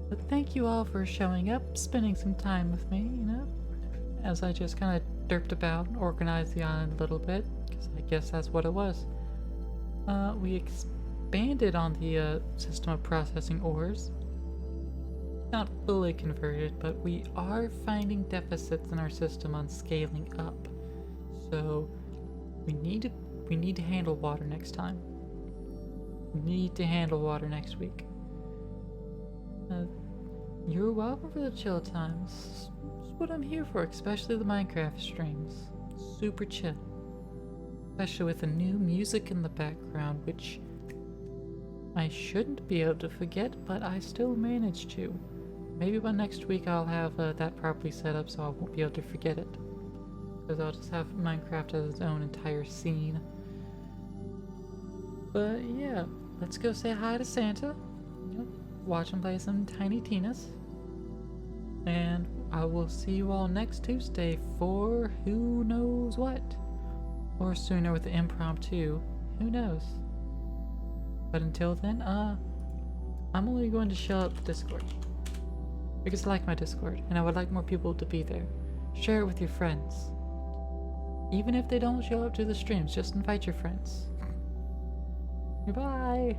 But thank you all for showing up, spending some time with me, you know, as I just kind of derped about and organized the island a little bit, because I guess that's what it was. We expanded on the system of processing ores. Not fully converted, but we are finding deficits in our system on scaling up. So we need to handle water next time. We need to handle water next week. You're welcome for the chill times. That's what I'm here for, especially the Minecraft streams. Super chill. Especially with the new music in the background, which I shouldn't be able to forget, but I still managed to. Maybe by next week I'll have that properly set up so I won't be able to forget it. Because I'll just have Minecraft as its own entire scene. But yeah, let's go say hi to Santa. Yep. Watch him play some Tiny Tinas. And I will see you all next Tuesday for who knows what. Or sooner with the impromptu. Who knows? But until then, I'm only going to show up the Discord. Because I like my Discord, and I would like more people to be there. Share it with your friends. Even if they don't show up to the streams, just invite your friends. Goodbye!